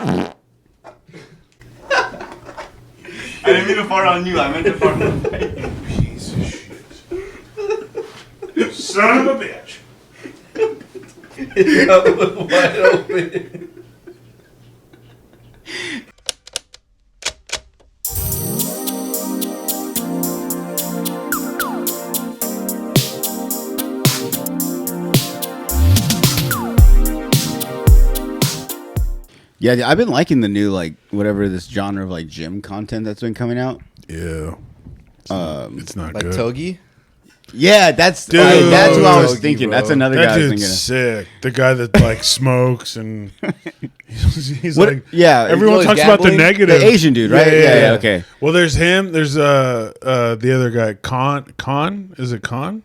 I didn't mean to fart on you. I meant to fart on the mic. Piece of shit. Son of a bitch. Wide open. Yeah, I've been liking the new, like, whatever this genre of, like, gym content that's been coming out. Yeah. It's not like good. Togi? Yeah, that's who I was thinking. Bro. That's another guy I was thinking of. Sick. The guy that, like, smokes and he's what, like... Yeah. Everyone talks about the negative. The Asian dude, right? Yeah, okay. Well, there's him. There's the other guy, Khan. Is it Khan?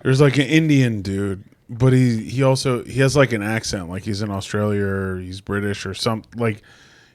There's, like, an Indian dude. But he has like an accent, like he's in Australia or he's British or something. Like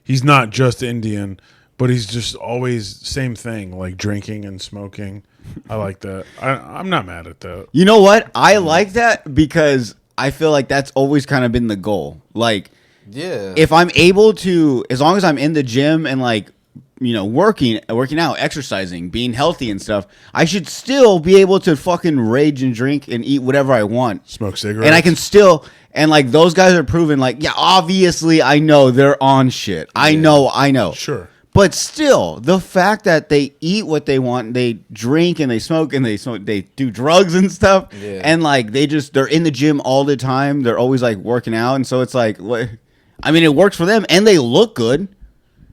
he's not just Indian, but he's just always same thing, like drinking and smoking. I like that. I'm not mad at that. You know what? I like that because I feel like that's always kind of been the goal. Like, yeah, if I'm able to, as long as I'm in the gym and like, you know, working out, exercising, being healthy and stuff, I should still be able to fucking rage and drink and eat whatever I want. Smoke cigarettes. And I can still, and like those guys are proven, like, yeah, obviously I know they're on shit. I know. Sure. But still, the fact that they eat what they want, they drink and they smoke, they do drugs and stuff. Yeah. And like they're in the gym all the time. They're always like working out. And so it's like, I mean, it works for them and they look good.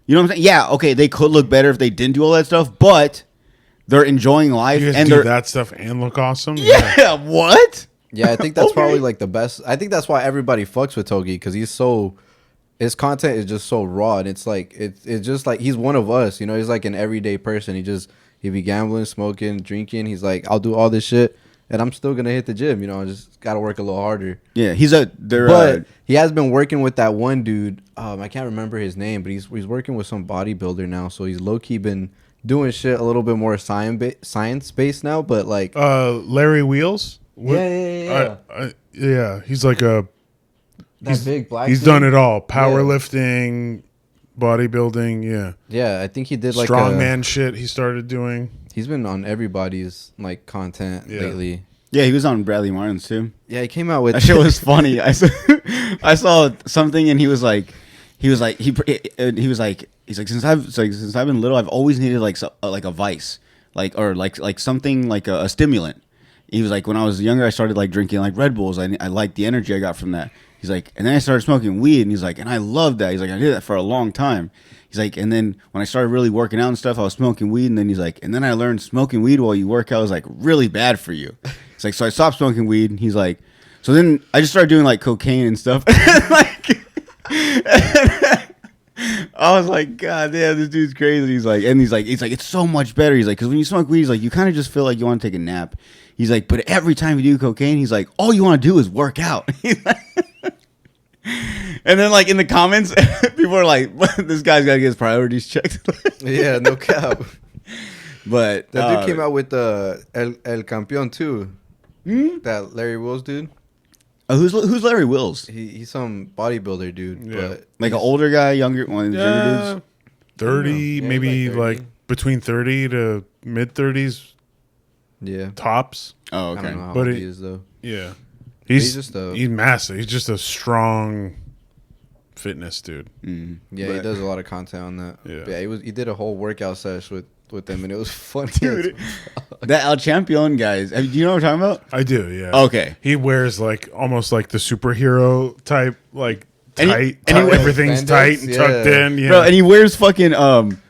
You know what I'm saying? Yeah, okay, they could look better if they didn't do all that stuff, but they're enjoying life. You guys and do they're that stuff and look awesome? Yeah, what? Yeah, I think that's probably like the best. I think that's why everybody fucks with Togi, because his content is just so raw, and it's like it's just like he's one of us, you know. He's like an everyday person. He be gambling, smoking, drinking. He's like, I'll do all this shit, and I'm still gonna hit the gym, you know. I just gotta work a little harder. Yeah, but he has been working with that one dude. I can't remember his name, but he's working with some bodybuilder now. So he's low key been doing shit a little bit more science based now. But like Larry Wheels. Yeah. Yeah, he's like that big black. He's done it all: powerlifting, bodybuilding. Yeah. Yeah, I think he did like strongman shit. He started doing. He's been on everybody's like content lately. Yeah, he was on Bradley Martin's too. Yeah, he came out with that shit was funny. I saw something and he was like he's like since I've been little I've always needed like a vice like something like a stimulant. He was like, when I was younger I started like drinking like Red Bulls. I liked the energy I got from that. He's like, and then I started smoking weed, and he's like, and I loved that. He's like, I did that for a long time. He's like, and then when I started really working out and stuff, I was smoking weed, and then he's like, and then I learned smoking weed while you work out is like really bad for you. He's like, so I stopped smoking weed, and he's like, so then I just started doing like cocaine and stuff. Like, I was like, God damn, this dude's crazy. He's like, it's so much better. He's like, because when you smoke weed, he's like, you kind of just feel like you want to take a nap. He's like, but every time you do cocaine, he's like, all you want to do is work out. And then, like, in the comments, people are like, this guy's got to get his priorities checked. Yeah, no cap. But that dude came out with El Campeón, too. That Larry Wills dude. Who's Larry Wills? He's some bodybuilder dude. Yeah. But like an older guy, younger one, younger dudes? 30, maybe like 30. like between 30 to mid-30s. Yeah. Tops. Oh, okay. I don't know how But old he is, though. Yeah. He's massive. He's just a strong fitness dude. Mm. Yeah, he does a lot of content on that. Yeah. He did a whole workout sesh with them, and it was funny. Dude, that El Champion guys. Do you know what I'm talking about? I do, yeah. Okay. He wears like almost like the superhero type, like tight. And he everything's spandex, tight and tucked in. Yeah. Bro, and he wears fucking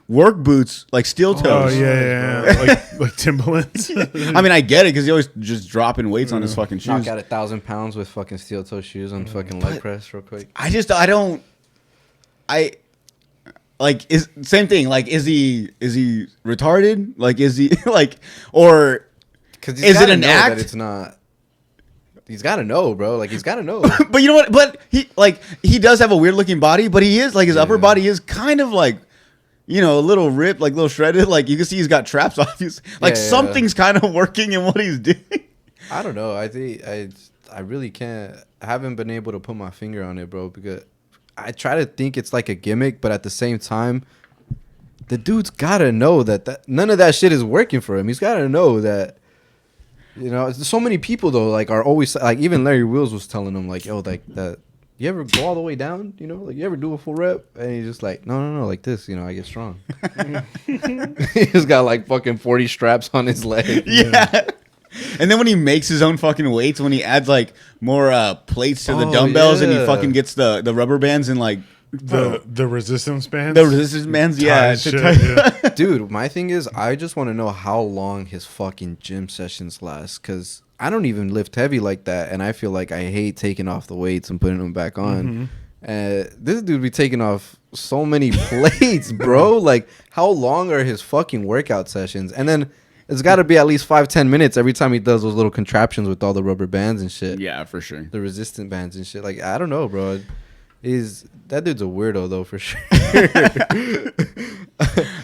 work boots, like steel toes. Oh, yeah. like Timberlands. I mean, I get it because he always just dropping weights on his fucking shoes. Knock out 1,000 pounds with fucking steel toe shoes on fucking leg press real quick. Is same thing. Like, is he retarded? Like, is he like, or is it an act? That it's not. He's got to know, bro. Like, he's got to know. But you know what? But he does have a weird looking body, but he is like his upper body is kind of like, you know, a little ripped, like a little shredded. Like you can see he's got traps obviously. Like something's kind of working in what he's doing. I don't know. I think I really can't. I haven't been able to put my finger on it, bro. Because I try to think it's like a gimmick, but at the same time, the dude's gotta know that none of that shit is working for him. He's gotta know that. So many people though, like, are always like, even Larry Wheels was telling him like, yo, like that. You ever go all the way down? Like you ever do a full rep? And he's just like, no, like this. I get strong. He's got like fucking 40 straps on his leg. Yeah. And then when he makes his own fucking weights, when he adds like more plates to the dumbbells, and he fucking gets the rubber bands and like the resistance bands. The resistance bands, yeah. Yeah. Dude, my thing is, I just want to know how long his fucking gym sessions last, because I don't even lift heavy like that, and I feel like I hate taking off the weights and putting them back on. This dude be taking off so many plates, bro. Like, how long are his fucking workout sessions? And then it's got to be at least 5-10 minutes every time he does those little contraptions with all the rubber bands and shit. Yeah, for sure. The resistant bands and shit. Like, I don't know, bro. That dude's a weirdo though, for sure.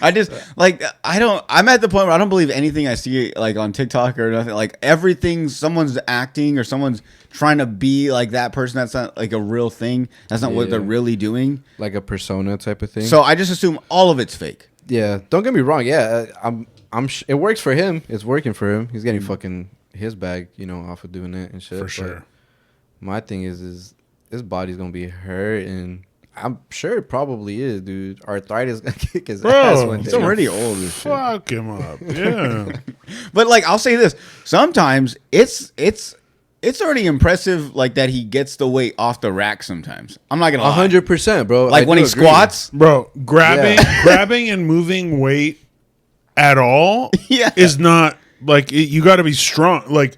I just like I'm at the point where I don't believe anything I see like on TikTok or nothing. Like everything someone's acting or someone's trying to be like that person, that's not like a real thing. That's not what they're really doing. Like a persona type of thing. So I just assume all of it's fake. Yeah, don't get me wrong. Yeah, it works for him. It's working for him. He's getting fucking his bag, off of doing it and shit. For sure. But my thing is his body's gonna be hurt, and I'm sure it probably is, dude. Arthritis gonna kick his ass one day. He's already old as shit. Fuck him up. Yeah. But like, I'll say this: sometimes it's already impressive, like that he gets the weight off the rack. Sometimes I'm not gonna lie. 100%, bro. Like when he squats, bro, grabbing and moving weight at all is not like you got to be strong. Like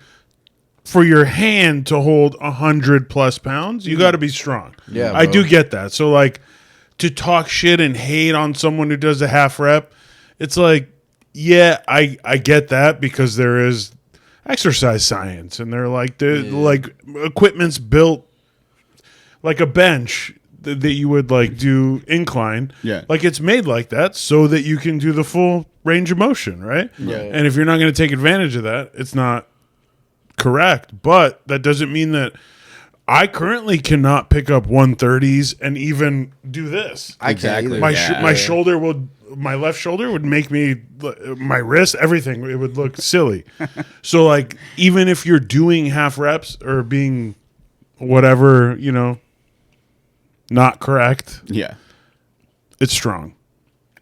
for your hand to hold 100+ pounds, you got to be strong. Yeah, I bro. do get that. So like to talk shit and hate on someone who does a half rep, it's like, yeah, I get that, because there is exercise science, and they're like like equipment's built like a bench that you would like do incline. Yeah. Like it's made like that so that you can do the full range of motion, right? Yeah. And if you're not going to take advantage of that, it's not correct. But that doesn't mean that I currently cannot pick up 130s and even do this. Exactly. My shoulder my left shoulder would make me, my wrist, everything, it would look silly. So like, even if you're doing half reps or being whatever, not correct, yeah, it's strong.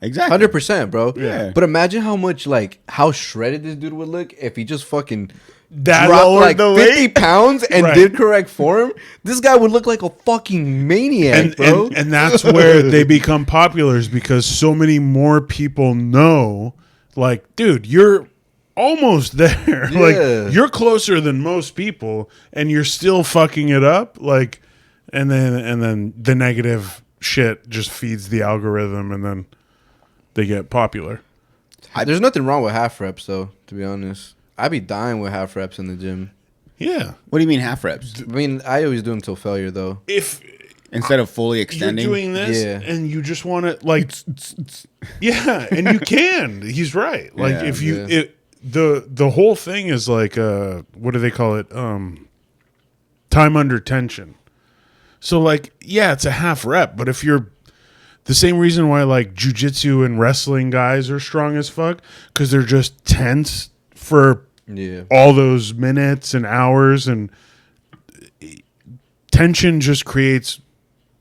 exactly. 100%, bro. Yeah. But imagine how shredded this dude would look if he just fucking That dropped lowered like the 50 weight? pounds and Right. did correct form. This guy would look like a fucking maniac, bro. And that's where they become popular, is because so many more people know, like, dude, you're almost there. Yeah. Like, you're closer than most people, and you're still fucking it up. Like, and then the negative shit just feeds the algorithm, and then they get popular. There's nothing wrong with half reps, though, to be honest. I'd be dying with half reps in the gym. Yeah. What do you mean half reps? I mean, I always do them till failure, though. If Instead of fully you're extending? doing this Yeah. and you just want to, like, yeah, and you can. He's right. Like, Yeah, if you, yeah. the whole thing is like, what do they call it? Time under tension. So, like, yeah, it's a half rep, but if you're, the same reason why, like, jiu-jitsu and wrestling guys are strong as fuck, because they're just tense for all those minutes and hours, and tension just creates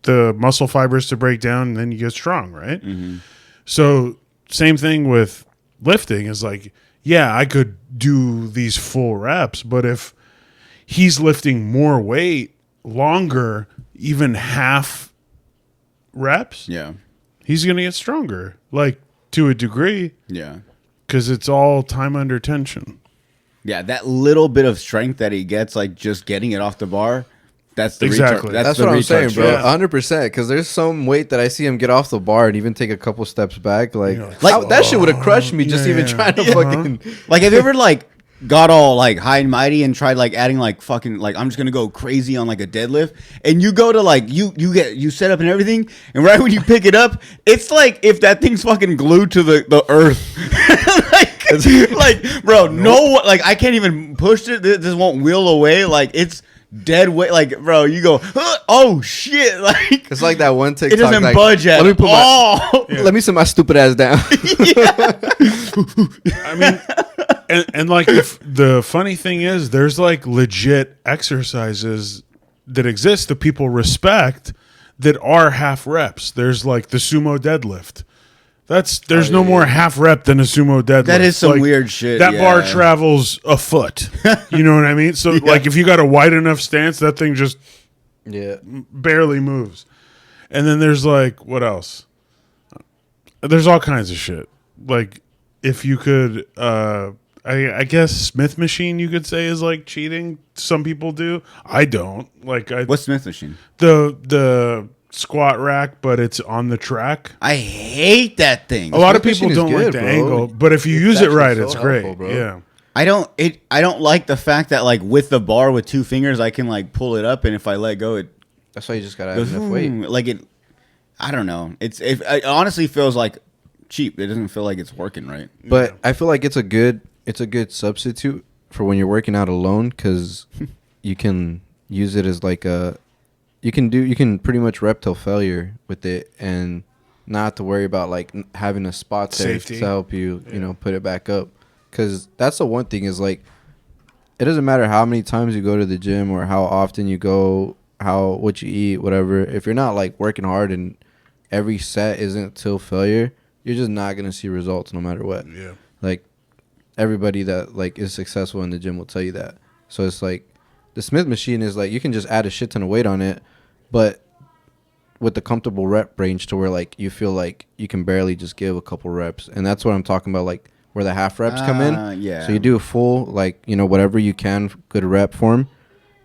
the muscle fibers to break down, and then you get strong, right? Mm-hmm. So same thing with lifting, is like, yeah, I could do these full reps, but if he's lifting more weight longer, even half reps, Yeah. he's going to get stronger, like, to a degree, Yeah. because it's all time under tension. Yeah, that little bit of strength that he gets, like just getting it off the bar, that's the Exactly. That's the what I'm retard saying, bro. strength. 100%. Because there's some weight that I see him get off the bar and even take a couple steps back. Like, Like- that shit would have crushed me just even trying to fucking. Like, have you ever like got all like high and mighty and tried like adding like fucking like I'm just gonna go crazy on like a deadlift, and you go to like you set up and everything, and right when you pick it up, it's like if that thing's fucking glued to the earth. like bro, no, like I can't even push it. This won't wheel away. Like it's dead weight. Like, bro, you go, oh shit! Like It's like that one TikTok. it doesn't like, budge at let me put all. Let me sit my stupid ass down. I mean, and like the funny thing is, there's like legit exercises that exist that people respect that are half reps. There's like the sumo deadlift. There's no more half rep than a sumo deadlift. That is some Like, weird shit. That yeah. bar travels a foot. You know what I mean? So like if you got a wide enough stance, that thing just Yeah. barely moves. And then there's like, what else? There's all kinds of shit. Like if you could, I guess Smith machine you could say is like cheating. Some people do. I don't. Like What's Smith machine? The squat rack, but it's on the track. I hate that thing. A lot of Smith people machine don't is like good, the bro. angle, but if you use it actually right, so it's great. helpful, bro. Yeah. I don't like the fact that like with the bar with 2 fingers I can like pull it up, and if I let go it That's why you just gotta have goes enough weight. like it. I don't know. It honestly feels like cheap. It doesn't feel like it's working right. But I feel like it's a good substitute for when you're working out alone, because you can use it as like you can pretty much rep till failure with it and not have to worry about like having a spot there Safety. to help you put it back up. Because that's the one thing is like it doesn't matter how many times you go to the gym or how often you go, what you eat, whatever. If you're not like working hard and every set isn't till failure, you're just not gonna see results no matter what. Yeah. Like everybody that like is successful in the gym will tell you that. So it's like the Smith machine is like you can just add a shit ton of weight on it, but with the comfortable rep range to where like you feel like you can barely just give a couple reps. And that's what I'm talking about, like where the half reps come in. Yeah. So you do a full, like, whatever you can, good rep form.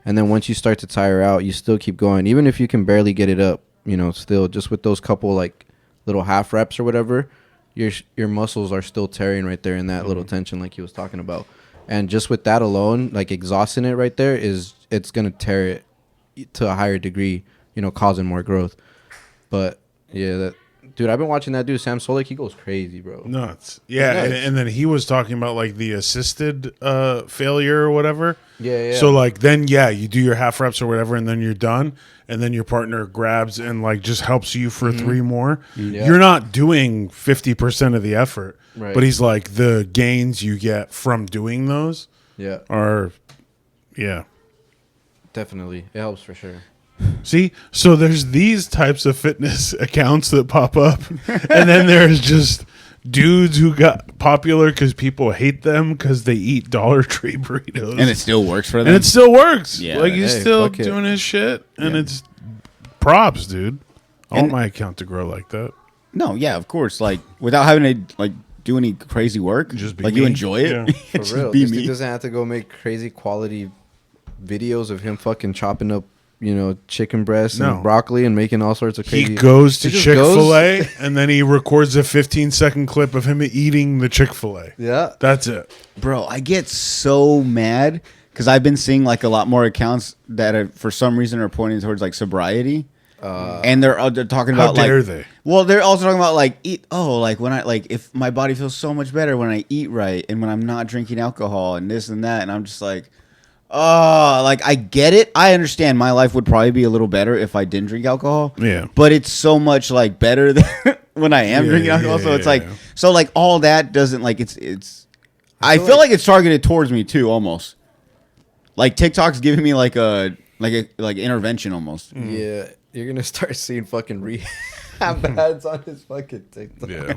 And then once you start to tire out, you still keep going. Even if you can barely get it up, still just with those couple like little half reps or whatever, your muscles are still tearing right there in that little tension like he was talking about. And just with that alone, like exhausting it right there it's going to tear it to a higher degree, causing more growth. But yeah, dude, I've been watching that dude, Sam Solik. He goes crazy, bro. Nuts. Yeah, Nuts. and then he was talking about like the assisted failure or whatever. Yeah. So like then you do your half reps or whatever, and then you're done, and then your partner grabs and like just helps you for 3 more. Yeah. You're not doing 50% of the effort, Right. but he's like the gains you get from doing those Yeah, are, definitely. It helps for sure. See, so there's these types of fitness accounts that pop up, and then there's just dudes who got popular because people hate them because they eat Dollar Tree burritos, And it still works for them. and it still works. Yeah. Like he's Hey, still fuck it. doing his shit, and Yeah. it's props, dude. I want And- my account to grow like that. No, yeah, of course. Like without having to like do any crazy work, Just be like me. you enjoy it. Yeah. For Just real. be This dude me. doesn't have to go make crazy quality videos of him fucking chopping up, chicken breasts No. and broccoli and making all sorts of crazy. He goes to He just Chick-fil-A, and then he records a 15-second clip of him eating the Chick-fil-A. Yeah. That's it. Bro, I get so mad because I've been seeing like a lot more accounts that are, for some reason are pointing towards like sobriety, and they're talking How about like. dare they? Well, they're also talking about like like when I like if my body feels so much better when I eat right and when I'm not drinking alcohol and this and that, and I'm just like, oh, like I get it. I understand my life would probably be a little better if I didn't drink alcohol. Yeah. But it's so much like better than when I am drinking alcohol. So it's like so like all that doesn't like it's. I feel like it's targeted towards me too, almost. Like TikTok's giving me like a intervention almost. Yeah. You're going to start seeing fucking rehab ads on his fucking TikTok. Yeah.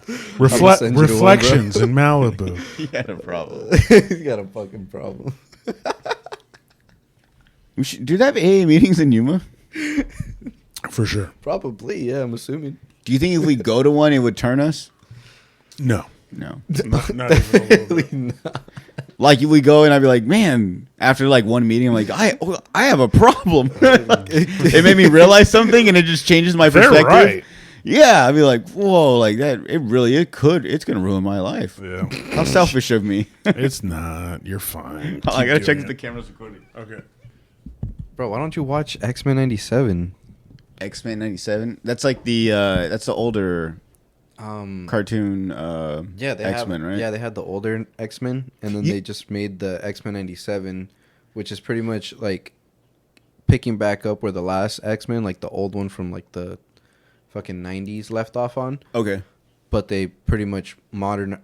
send you the one, bro. Reflections in Malibu. He had a problem. He's got a fucking problem. Do they have AA meetings in Yuma? For sure. Probably, yeah, I'm assuming. Do you think if we go to one, it would turn us? No. No. Not even a little bit. Really not. Like if we go and I'd be like, man, after like one meeting, I'm like, I have a problem. It made me realize something, and it just changes my They're perspective. right. Yeah, I'd be like, whoa, like that. It's gonna ruin my life. Yeah. How selfish of me. It's not. You're fine. I Keep gotta check doing if the it. camera's recording. Okay. Bro, why don't you watch X-Men 97? X-Men 97. That's like that's the older cartoon. Yeah, they X-Men, have, right? Yeah, they had the older X-Men, and then they just made the X-Men 97 which is pretty much like picking back up where the last X-Men, like the old one from like the fucking 90s left off on. Okay. But they pretty much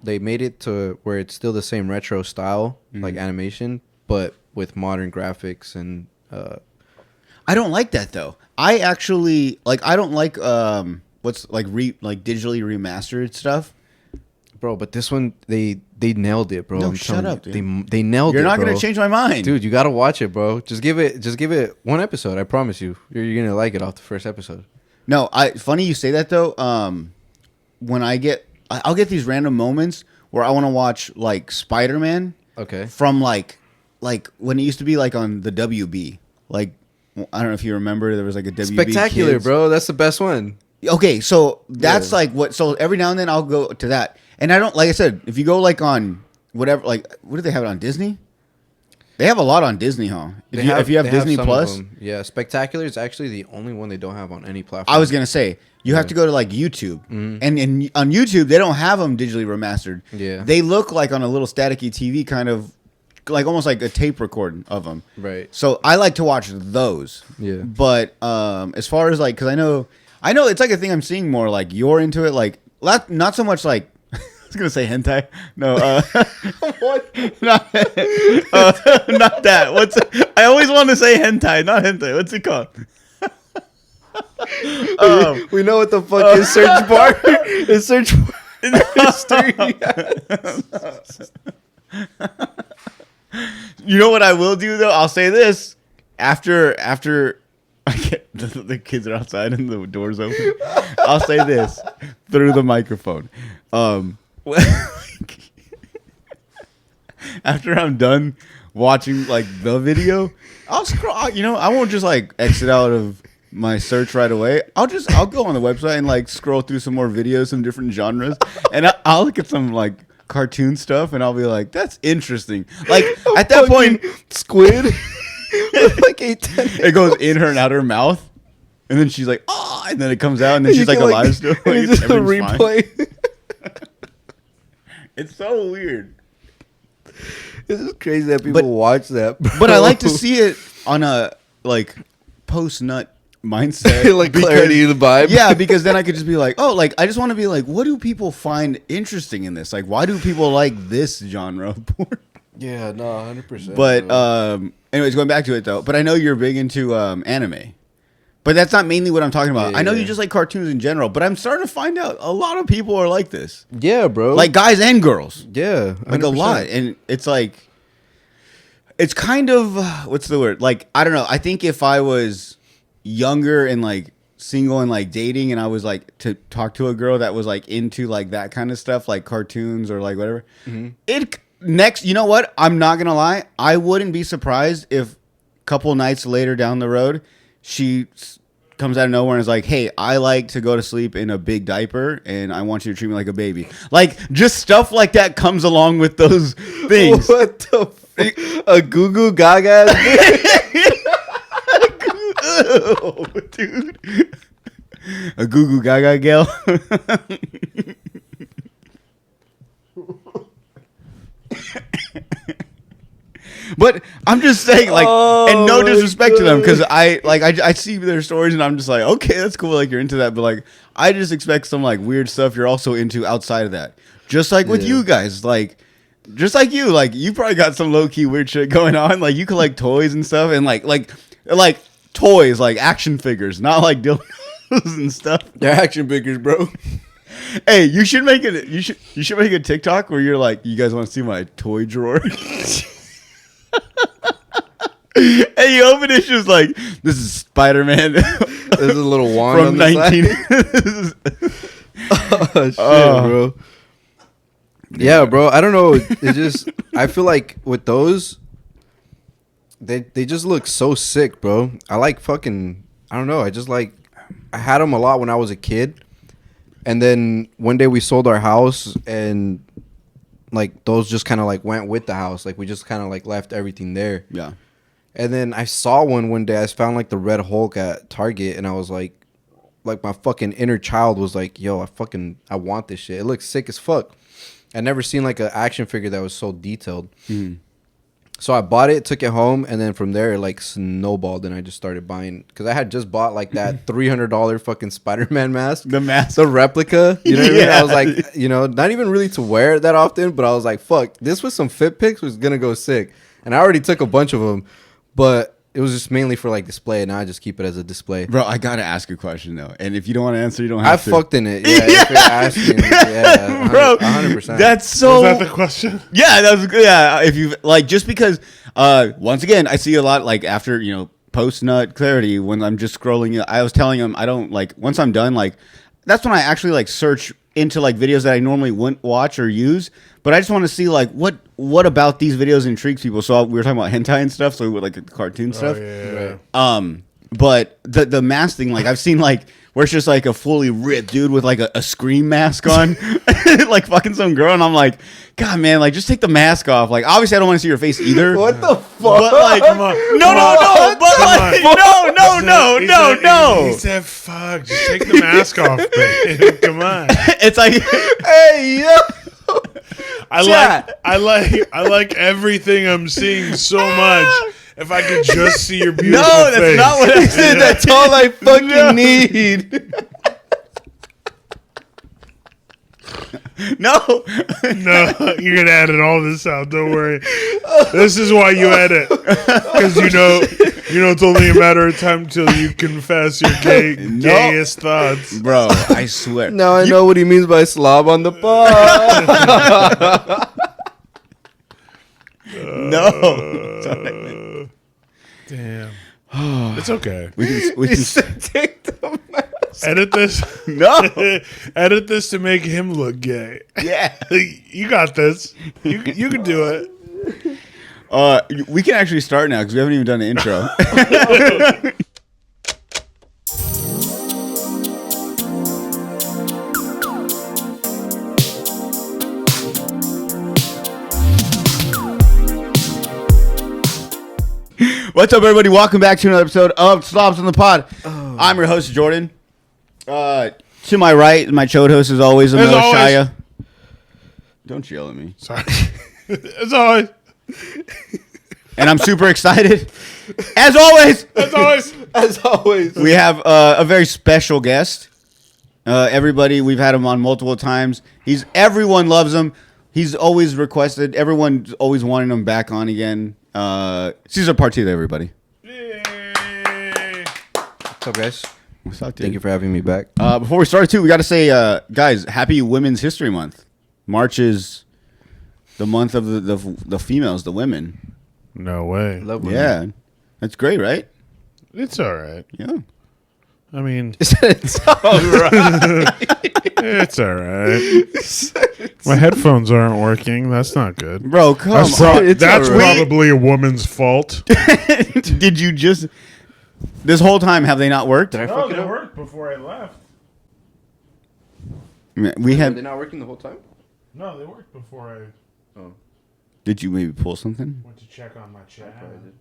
they made it to where it's still the same retro style, like animation, but with modern graphics and I don't like that though. I actually like. I don't like what's like digitally remastered stuff. Bro, but this one they nailed it, bro. No, I'm shut up, you, dude. they nailed it. You're not bro. gonna change my mind, dude. You gotta watch it, bro. Just give it one episode. I promise you, you're gonna like it off the first episode. No, funny you say that though. When I'll get these random moments where I want to watch like Spider-Man. Okay. From like when it used to be like on the WB. Like I don't know if you remember, there was like a WB Spectacular, Kids. bro. That's the best one. Okay, so that's like what. So every now and then I'll go to that, and I don't like I said. If you go like on whatever, like what do they have it on Disney? They have a lot on Disney, huh? If you have Disney some Plus, of them. Yeah, Spectacular is actually the only one they don't have on any platform. I was gonna say you have to go to like YouTube, and on YouTube they don't have them digitally remastered. Yeah, they look like on a little staticky TV, kind of like almost like a tape recording of them. Right. So I like to watch those. Yeah. But as far as like, because I know it's like a thing I'm seeing more. Like you're into it, like not so much like. I was gonna say hentai. No, what? not that. I always want to say hentai, not hentai. What's it called? We know what the fuck is search bar. Is search bar. You know what I will do though? I'll say this after I get the kids are outside and the door's open. I'll say this through the microphone. After I'm done watching like the video, I'll scroll. You know, I won't just like exit out of my search right away. I'll go on the website and like scroll through some more videos, some different genres, and I'll look at some like cartoon stuff, and I'll be like, "That's interesting." Like at that point, squid, with like 8-10 it goes in her and out her mouth, and then she's like, "Oh!" and then it comes out, and then she's like alive still. Like, it's just a replay. It's so weird. This is crazy that people watch that. Bro. But I like to see it on a like post nut mindset, like clarity of the vibe. Yeah, because then I could just be like, oh, like I just want to be like, what do people find interesting in this? Like, why do people like this genre of porn? Yeah, no, 100%. But anyways, going back to it though. But I know you're big into anime. But that's not mainly what I'm talking about. I know you just like cartoons in general, but I'm starting to find out a lot of people are like this. Yeah, bro. Like guys and girls. Yeah. 100%. Like a lot. And it's like, it's kind of, what's the word? Like, I don't know. I think if I was younger and like single and like dating and I was like to talk to a girl that was like into like that kind of stuff, like cartoons or like whatever, you know what? I'm not going to lie. I wouldn't be surprised if a couple nights later down the road, she comes out of nowhere and is like, hey, I like to go to sleep in a big diaper and I want you to treat me like a baby. Like, just stuff like that comes along with those things. What the fuck? A goo goo gaga? Oh, dude. A goo goo gaga gal. But I'm just saying, like, and no disrespect to them, because I see their stories and I'm just like, okay, that's cool, like you're into that, but like I just expect some like weird stuff you're also into outside of that. Just like with you guys, like just like you probably got some low key weird shit going on. Like you collect toys and stuff, and like toys, like action figures, not like dildos and stuff. They're action figures, bro. Hey, you should make it. You should make a TikTok where you're like, you guys want to see my toy drawer? And you open it, just like, this is Spider-Man. There's a little wand from on the 19. Oh, shit, bro. Yeah, bro. I don't know. It just, I feel like with those, they just look so sick, bro. I like fucking, I don't know. I had them a lot when I was a kid. And then one day we sold our house and like those just kind of like went with the house. Like we just kind of like left everything there. Yeah. And then I saw one day. I found like the Red Hulk at Target, and I was like my fucking inner child was like, yo, I want this shit. It looks sick as fuck. I never seen like an action figure that was so detailed. So I bought it, took it home, and then from there it like snowballed, and I just started buying because I had just bought like that $300 fucking Spider-Man mask, the replica. You know what I mean? I was like, not even really to wear it that often, but I was like, fuck, this with some fit pics was gonna go sick, and I already took a bunch of them, but it was just mainly for like display, and now I just keep it as a display. Bro, I gotta ask a question though, and if you don't want to answer, you don't have to. I fucked in it. Yeah, if you're asking, yeah, bro, 100%. That's so. Was that the question? Yeah, that was good. Yeah, if you like, just because, once again, I see a lot like after post nut clarity when I'm just scrolling. I was telling him I don't like once I'm done like that's when I actually like search into like videos that I normally wouldn't watch or use, but I just want to see like what about these videos intrigues people. So we were talking about hentai and stuff, so like cartoon stuff. Yeah. Right. But the mask thing, like I've seen like where it's just like a fully ripped dude with like a scream mask on, like fucking some girl, and I'm like, God, man, like just take the mask off. Like obviously I don't want to see your face either. What the fuck? But like, Come on. no, but like, no. He said, "Fuck, just take the mask off, babe. Come on." It's like, Hey, yo. I like everything I'm seeing so much. If I could just see your beautiful no, face. that's not what I said. That's all I fucking need. No. No, you're gonna edit all this out. Don't worry. This is why you edit, because it's only a matter of time till you confess your gayest thoughts. Bro, I swear. Now I know what he means by slob on the pod. No. Damn. It's okay. We can Take the mask. Edit this. no. Edit this to make him look gay. Yeah. You got this. You can do it. We can actually start now because we haven't even done an intro. What's up, everybody? Welcome back to another episode of Slobs on the Pod. I'm your host, Jordan. To my right, my chode host is always Emil Shaya. Don't yell at me. Sorry. As always. And I'm super excited. As always, As always. we have a very special guest. Everybody, we've had him on multiple times. Everyone loves him. He's always requested. Everyone's always wanting him back on again. Cesar Partida, everybody. Yay. What's up, guys? What's up, dude? Thank you for having me back. Before we start, too, we got to say, guys, happy Women's History Month. March is the month of the females, the women. No way. Love women. Yeah, that's great, right? It's all right. Yeah. I mean, It's all right. it's all right. My headphones aren't working. That's not good. Bro, come That's, on. It's that's all right. probably a woman's fault. Did you just... This whole time, have they not worked? Did I fuck it up? worked before I left. We Were they had... not working the whole time? No, they worked before I Oh. Did you maybe pull something? went to check on my chat. Probably did.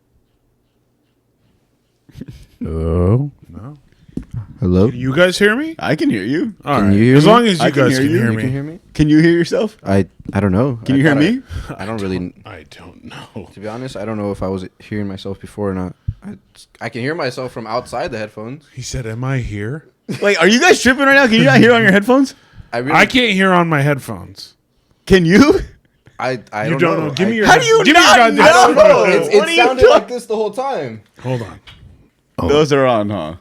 Hello? No. Hello? Can you guys hear me? I can hear you. All Can right. you hear As me? long as you I can guys hear can you. hear You me. Can you hear me? Can you hear yourself? I don't know. Can you hear me? I don't really. I don't know. To be honest, I don't know if I was hearing myself before or not. I can hear myself from outside the headphones. He said, "Am I here?" Wait, are you guys tripping right now? Can you not hear on your headphones? I can't hear on my headphones. Can you? I You don't don't know. know. Give me your. How do you give me your not goddamn know? I don't know. headphones. What are It you sounded doing? like this the whole time. Hold on. Those are on, huh?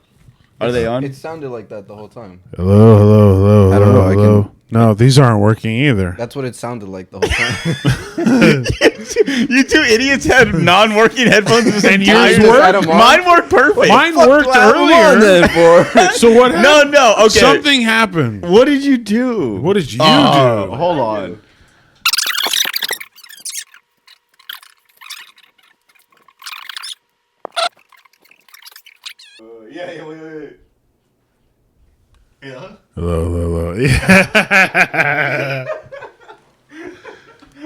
Are they on? It sounded like that the whole time. Hello. I don't know, I can- No, these aren't working either. That's what it sounded like the whole time. You two idiots had non-working headphones this And entire yours time. worked? Had 'em on? Mine worked perfect. Mine Fuck worked do I have 'em on earlier. then for? So what happened? No, okay. Something happened. What did you do? What did you Oh, do? Hold on. Wait. Yeah. Hello. Yeah.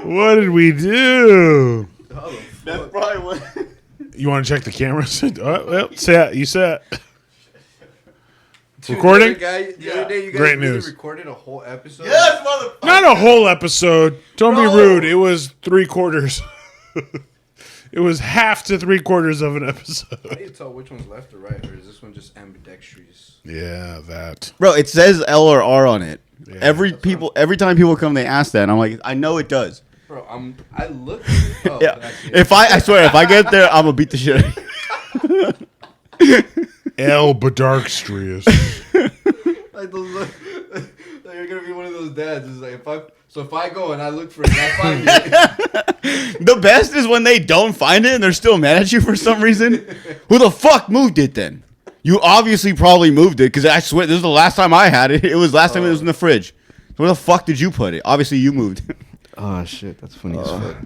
What did we do? That's probably what. You want to check the cameras? Well, set. You set. Recording? The other day, you guys Great really news. recorded a whole episode. Yes, motherfucker. Not a whole episode. Don't be No. rude. It was 3/4. It was half to 3/4 of an How episode. do you tell which one's left or right, or is this one just ambidextrous? Yeah, that. Bro, it says L or R on it. Yeah. Every time people come, they ask that, and I'm like, I know it does. Bro, I look. Oh, Yeah. that's it. If I swear, if I get there, I'm gonna beat the shit out of you. L Bedarkstrius. Like those, like, you're gonna be one of those dads. It's like if I go and I look for it, and I find it. The best is when they don't find it and they're still mad at you for some reason. Who the fuck moved it then? You obviously probably moved it because I swear this is the last time I had it. It was last time it was in the fridge. So where the fuck did you put it? Obviously you moved. Oh shit, that's funny as fuck.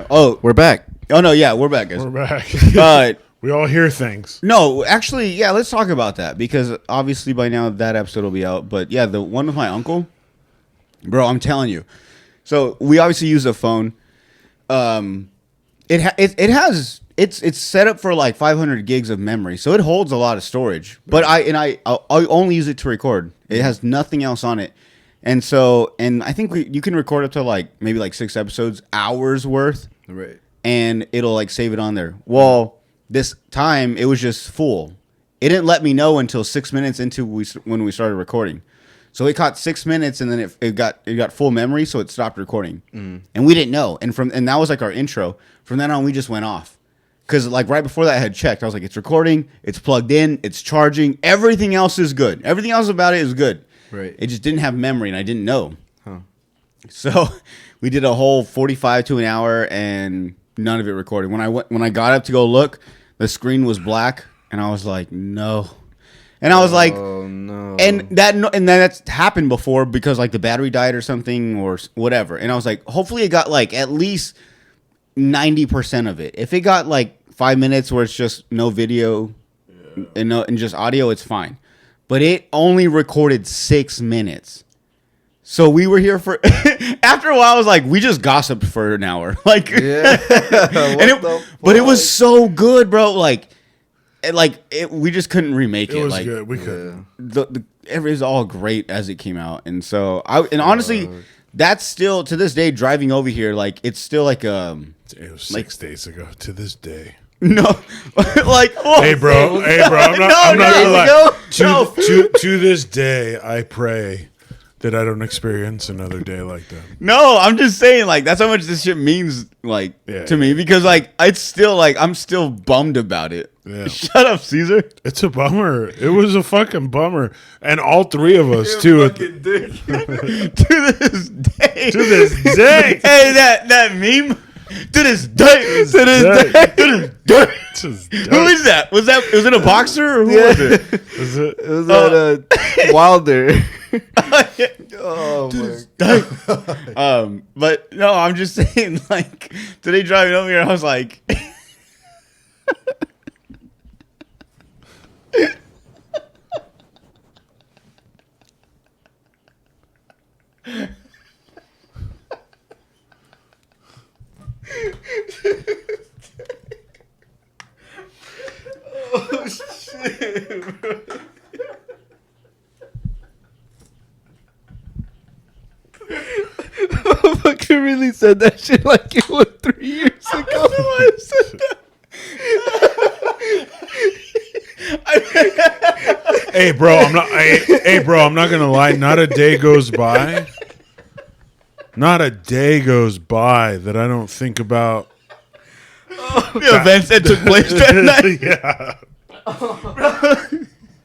Oh, We're back. oh no, yeah, we're back, guys. We're back. We all hear things. No, actually, yeah, let's talk about that because obviously by now that episode will be out. But yeah, the one with my uncle, bro, I'm telling you. So we obviously use a phone. It's set up for like 500 gigs of memory, so it holds a lot of storage. But I only use it to record. It has nothing else on it, and I think you can record up to like maybe like 6 episodes, hours worth, Right. and it'll like save it on there. Well, this time it was just full. It didn't let me know until 6 minutes into when we started recording. So it caught 6 minutes and then it got full memory, so it stopped recording. And we didn't know. And that was like our intro. From then on, we just went off. Because like right before that, I had checked. I was like, it's recording, it's plugged in, it's charging. Everything else is good. Everything else about it is good. Right. It just didn't have memory, and I didn't know. Huh. So we did a whole 45 to an hour, and none of it recorded. When I got up to go look, the screen was black, and I was like, no. And I was like, oh no. and that's happened before because like the battery died or something or whatever. And I was like, hopefully it got like at least 90% of it. If it got like 5 minutes where it's just no video and just audio, it's fine. But it only recorded 6 minutes. So we were here for after a while I was like, we just gossiped for an hour. Like Yeah. but it was so good, bro. We just couldn't remake it. It was like, good. We could. It was all great as it came out, and so honestly, that's still to this day driving over here. Like it's still like It was 6 days ago to this day. no, like oh, Hey, bro. I'm not gonna lie. To this day, I pray that I don't experience another day like that. No, I'm just saying like that's how much this shit means like to me because like it's still like I'm still bummed about it. Yeah. Shut up, Cesar. It's a bummer. It was a fucking bummer, and all three of us too. To this day. To this day. Hey, that meme. To this day. To this day. To this day. Who is that? Was it a boxer or who was it? It was that Wilder. Oh my. But no, I'm just saying like today driving over here, I was like. Oh shit, bro. I fucking really said that shit like it was 3 years ago. I said that. Hey, bro, I'm not gonna lie. Not a day goes by. Not a day goes by that I don't think about The events that took place that night. Yeah.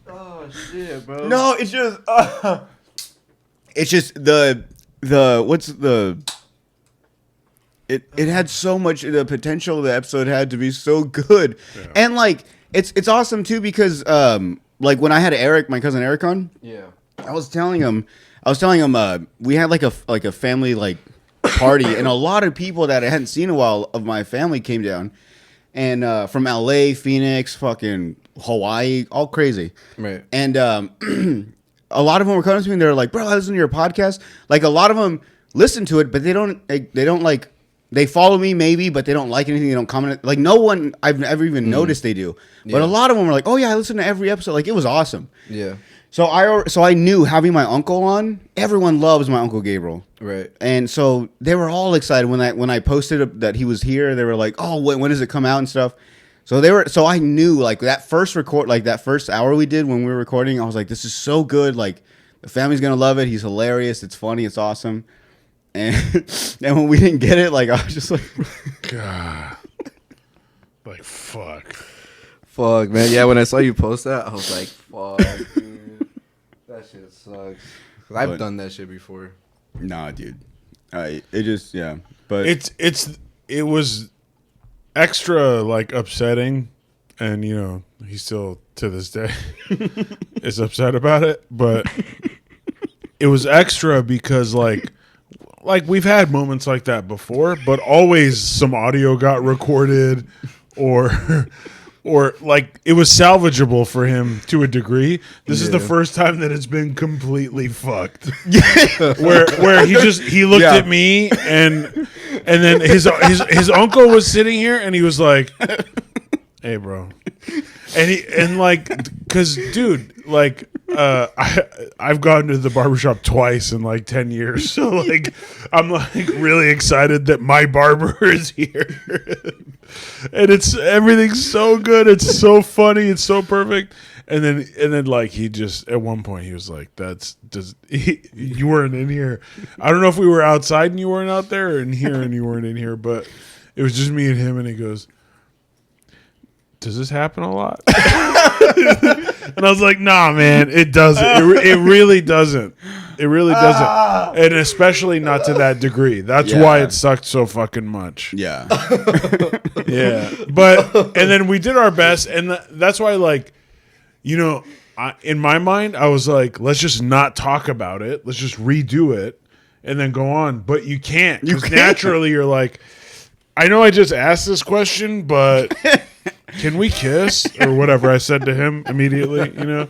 Oh shit, bro. No, it's just the what's the. It had so much the potential the episode had to be so good, and like it's awesome too because like when I had Eric, my cousin Eric on, Yeah. I was telling him we had like a family like party and a lot of people that I hadn't seen in a while of my family came down and from LA, Phoenix, fucking Hawaii, all crazy. Right. And a lot of them were coming to me and they're like, "Bro, I listen to your podcast." Like a lot of them listen to it, but they don't like they follow me maybe, but they don't like anything, they don't comment. Like no one I've ever even noticed they do. But a lot of them were like, "Oh yeah, I listen to every episode." Like it was awesome. Yeah. So I knew having my uncle on. Everyone loves my uncle Gabriel, Right. and so they were all excited when I posted that he was here. They were like, "Oh, when does it come out and stuff?" So I knew like that first that first hour we did when we were recording. I was like, "This is so good! Like the family's gonna love it. He's hilarious. It's funny. It's awesome." And and when we didn't get it, like I was just like, God. Like, fuck. Fuck, man. Yeah, when I saw you post that, I was like, fuck, dude. That shit sucks. 'Cause I've done that shit before. "Nah, dude." It just but It was extra like upsetting, and you know he still to this day is upset about it. But it was extra because like we've had moments like that before, but always some audio got recorded or. Or like it was salvageable for him to a degree. This is the first time that it's been completely fucked. where he looked at me and then his uncle was sitting here and he was like, "Hey, bro," and like because dude, like I've gone to the barbershop twice in like 10 years, so like I'm like really excited that my barber is here. And everything's so good. It's so funny. It's so perfect. And then like he just at one point he was like, you weren't in here. I don't know if we were outside and you weren't out there, or in here and you weren't in here, but it was just me and him. And he goes, "Does this happen a lot?" And I was like, "Nah, man, it doesn't. It really doesn't. It really doesn't. And especially not to that degree. That's why it sucked so fucking much." yeah. Yeah. But, and then we did our best. And that's why, like, you know, in my mind, I was like, let's just not talk about it. Let's just redo it and then go on. But you can't. Because naturally you're like, I know I just asked this question, but can we kiss? Or whatever I said to him immediately, you know?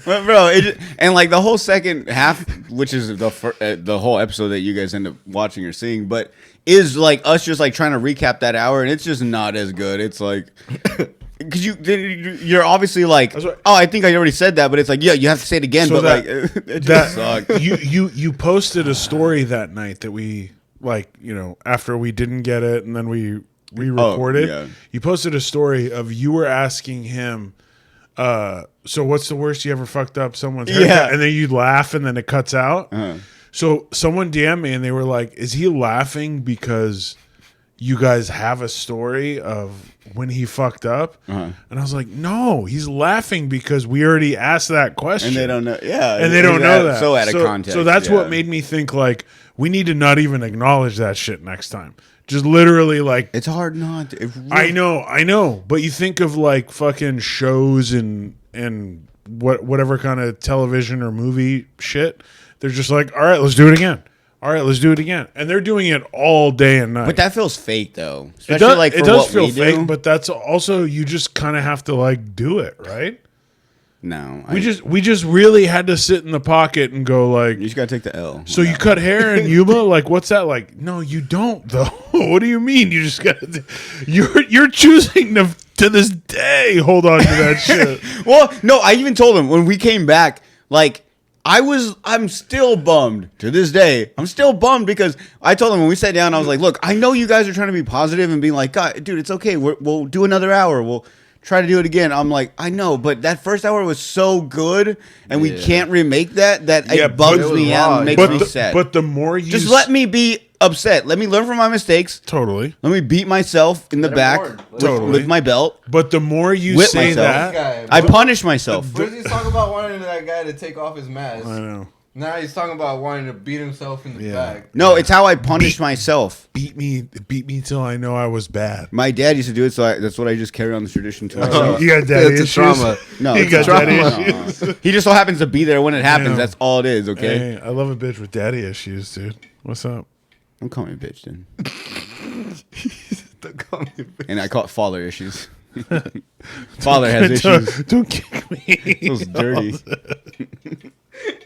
But bro, and like the whole second half, which is the whole episode that you guys end up watching or seeing, but is like us just like trying to recap that hour, and it's just not as good. It's like because you're obviously like, right. "Oh, I think I already said that," but it's like, yeah, you have to say it again. So but it just sucked. You posted a story that night that we like, you know, after we didn't get it and then we re-recorded. Oh, yeah. You posted a story of you were asking him, so what's the worst you ever fucked up someone's haircut? Yeah. And then you laugh and then it cuts out. Uh-huh. So someone DM'd me and they were like, is he laughing because you guys have a story of when he fucked up? Uh-huh. And I was like, no, he's laughing because we already asked that question. And they don't know. Yeah, And they don't know that. So out of context. So that's yeah. what made me think like we need to not even acknowledge that shit next time. Just literally like It's hard not to. I know. But you think of like fucking shows and whatever kind of television or movie shit. They're just like, all right, let's do it again. All right, let's do it again. And they're doing it all day and night. But that feels fake, though. it Especially does, like for it does what feel we fake, do. but that's also you just kind of have to like do it, right? No, We just really had to sit in the pocket and go like, you just gotta take the L. so you cut hair in Yuma? Like, what's that like? No, you don't though. What do you mean? You just got you're choosing to this day hold on to that shit. Well, no, I even told him when we came back, like I'm still bummed to this day. I'm still bummed because I told him when we sat down, I was like, look, I know you guys are trying to be positive and being like, God, dude, it's okay. We'll do another hour. We'll try to do it again. I'm like, I know, but that first hour was so good and we can't remake that. It bugs me out and makes me sad. But the more you just let me be upset. Let me learn from my mistakes. totally. Let me beat myself in the back with my belt. But the more you Whip say myself. that, I punish myself. First he's talking about wanting that guy to take off his mask. I know. Now he's talking about wanting to beat himself in the back. No, it's how I punish myself. Beat me till I know I was bad. My dad used to do it, so that's what I just carry on the tradition to myself. You got daddy It's a issues. trauma. No, You it's got a trauma. daddy issues. No. He just so happens to be there when it happens. Yeah. That's all it is, okay? Hey, I love a bitch with daddy issues, dude. What's up? Don't call me a bitch, then. Don't call me a bitch. And I call it father issues. Father has issues. Don't kick me. Feels dirty.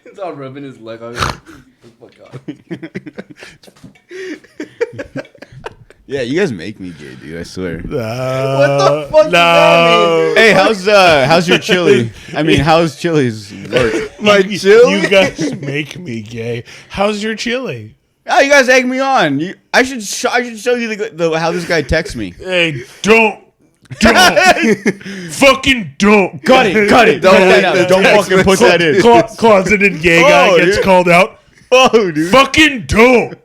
It's all rubbing his leg on. Fuck off. Yeah, you guys make me gay, dude. I swear. What the fuck does that mean? Hey, how's your chili? I mean, how's Chili's work? My chili? You guys make me gay. How's your chili? Oh, you guys egg me on. I should show you how this guy texts me. Hey, don't. Fucking don't. Cut it. Don't fucking put that in. Closeted gay guy gets called out. Oh, dude. Fucking don't.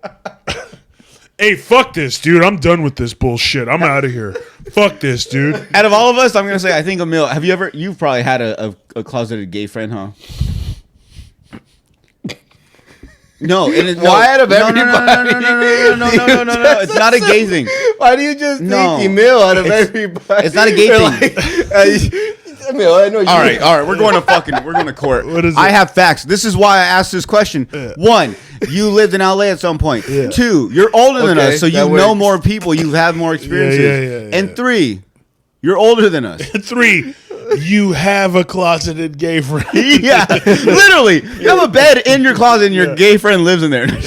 Hey, fuck this, dude. I'm done with this bullshit. I'm out of here. Fuck this, dude. Out of all of us, I'm gonna say I think Emil. You've probably had a closeted gay friend, huh? No, Why out of everybody? No. It's not a gay thing. Why do you just think Emil out of everybody? It's not a gay thing. Emil, I know you. All right. We're going to court. What is it? I have facts. This is why I asked this question. Yeah. 1, you lived in LA at some point. Yeah. 2, you're older than Okay, us, so you that know works. more people. You have more experiences. Yeah. And 3, you're older than us. 3, you have a closeted gay friend. Yeah, literally. You have a bed in your closet, and your gay friend lives in there. No,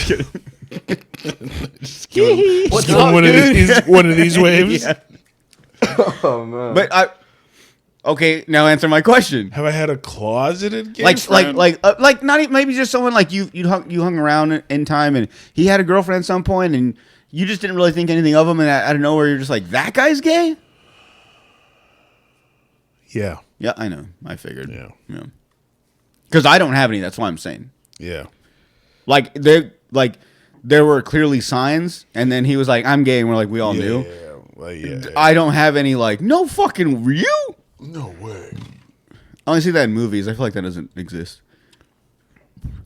just kidding. What's Give up, him dude? one of these waves. Yeah. Oh man. But okay, now answer my question. Have I had a closeted gay Like friend? not even, maybe just someone like you hung around in time, and he had a girlfriend at some point, and you just didn't really think anything of him, and out of nowhere you're just like, that guy's gay. Yeah. Yeah, I know. I figured. Yeah. Because I don't have any. That's why I'm saying. Yeah. Like there were clearly signs, and then he was like, "I'm gay," and we're like, we all knew. Yeah. I don't have any like, no fucking you. No way. I only see that in movies. I feel like that doesn't exist.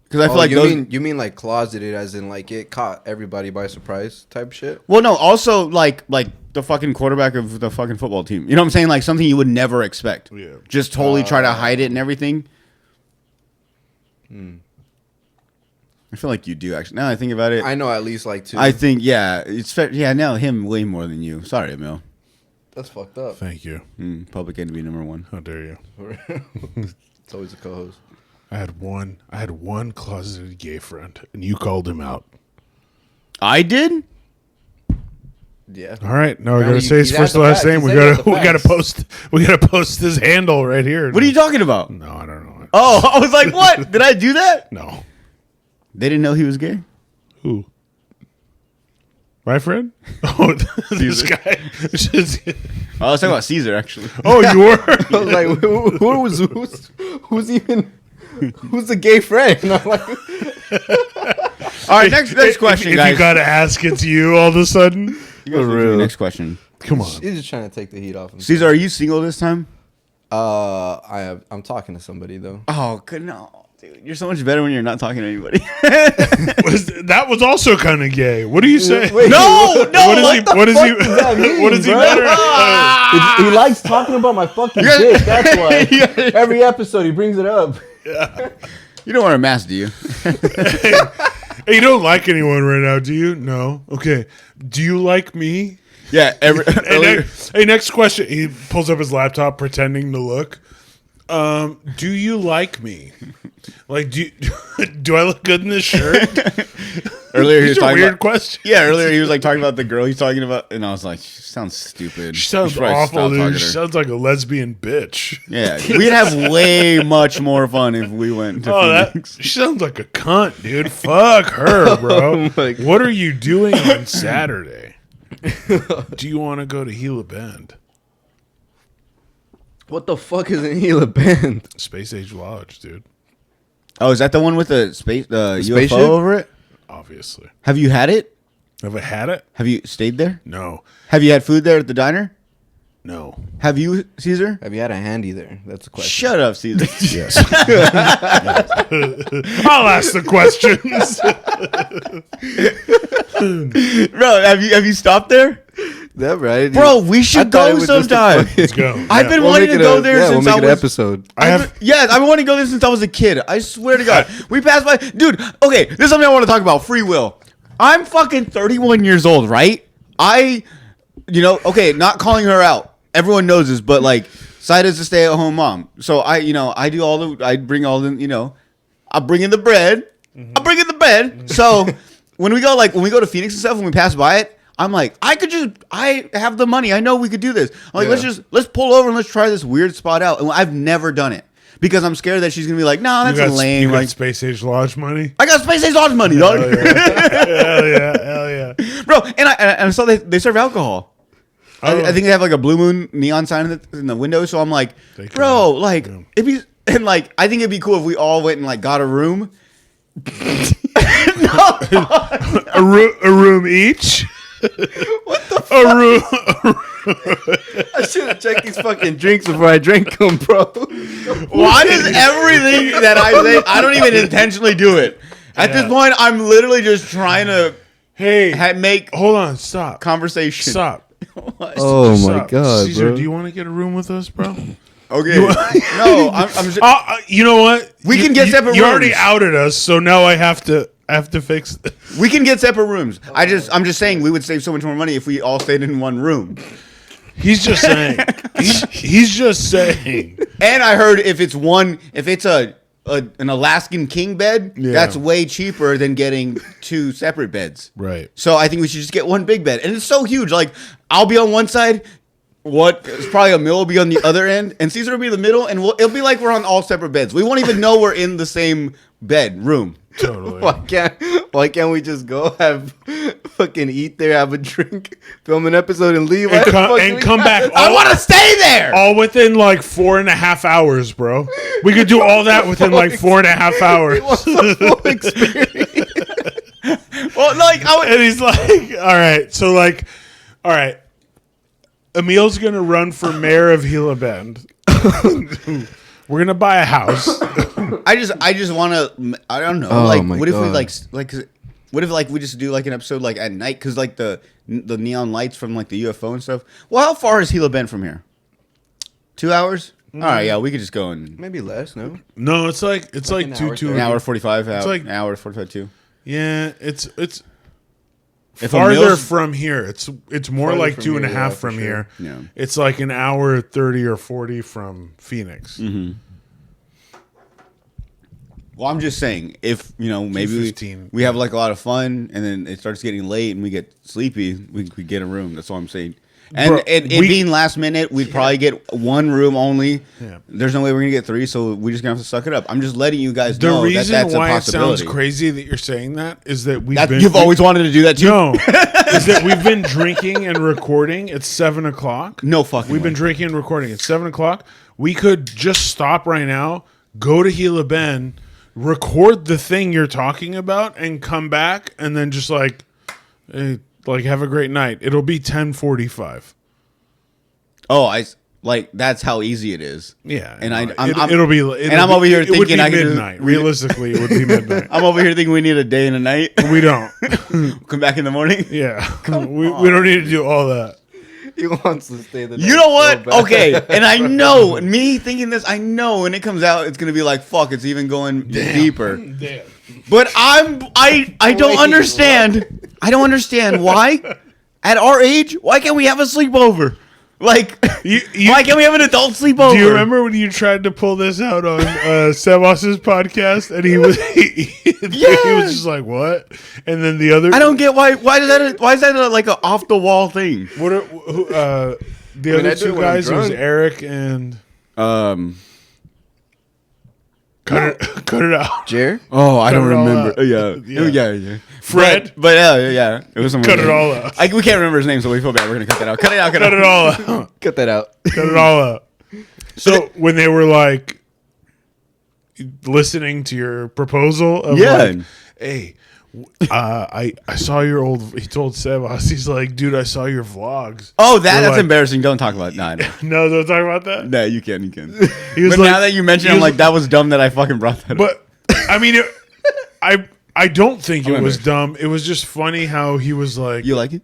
Because I feel Oh, like you mean like closeted, as in like it caught everybody by surprise type shit? Well, no. Also, like the fucking quarterback of the fucking football team. You know what I'm saying? Like something you would never expect. Yeah. Just totally try to hide it and everything. I feel like you do actually. Now that I think about it, I know at least like 2. I think it's fair. Yeah, no, him way more than you. Sorry, Emil. That's fucked up. Thank you. Public enemy number 1. How dare you? It's always a co-host. I had one closeted gay friend, and you called him out. I did. Yeah. All right, now we No, gotta say his you first have and last the name. facts. We You have the gotta post his handle right here. What are you talking about? No, I don't know. Oh, I was like, what? Did I do that? No. They didn't know he was gay. Who? My friend? Oh, this Caesar. guy. I was talking about Cesar actually. Oh, you were? I was like, who's the gay friend? And I'm like, All right, next question, if guys. you gotta ask, it's you all of a sudden. You guys answer the next question. Come on. he's just trying to take the heat off him. Caesar, are you single this time? I'm talking to somebody though. Oh, good no. Dude, you're so much better when you're not talking to anybody. That was also kind of gay. What are you saying? Wait, No! What is he fuck does that mean, What is he bro? better? He likes talking about my fucking dick. That's why. Every episode he brings it up. You don't wear a mask, do you? Hey, you don't like anyone right now, do you? No. Okay. Do you like me? Yeah. Hey, next question. He pulls up his laptop, pretending to look. Do you like me? Like, do I look good in this shirt? Earlier he was These are talking weird about questions. Yeah, earlier he was like talking about the girl he's talking about, and I was like, she sounds stupid. She sounds You should probably awful, stop talking dude. to She her. sounds like a lesbian bitch. Yeah, we'd have way much more fun if we went to Phoenix. She sounds like a cunt, dude. Fuck her, bro. Oh my God. What are you doing on Saturday? Do you want to go to Gila Bend? What the fuck is in Gila Bend? Space Age Lodge, dude. Oh, is that the one with the UFO spaceship? over it? Obviously. Have you had it? Have I had it? Have you stayed there? No. Have you had food there at the diner? No. Have you, Caesar? Have you had a handy there? That's the question. Shut up, Caesar. Yes. I'll ask the questions. Bro, have you stopped there? That right? Bro, we should thought it go was just a sometime. fucking- Let's go. I've been We'll wanting make to it go a- there yeah, since we'll I make it an was. episode. I've been wanting to go there since I was a kid. I swear to God. We passed by. Dude, okay, this is something I want to talk about. Free will. I'm fucking 31 years old, right? Okay, not calling her out. Everyone knows this, but like, Sida's a stay-at-home mom. So I bring all the, I bring in the bread. I bring in the bread. So when we go to Phoenix and stuff, when we pass by it, I'm like, I have the money. I know we could do this. I'm like, Yeah. let's pull over and let's try this weird spot out. And I've never done it because I'm scared that she's gonna be like, no, that's lame. You got Like, Space Age Lodge money? I got Space Age Lodge money, dog. Hell yeah. Hell yeah. Bro, and I saw they serve alcohol. Oh. I think they have like a Blue Moon neon sign in the window. So I'm like, They bro, can. like Yeah. it'd be and like I think it'd be cool if we all went and like got a room. A room each? What the fuck? A room. I should have checked these fucking drinks before I drank them, bro. Why does everything that I say, I don't even intentionally do it. At this point, I'm literally just trying to Hey, make hold on. Stop. conversation. Stop. Oh my Stop. god, Caesar, bro. do you want to get a room with us, bro? Okay. No, I'm just, You know what? We can get separate You rooms. already outed us, so now I have to fix this. we can get separate rooms. I'm just saying we would save so much more money if we all stayed in one room. He's just saying. He's just saying. And I heard if it's an Alaskan king bed, Yeah. that's way cheaper than getting two separate beds. Right. So I think we should just get one big bed. And it's so huge. Like, I'll be on one side, it's probably a mill will be on the other end, and Cesar will be in the middle, and it'll be like we're on all separate beds. We won't even know we're in the same room. Totally. Why can't we just go have fucking eat there, have a drink, film an episode, and leave? And come back. I want to stay there. All within like 4.5 hours, bro. We could do all that within like 4.5 hours. full experience. Well, like, And he's like, all right. So like, all right. Emil's going to run for mayor of Gila Bend. We're going to buy a house. I just want to. I don't know. Oh like, my what if we God. what if like we just do like an episode like at night because like the neon lights from like the UFO and stuff. Well, how far is Gila Bend from here? 2 hours. All right, yeah, we could just go and Maybe less, no? No, it's like an hour, two. an hour 45. It's like- an hour 45 too. Yeah, it's If farther Emil's- from here. It's more Farther like from 2.5 here, yeah, for from sure. here. Yeah. It's like an hour 30 or 40 from Phoenix. Mm-hmm. Well, I'm just saying, if maybe 2:15. we have like a lot of fun, and then it starts getting late, and we get sleepy, we get a room. That's all I'm saying. And Bro, it being last minute, we'd probably get one room only. Yeah. There's no way we're gonna get three, so we're just gonna have to suck it up. I'm just letting you guys The know reason that's a why it possibility. sounds crazy that you're saying that is that You've always wanted to do that too. No, is that we've been drinking and recording at 7 o'clock. No fucking We've way. been drinking and recording at 7 o'clock. We could just stop right now, go to Gila Bend, record the thing you're talking about, and come back, and then just like have a great night. It'll be 10:45. Oh, that's how easy it is. Yeah, And I'm over here it would thinking be I could do- midnight. Realistically, it would be midnight. I'm over here thinking we need a day and a night. We don't. Come back in the morning. Yeah, we don't need to do all that. He wants to stay the night. You know what? so bad. Okay, and I know me thinking this. I know when it comes out, it's gonna be like fuck. It's even going deeper. Damn. But I don't Wait, understand. I don't understand why, at our age, why can't we have a sleepover? Like, why can't we have an adult sleepover? Do you remember when you tried to pull this out on Sebas's podcast, and he was he was just like, "What?" And then the other, I don't get why. Why is that like an off the wall thing? What are the mean, other I do two it when I'm guys? It was drunk. Eric and cut it out. Jer? Oh, I don't it all remember. out. Yeah. Fred, But yeah, it was someone. cut it all out. We can't remember his name, so we feel bad. We're gonna cut that out. Cut it out. Cut it all out. Cut that out. Cut it all out. So when they were like listening to your proposal of Yeah. like, hey, I saw your old. He told Sebas, he's like, dude, I saw your vlogs. Oh, We're that's like, embarrassing. Don't talk about it. No, No, don't talk about that. no, you can. He was But like, now that you mention, he I'm was- like, that was dumb that I fucking brought that up. But I mean, I don't think it I'm was dumb. It was just funny how he was like. You like it?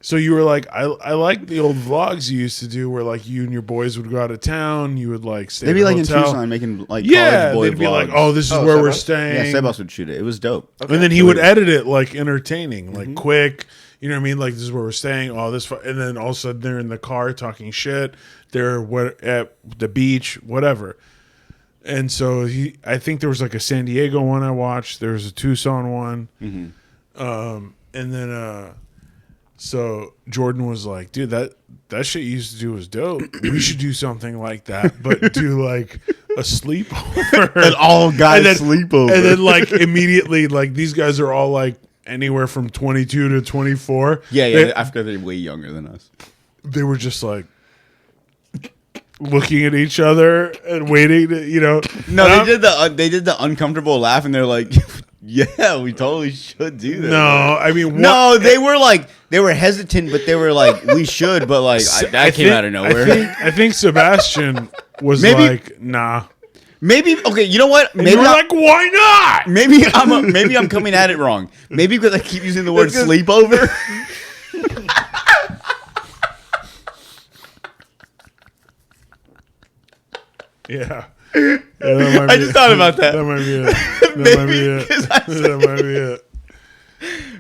So you were like, I like the old vlogs you used to do, where like you and your boys would go out of town. You would like stay. They'd in be a like in hotel. Tucson making like Yeah, college boy they'd be like, vlogs. oh, this is Oh, where we're Sebas? staying. Yeah, Sebas would shoot it. It was dope. And then he would edit it like entertaining, like quick. You know what I mean? Like, this is where we're staying. All this, and then all of a sudden they're in the car talking shit. They're at the beach, whatever. And so I think there was like a San Diego one I watched. There was a Tucson one, and then So Jordan was like, dude, that shit you used to do was dope. We should do something like that, but do like a sleepover. An all guys sleepover. And then like immediately, like these guys are all like anywhere from 22 to 24. Yeah. I forgot they're way younger than us. They were just like looking at each other and waiting to, No, they did the uncomfortable laugh, and they're like, "Yeah, we totally should do that." No, I mean, no, they were hesitant, but they were like, "We should," but like that came out of nowhere. I think Sebastian was Maybe- like, "Nah." Maybe okay, you know what? And Maybe you were like, "Why not?" maybe I'm coming at it wrong. Maybe because I keep using the word sleepover. Yeah. I just thought about that. That might be it. That might be it. That might be it.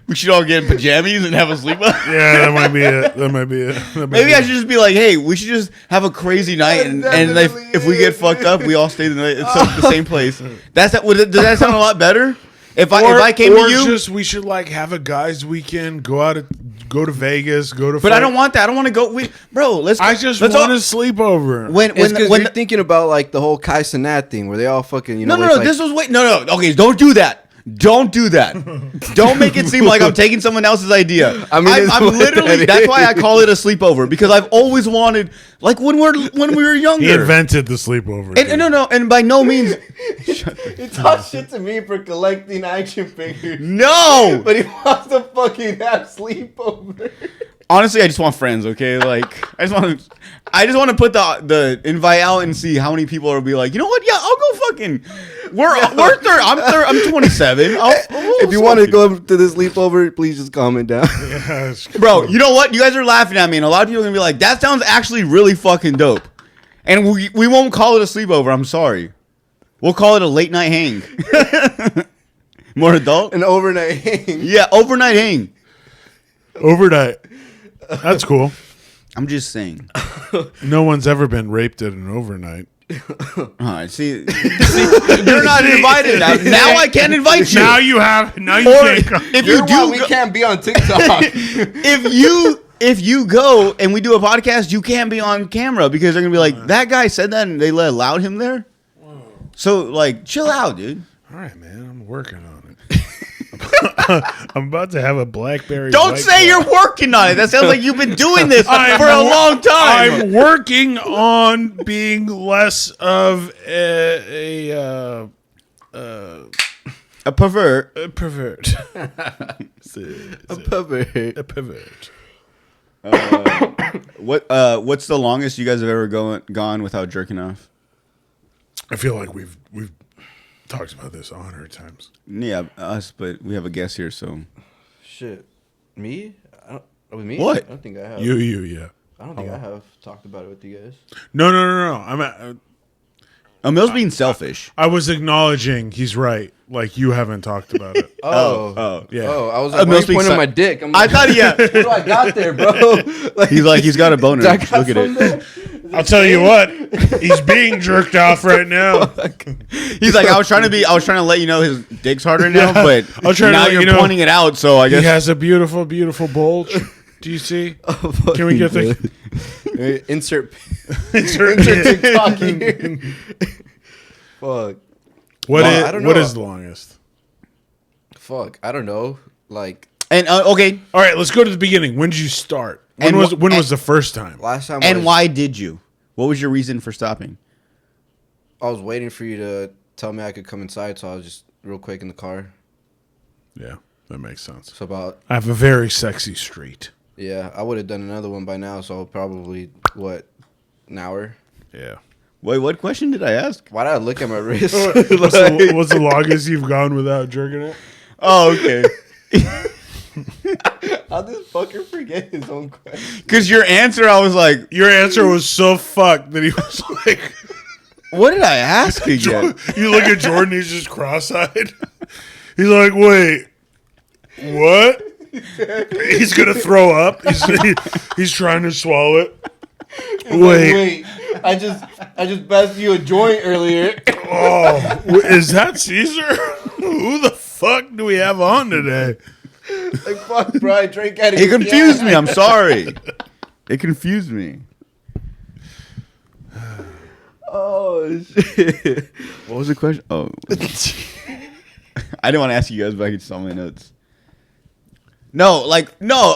We should all get in pajamas and have a sleepover. Yeah, that might be it. That might be it. Maybe I should just be like, hey, we should just have a crazy night, and if we get fucked up, we all stay the night at the same place. Does that sound a lot better? If I came to you, we should like have a guys' weekend, go to Vegas, go to. But I don't want that. I don't want to go. Let's. I just let's want all, to sleep over. It's because you're thinking about like the whole Kai Cenat thing where they all fucking No. like, This was no. Okay, don't do that. Don't do that. Don't make it seem like I'm taking someone else's idea. I mean, I'm literally. That's why I call it a sleepover, because I've always wanted, like when we were younger. He invented the sleepover. And no, and by no means. He talks shit to me for collecting action figures. No, But he wants to fucking have sleepover. honestly, I just want friends. Okay, like I just want to put the invite out and see how many people will be like, you know what? Yeah, I'll go fucking. I'm 27. If you want to go to the sleepover, please just comment down. Yeah, Bro, you know what? You guys are laughing at me, and a lot of people are gonna be like, "That sounds actually really fucking dope." And we won't call it a sleepover. I'm sorry. We'll call it a late night hang. More adult. An overnight hang. Yeah, overnight hang. overnight. That's cool. I'm just saying. No one's ever been raped at an overnight. All right, see, you're not invited now. Now I can't invite you. Now you have. Now you Or can't come. if You're you why do, we go, can't be on TikTok. if you go and we do a podcast, you can't be on camera because they're gonna be like, that guy said that and they allowed him there. So like, chill out, dude. All right, man. I'm working on it. I'm about to have a BlackBerry. Don't White say Claw. you're working on it. That sounds like you've been doing this for a long time. I'm working on being less of a pervert. pervert. Pervert. A pervert. What's the longest you guys have ever gone without jerking off? I feel like we've talked about this 100 times. Yeah, us, but we have a guest here, so. Shit. Me? With me? What? I don't think I have. Yeah. I don't think I have talked about it with you guys. No. I'm Emil's being selfish. I was acknowledging he's right. Like you haven't talked about it. Oh. Yeah. Oh, I was like, why Emil's are you pointing being at my dick? I'm I like, thought, yeah. what do I got there, bro? He's got a boner. I got Look at some it. there? I'll tell you what. He's being jerked off right now. He's like, I was trying to let you know his dick's harder now, but I'll try to now let you're you know pointing it out, so I He guess. has a beautiful, beautiful bulge. Do you see? Can we get the Insert insert? TikTok here. Fuck. What Well, is I don't what know. is the longest? Fuck. I don't know. Like, And okay, All right, let's go to the beginning. When did you start? When And was the first time? last time and was, why did you? What was your reason for stopping? I was waiting for you to tell me I could come inside, so I was just real quick in the car. Yeah, that makes sense. So about, I have a very sexy street. yeah, I would have done another one by now, so probably, an hour? Yeah. Wait, what question did I ask? Why did I look at my wrist? What's the longest you've gone without jerking it? Oh, okay. How this fucker forget his own question? Because your answer, I was like, Your answer was so fucked that he was like, what did I ask again? you look at Jordan, he's just cross-eyed. He's like, wait, what? He's gonna throw up. He's trying to swallow it. Wait. I just passed you a joint earlier. Oh, is that Cesar? Who the fuck do we have on today? Like, fuck, bro. I drank out of It confused me. I'm sorry. It confused me. Oh shit! What was the question? Oh, I didn't want to ask you guys, but I could saw my notes. No,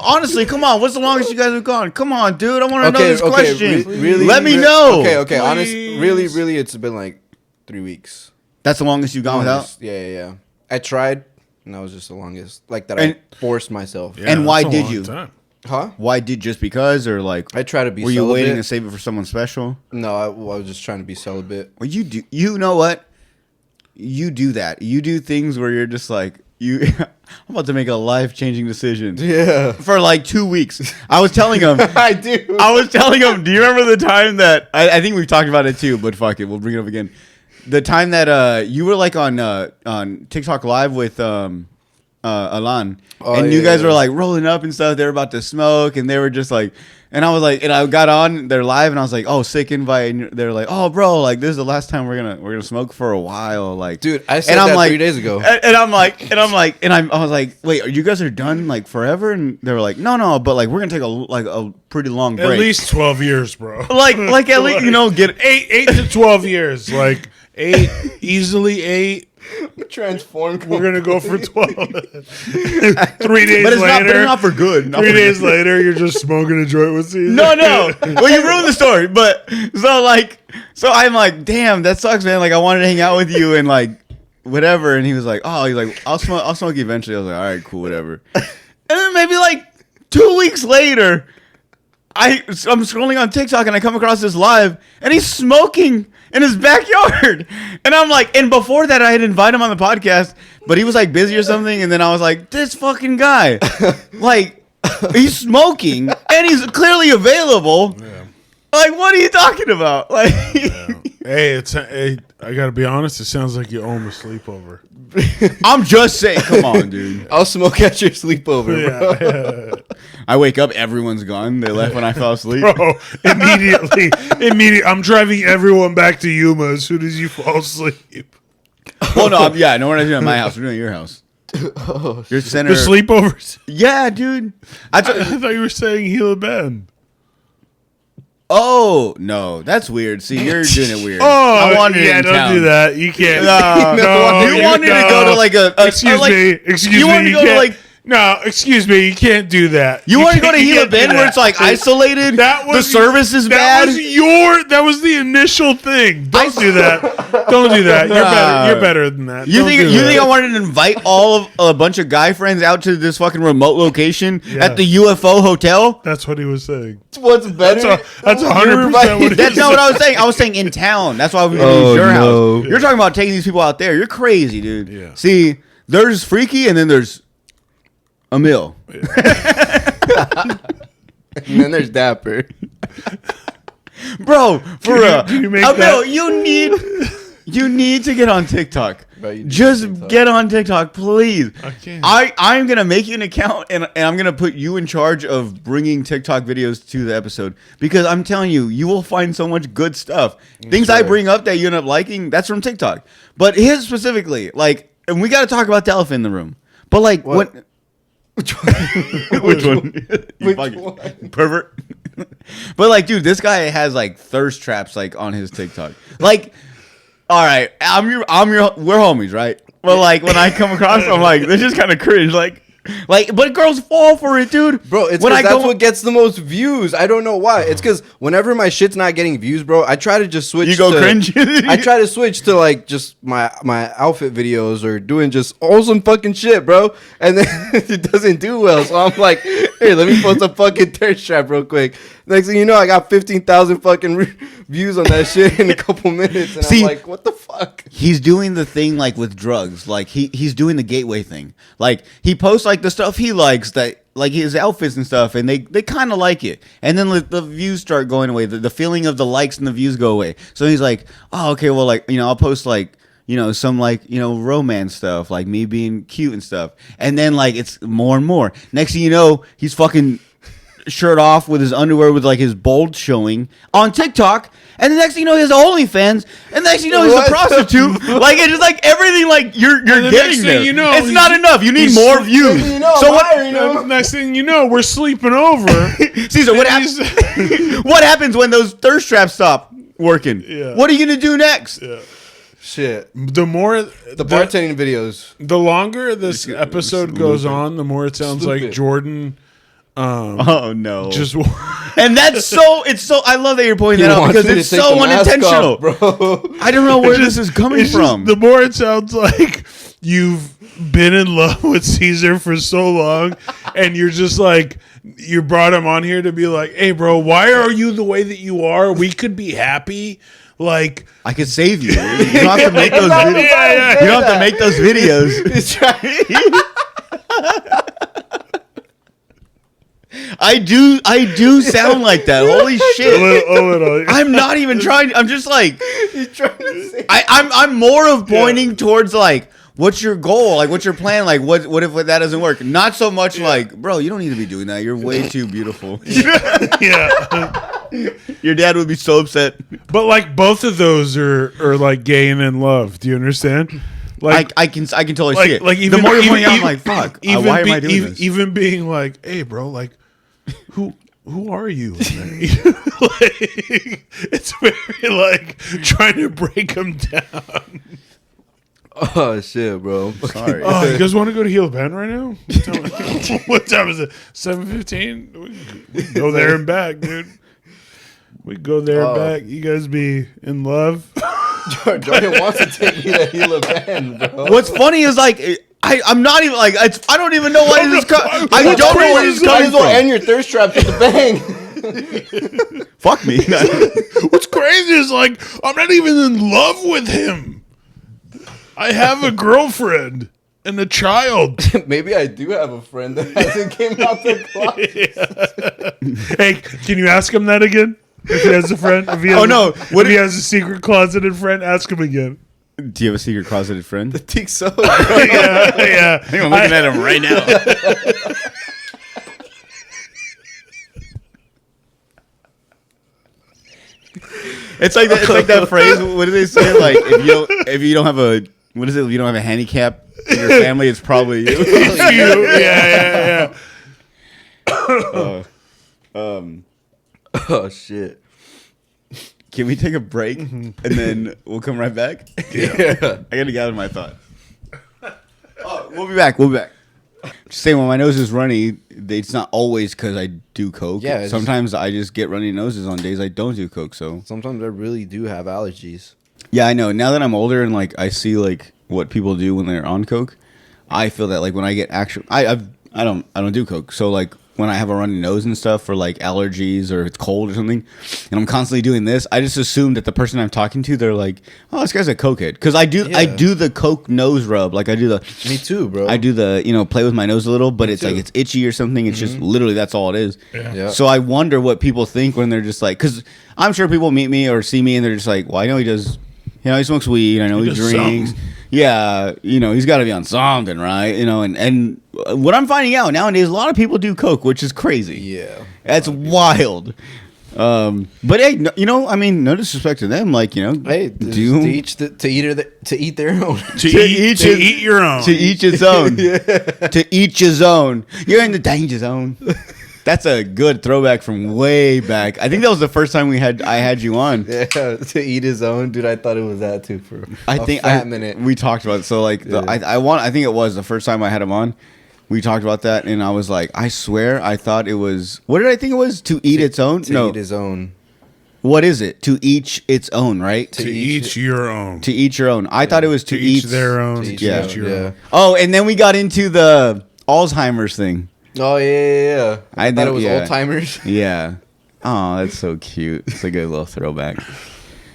honestly, come on. What's the longest you guys have gone? Come on, dude. I want to know this question. Really? Let me know. Okay. Honestly, really, it's been like 3 weeks. That's the longest you've gone without? Yeah. I tried, and that was just the longest. Like that, I forced myself. Yeah, and why that's a did long you? time. Huh? Why did just because or like? I try to be. Were you celibate. waiting to save it for someone special? No, I was just trying to be celibate. Well, you do. You know what? You do that. You do things where you're just like you. I'm about to make a life-changing decision. Yeah. For like 2 weeks, I was telling him. I do. I was telling him. Do you remember the time that I think we've talked about it too? But fuck it, we'll bring it up again. The time that you were like on TikTok Live with Alan, and you guys were like rolling up and stuff. They were about to smoke, and they were just like, and I was like, and I got on their live, and I was like, oh, sick invite. And they're like, oh, bro, like this is the last time we're gonna smoke for a while, like, dude. I said that 3 days ago, and I was like, wait, you guys are done like forever? And they were like, no, but like we're gonna take a pretty long break, At least 12 years, bro. like at least get eight to 12 years, like 8, easily 8. transformed. We're gonna go for 12. 3 days but it's later, not for good. 3 days later, you're just smoking a joint with Cesar. No. Well, you ruined the story. But so I'm like, damn, that sucks, man. Like I wanted to hang out with you and like whatever. And he was like, I'll smoke you eventually. I was like, all right, cool, whatever. And then maybe like 2 weeks later, I'm scrolling on TikTok and I come across this live and he's smoking in his backyard. And I'm like, and before that I had invited him on the podcast, but he was like busy or something. And then I was like, this fucking guy, like he's smoking and he's clearly available. Yeah. Like, what are you talking about? Like, hey, I gotta be honest. It sounds like you owe him a sleepover. I'm just saying, come on, dude. I'll smoke at your sleepover, bro. Yeah. I wake up, everyone's gone. They left when I fell asleep. Bro, immediately. I'm driving everyone back to Yuma as soon as you fall asleep. Oh no, no, we're not doing it at my house. We're doing it at your house. Your center. The sleepovers. Yeah, dude. I thought you were saying Gila Bend. Oh no, that's weird. See, you're doing it weird. I wanted don't do that. You can't. No, you wanted to go to like a excuse me. You wanted to go to like. No, excuse me. You can't do that. You want to go to Gila Bend where it's like isolated? The service is bad. That was the initial thing. Don't do that. Don't do that. You're better than that. You think I wanted to invite a bunch of guy friends out to this fucking remote location at the UFO hotel? That's what he was saying. What's better? That's 100% what he was That's not what I was saying. I was saying in town. That's why we use your house. You're talking about taking these people out there. You're crazy, dude. Yeah. See, there's Freaky and then there's Emil. And then there's Dapper. Bro, for real. Emil, you need to get on TikTok. Bro, Just get on TikTok, please. I can't. I'm going to make you an account and I'm going to put you in charge of bringing TikTok videos to the episode because I'm telling you, you will find so much good stuff. Things I bring up that you end up liking, that's from TikTok. But his specifically, like, and we got to talk about the elephant in the room. But like, what? Which one? Which one? Pervert. But like, dude, this guy has like thirst traps like on his TikTok. Like, all right, we're homies, right? But like, when I come across, I'm like, this is kind of cringe. Like, but girls fall for it, dude. Bro, it's because that's what gets the most views. I don't know why. It's because whenever my shit's not getting views, bro, I try to just switch. You go cringe. I try to switch to like just my outfit videos or doing just awesome fucking shit, bro. And then it doesn't do well. So I'm like, hey, let me post a fucking thirst trap real quick. Next thing you know, I got 15,000 fucking views on that shit in a couple minutes. And I'm like, what the fuck? He's doing the thing like with drugs. Like he's doing the gateway thing. Like he posts like the stuff he likes, that like his outfits and stuff, and they kind of like it. And then the views start going away. The feeling of the likes and the views go away. So he's like, oh, okay, well, like, I'll post like, some like, romance stuff, like me being cute and stuff. And then like it's more and more. Next thing you know, he's fucking shirt off with his underwear with like his bulge showing on TikTok. And the next thing you know, he has OnlyFans. And the next thing you know, he's a prostitute. Like, it's just like everything, like, you're getting there. You know, it's not enough. You need more views. Next thing you know, we're sleeping over. Cesar, what happens? What happens when those thirst traps stop working? Yeah. What are you going to do next? Yeah. Shit. The more the bartending videos. The longer this episode goes on, the more it sounds like Jordan. Oh no! Just and that's so. It's so. I love that you're pointing that out because it's so unintentional, bro. I don't know where this is coming from. The more it sounds like you've been in love with Cesar for so long, and you're just like you brought him on here to be like, "Hey, bro, why are you the way that you are? We could be happy." Like I could save you. You don't have to make those videos. You don't have to make those videos. I do sound like that. Holy shit! A little. I'm not even trying. I'm just like I'm more of pointing towards like, what's your goal? Like, what's your plan? Like, what if that doesn't work? Not so much like, bro, you don't need to be doing that. You're way too beautiful. Yeah. Your dad would be so upset. But like both of those are like gay and in love. Do you understand? Like I can totally see it. Like even, the more you're pointing out, I'm like, fuck. Why am I doing this? Even being like, hey, bro, like, who are you? Like, it's very like trying to break them down. Oh shit, bro. Sorry. Oh, you guys want to go to Heel Bend right now? What time is it? 7:15. We can go there and back, dude. We go there and back. You guys be in love. Jordan wants to take me to Gila Bend, bro. What's funny is like I'm not even like I don't even know why this is coming. I don't know where this is coming from. And your thirst traps with the bang. Fuck me. What's crazy is like I'm not even in love with him. I have a girlfriend and a child. Maybe I do have a friend that hasn't came out the closet. Hey, can you ask him that again? If he has a friend? If he has if he has a secret closeted friend, ask him again. Do you have a secret closeted friend? I think so. Yeah. I think I'm looking at him right now. It's like that phrase. What do they say? Like if you don't have a what is it? If you don't have a handicap in your family, it's probably you. Yeah. Oh shit. Can we take a break and then we'll come right back? Yeah. I gotta gather my thoughts. Oh, we'll be back. Just saying, when my nose is runny, it's not always because I do coke. Yeah, sometimes I just get runny noses on days I don't do coke. So sometimes I really do have allergies. yeah, I know. Now that I'm older and like I see like what people do when they're on coke, I feel that like when I get actual, I don't do coke. So like when I have a runny nose and stuff for like allergies or it's cold or something, and I'm constantly doing this, I just assume that the person I'm talking to, they're like, oh, this guy's a cokehead. Because I do the coke nose rub. Like I do the. Me too, bro. I do the, play with my nose a little, but it's like it's itchy or something. It's just literally that's all it is. Yeah. So I wonder what people think when they're just like, because I'm sure people meet me or see me and they're just like, well, I know he does, he smokes weed. I know he drinks. Something. Yeah, he's got to be on something, right? And what I'm finding out nowadays, a lot of people do coke, which is crazy. Yeah, that's wild. But hey, no disrespect to them. Like, hey, to eat their own. To eat your own. To each his own. Yeah. To each his own. You're in the danger zone. That's a good throwback from way back. I think that was the first time I had you on. Yeah, to eat his own, dude. I thought it was that too for a minute. We talked about it. So like, I think it was the first time I had him on. We talked about that, and I was like, I swear, I thought it was. What did I think it was? To eat its own? To eat his own. What is it? To each its own, right? To each your own. To each your own. I thought it was to each their own. To each your own. Oh, and then we got into the Alzheimer's thing. Oh yeah. I thought it was old timers. Yeah. Oh, that's so cute. It's a good little throwback.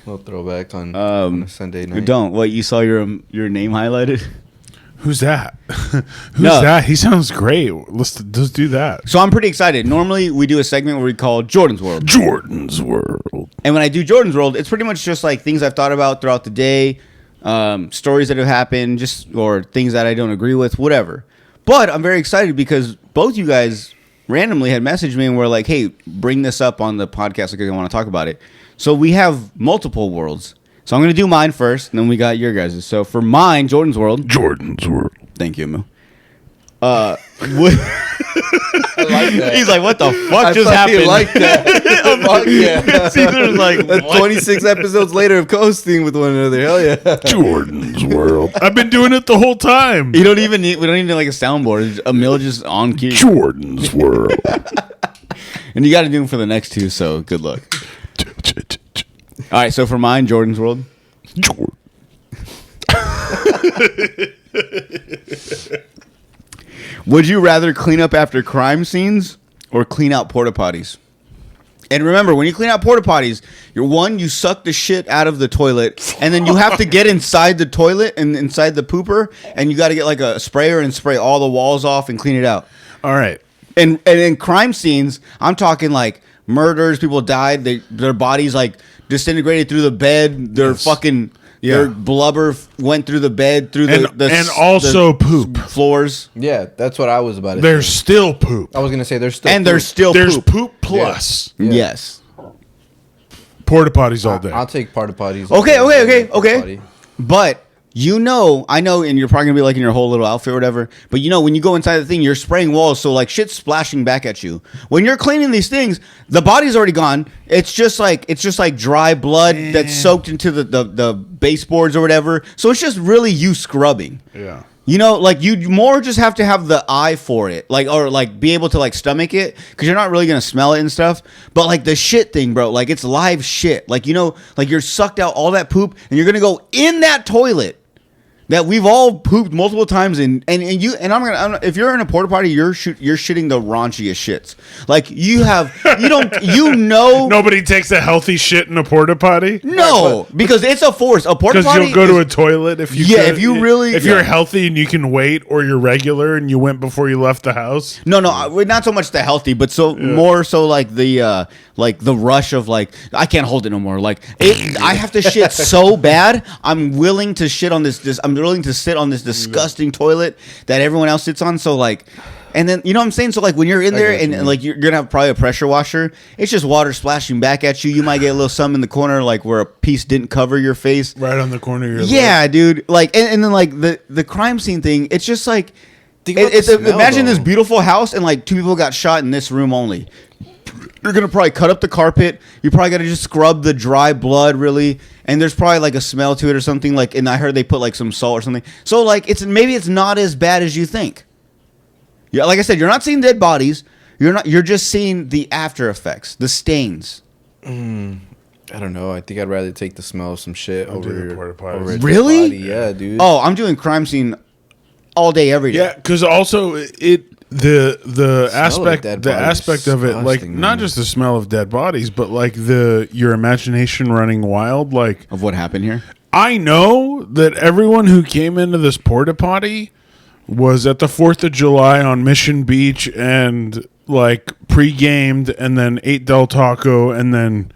Little throwback on a Sunday night. Don't. What, you saw your name highlighted? Who's that? Who's that? He sounds great. Let's do that. So I'm pretty excited. Normally we do a segment where we call Jordan's World. Jordan's World. And when I do Jordan's World, it's pretty much just like things I've thought about throughout the day, stories that have happened, or things that I don't agree with, whatever. But I'm very excited because both you guys randomly had messaged me and were like, "Hey, bring this up on the podcast because I want to talk about it." So we have multiple worlds. So I'm gonna do mine first, and then we got your guys'. So for mine, Jordan's world. Thank you, Emil. I like that. He's like, "What the fuck just happened?" Like that. Fuck yeah. Caesar's like, what? 26 episodes later of coasting with one another. Hell yeah. Jordan's world. I've been doing it the whole time. You don't even need. We don't even need like a soundboard. Emil just on key. Jordan's world. And you got to do them for the next two. So good luck. All right. So for mine, Jordan's world. Jordan. Would you rather clean up after crime scenes or clean out porta potties? And remember, when you clean out porta potties, you suck the shit out of the toilet, and then you have to get inside the toilet and inside the pooper, and you got to get like a sprayer and spray all the walls off and clean it out. All right. And in crime scenes, I'm talking like murders, people died, their bodies like disintegrated through the bed, their fucking... Yeah. Their blubber went through the bed, through and also poop floors. Yeah, that's what I was about to There's say. still poop. I was going to say there's still And poop. There's poop plus. Yeah. Yes. Porta potties all day. I'll take porta potties. Okay. But I know, and you're probably gonna be like in your whole little outfit or whatever. But when you go inside the thing, you're spraying walls, so like shit's splashing back at you. When you're cleaning these things, the body's already gone. It's just like dry blood that's soaked into the baseboards or whatever. So it's just really you scrubbing. Yeah. Like you more just have to have the eye for it, or be able to like stomach it, because you're not really gonna smell it and stuff. But like the shit thing, bro, like it's live shit. Like like you're sucked out all that poop, and you're gonna go in that toilet that we've all pooped multiple times in, and if you're in a porta potty, you're shitting the raunchiest shits. Like Nobody takes a healthy shit in a porta potty. No, because it's a force. A porta potty. Because you'll go to a toilet if you. Yeah, if you're healthy and you can wait, or you're regular and you went before you left the house. No, not so much the healthy, but more so like the rush of like I can't hold it no more. Like I have to shit so bad. I'm willing to shit on this. I'm willing to sit on this disgusting toilet that everyone else sits on. So like, and then you know what I'm saying. So like when you're in there and like you're gonna have probably a pressure washer, it's just water splashing back at you. You might get a little some in the corner, like where a piece didn't cover your face, right on the corner of your leg. Dude. Like and then like the crime scene thing. It's just like imagine this beautiful house and like 2 people got shot in this room only. You're gonna probably cut up the carpet. You probably gotta just scrub the dry blood, really. And there's probably like a smell to it or something. Like, and I heard they put like some salt or something. So like, maybe it's not as bad as you think. Yeah, like I said, you're not seeing dead bodies. You're just seeing the after effects, the stains. I don't know. I think I'd rather take the smell of some shit over the porta potties. over a dead Really? body. Yeah, dude. Oh, I'm doing crime scene all day, every day. Yeah, because also the aspect of it, like not just the smell of dead bodies, but like your imagination running wild, like Of what happened here. I know that everyone who came into this porta potty was at the 4th of July on Mission Beach and like pre-gamed and then ate Del Taco and then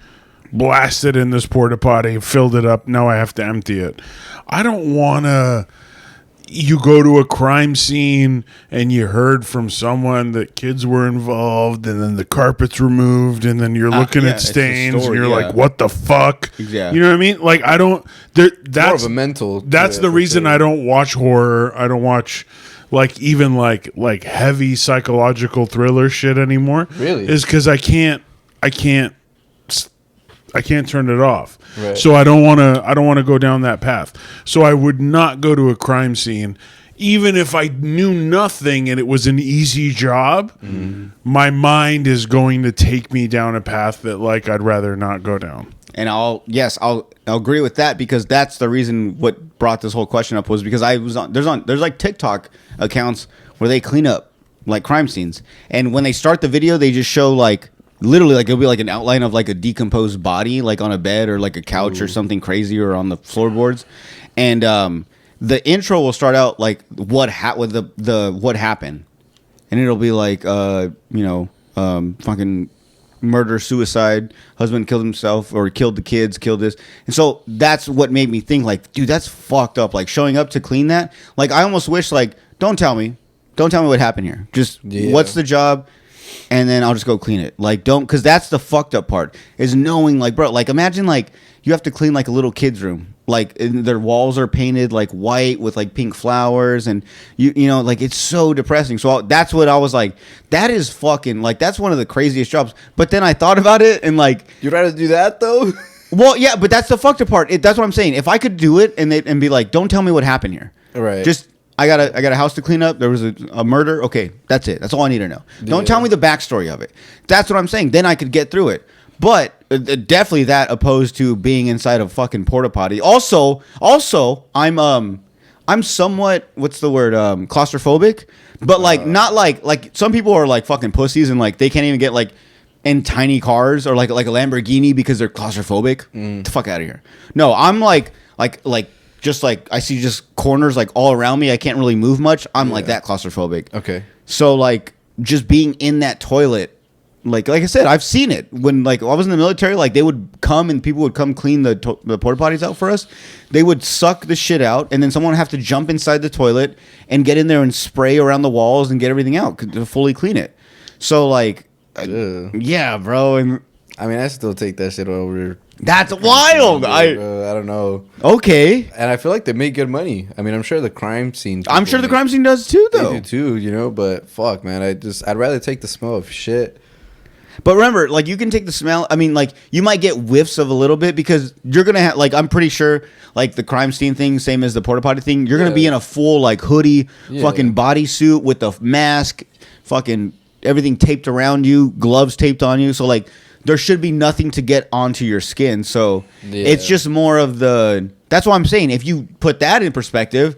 blasted in this porta potty, filled it up. Now I have to empty it. I don't want to. You go to a crime scene and you heard from someone that kids were involved, and then the carpet's removed, and then you're looking at stains, and you're like, "What the fuck?" Yeah. You know what I mean? Like I don't. That's more of a mental. That's the reason I don't watch horror. I don't watch like even like heavy psychological thriller shit anymore. Really? Is because I can't turn it off. Right. So I don't want to go down that path. So I would not go to a crime scene even if I knew nothing and it was an easy job. My mind is going to take me down a path that like I'd rather not go down. And I'll agree with that, because that's the reason what brought this whole question up was because I was there's like TikTok accounts where they clean up like crime scenes, and when they start the video they just show like literally like it'll be like an outline of like a decomposed body like on a bed or like a couch or something crazy or on the floorboards, and the intro will start out like what happened, and it'll be like fucking murder, suicide, husband killed himself or killed the kids, killed this. And so that's what made me think like, dude, that's fucked up. Like showing up to clean that. Like I almost wish like, don't tell me what happened here. Just what's the job? and then I'll just go clean it. Like, don't, because that's the fucked up part, is knowing, like, bro, like, imagine, like, you have to clean, like, a little kid's room. Like, their walls are painted, like, white with, like, pink flowers, and, you know, like, it's so depressing. So that's what I was like, that is fucking, like, that's one of the craziest jobs. But then I thought about it, and, like... You'd rather do that, though? Well, yeah, but that's the fucked up part. That's what I'm saying. If I could do it and be like, don't tell me what happened here. Right. Just... I got a house to clean up. There was a murder. Okay, that's it. That's all I need to know. Don't tell me the backstory of it. That's what I'm saying. Then I could get through it. But definitely that opposed to being inside a fucking porta potty. Also, I'm somewhat, what's the word, claustrophobic. But like not like some people are like fucking pussies and like they can't even get like in tiny cars or like a Lamborghini because they're claustrophobic. Get the fuck out of here. No, I'm like. Just like I see just corners like all around me. I can't really move much. I'm like that claustrophobic. Okay. So like just being in that toilet, like I said, I've seen it when like I was in the military. Like they would come and people would come clean the porta potties out for us. They would suck the shit out, and then someone would have to jump inside the toilet and get in there and spray around the walls and get everything out to fully clean it. So like, yeah, bro. And I mean, I still take that shit over. That's wild. I don't know. Okay. And I feel like they make good money. I mean, I'm sure the crime scene. I'm sure the crime scene does too, though. They do too, you know. But fuck, man, I'd rather take the smell of shit. But remember, like you can take the smell. I mean, like you might get whiffs of a little bit because you're gonna have. Like I'm pretty sure, like the crime scene thing, same as the porta potty thing. You're gonna be in a full like hoodie, fucking bodysuit with the mask, fucking everything taped around you, gloves taped on you. So like. There should be nothing to get onto your skin. So it's just more of the... That's why I'm saying. If you put that in perspective,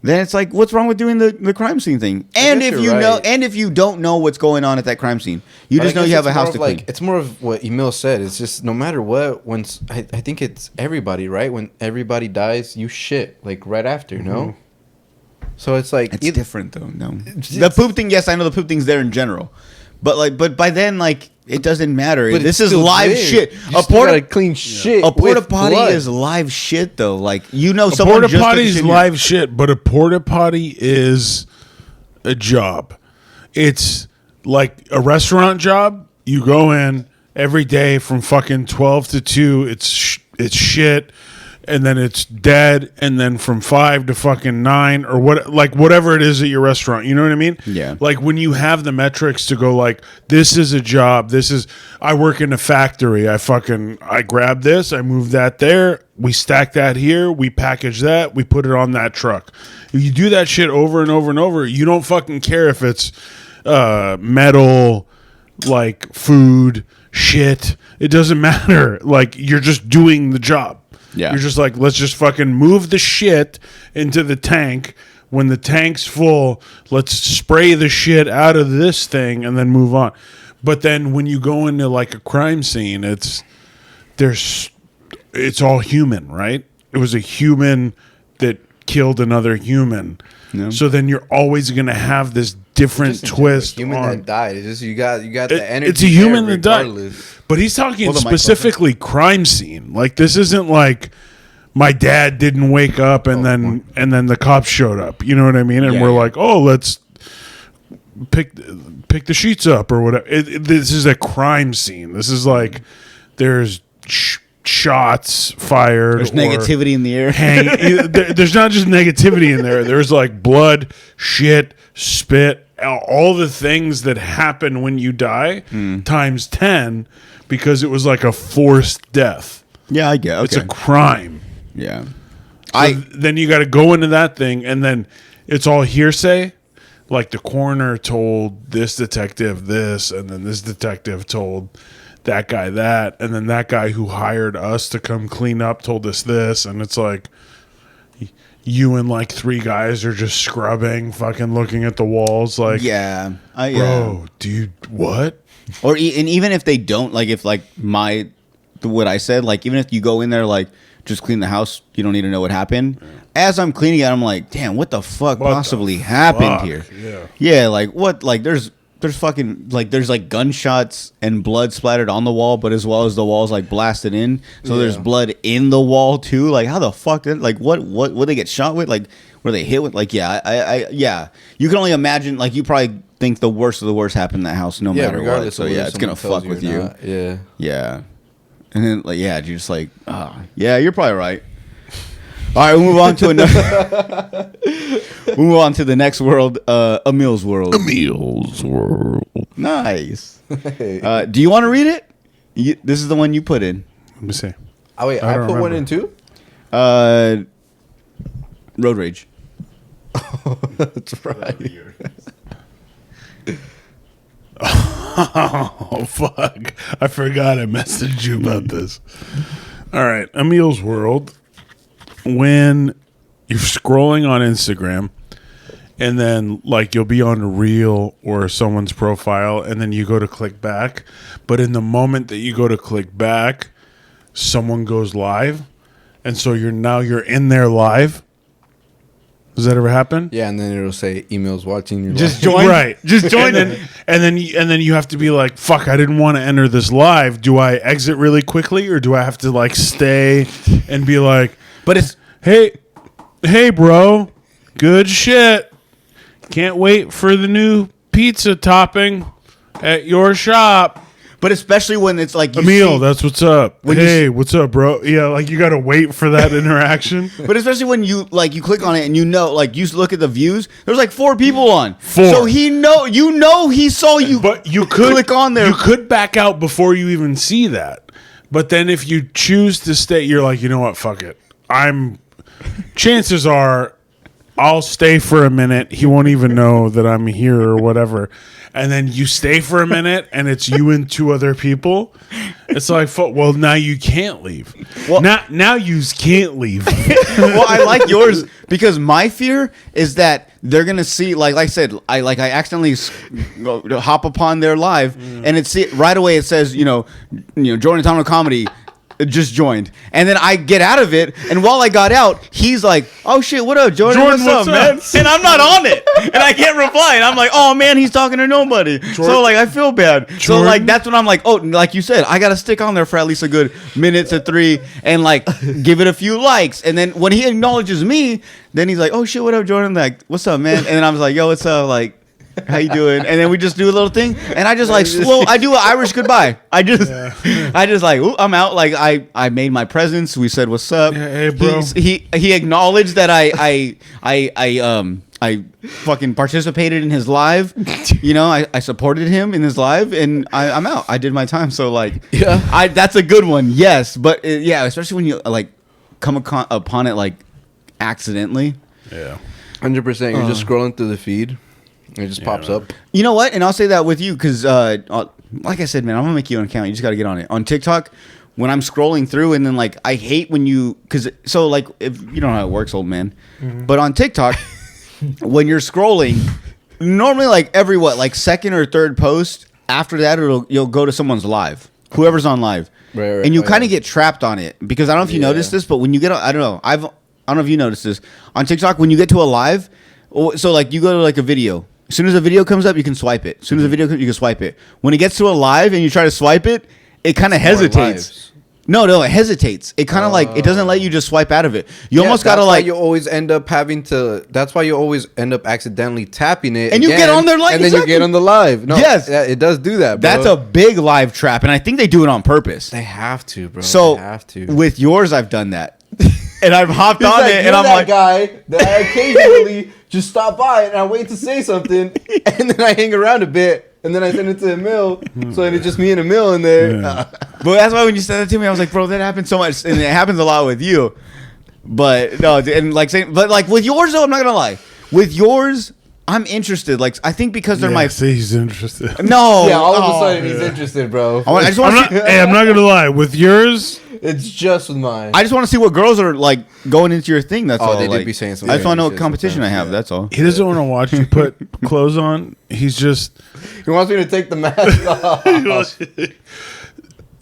then it's like, what's wrong with doing the crime scene thing? And if you know, and if you don't know what's going on at that crime scene, you just know you have a house to clean. It's more of what Emil said. It's just no matter what, once... I think it's everybody, right? When everybody dies, you shit. Like right after, you know? So it's like... It's different though, no. The poop thing, yes, I know the poop thing's there in general. But by then, like... It doesn't matter. But this is live shit. A porta clean shit. A porta potty is live shit, though. Like you know, a porta potty is live shit, but a porta potty is a job. It's like a restaurant job. You go in every day from fucking 12 to 2. It's shit. And then it's dead, and then from 5 to fucking 9 or what, like whatever it is at your restaurant, you know what I mean? Yeah. Like when you have the metrics to go like, this is a job. I work in a factory. I grab this, I move that there, we stack that here, we package that, we put it on that truck. If you do that shit over and over and over, you don't fucking care if it's metal, like food, shit. It doesn't matter. Like you're just doing the job. Yeah. You're just like, let's just fucking move the shit into the tank. When the tank's full, let's spray the shit out of this thing and then move on. But then when you go into like a crime scene, it's all human, right? It was a human that killed another human. Yeah. So then you're always going to have this different twist. A human that died. It's just you got the energy. It's a human that died. But he's talking specifically crime scene. Like this isn't like my dad didn't wake up and then the cops showed up. You know what I mean? And we're like, oh, let's pick the sheets up or whatever. This is a crime scene. This is like there's shots fired. There's negativity in the air. There's not just negativity in there. There's like blood, shit, spit, all the things that happen when you die times 10 because it was like a forced death. Yeah, I get it. Okay. It's a crime. Yeah. So then you got to go into that thing and then it's all hearsay. Like the coroner told this detective this and then this detective told that guy that, and then that guy who hired us to come clean up told us this, and it's like you and like 3 guys are just scrubbing, fucking looking at the walls, like bro, dude, what? And even if they don't, like if like what I said, like even if you go in there like just clean the house, you don't need to know what happened. Yeah. As I'm cleaning it, I'm like, damn, what the fuck possibly happened here? Yeah, like what? Like there's fucking like there's like gunshots and blood splattered on the wall, but as well as the walls like blasted in, so there's blood in the wall too. Like how the fuck? Like what they get shot with? Like where they hit with like yeah. You can only imagine like you probably think the worst of the worst happened in that house no matter what. So yeah, it's gonna fuck with you. Yeah. Yeah. And then like you're just like yeah, you're probably right. All right, we'll move on to another. We'll move on to the next world, Emil's world. Emil's world. Nice. Do you want to read it? This is the one you put in. Let me see. Oh wait, I put remember. one in too. Road rage. That's right. Oh fuck! I forgot I messaged you about this. All right, Emil's world. When you're scrolling on Instagram, and then like you'll be on a reel or someone's profile, and then you go to click back, but in the moment that you go to click back, someone goes live, and so you're in there live. Does that ever happen? Yeah, and then it'll say emails watching your Just live. join. Right. Just join and then you have to be like, fuck, I didn't want to enter this live. Do I exit really quickly, or do I have to like stay and be like, But it's hey bro, good shit. Can't wait for the new pizza topping at your shop. But especially when it's like you Emil, see, that's what's up. When Hey, what's up, bro? Yeah, like you got to wait for that interaction. but especially when you click on it and like you look at the views, there's like 4 people on. 4. So he saw you. But you could click on there. You could back out before you even see that. But then if you choose to stay, you're like, you know what? Fuck it. Chances are I'll stay for a minute. He won't even know that I'm here or whatever. And then you stay for a minute, and it's you and 2 other people. It's like, well, now you can't leave. Well- now you can't leave. Well, I like yours because my fear is that they're gonna see, like I said, I accidentally hop upon their live, and right away. It says, Jordan Tono Comedy just joined, and then I get out of it, and while I got out, he's like, "Oh shit, what up, Jordan? Jordan, what's up, man?" And I'm not on it, and I can't reply, and I'm like, "Oh man, he's talking to nobody." So like, I feel bad. So like, that's when I'm like, "Oh, like you said, I gotta stick on there for at least a good minute to 3, and like give it a few likes." And then when he acknowledges me, then he's like, "Oh shit, what up, Jordan? Like, what's up, man?" And then I was like, "Yo, what's up? Like, how you doing?" And then we just do a little thing, and I just like I do an Irish goodbye. I just like, ooh, I'm out. Like I made my presence. We said what's up. Yeah, hey, bro. He acknowledged that I fucking participated in his live. I supported him in his live, and I'm out. I did my time. So like, Yeah. that's a good one. Yes, but especially when you like come upon it like accidentally. Yeah. 100%. You're just scrolling through the feed. It just pops up. You know what? And I'll say that with you because, like I said, man, I'm going to make you an account. You just got to get on it. On TikTok, when I'm scrolling through and then, like, I hate when like, if you don't know how it works, old man. Mm-hmm. But on TikTok, when you're scrolling, normally, like, every, second or third post, after that, you'll go to someone's live. Whoever's on live. Right, and you kind of get trapped on it. Because I don't know if you noticed this, but when you get on, I don't know. I don't know if you noticed this. On TikTok, when you get to a live, so, like, you go to, like, a video. As soon as a video comes up, you can swipe it. As soon as a video comes up, you can swipe it. When it gets to a live and you try to swipe it, it kind of hesitates. No, it hesitates. It kind of it doesn't let you just swipe out of it. You almost got to like. You always end up having to. That's why you always end up accidentally tapping it. And you get on there and then you get on the live. No, yes, it does do that, bro. That's a big live trap, and I think they do it on purpose. They have to, bro. So they have to. With yours, I've done that, and I've hopped on like, it, and I'm that like, guy that I occasionally just stop by and I wait to say something, and then I hang around a bit, and then I send it to Emil, so it's just me and Emil in there. Yeah. But that's why when you said that to me, I was like, bro, that happens so much, and it happens a lot with you. But no, and like saying, but like with yours though, I'm not gonna lie. With yours, I'm interested. Like I think because they're my. See, he's interested. No. Yeah, all of a sudden he's interested, bro. I just want to. Hey, I'm not gonna lie. With yours, It's just with mine. I just want to see what girls are like going into your thing. That's all. They did like, be saying some I just want to know what shit competition I sometimes, have. yeah. That's all. he doesn't want to watch you put clothes on. He's just. He wants me to take the mask off.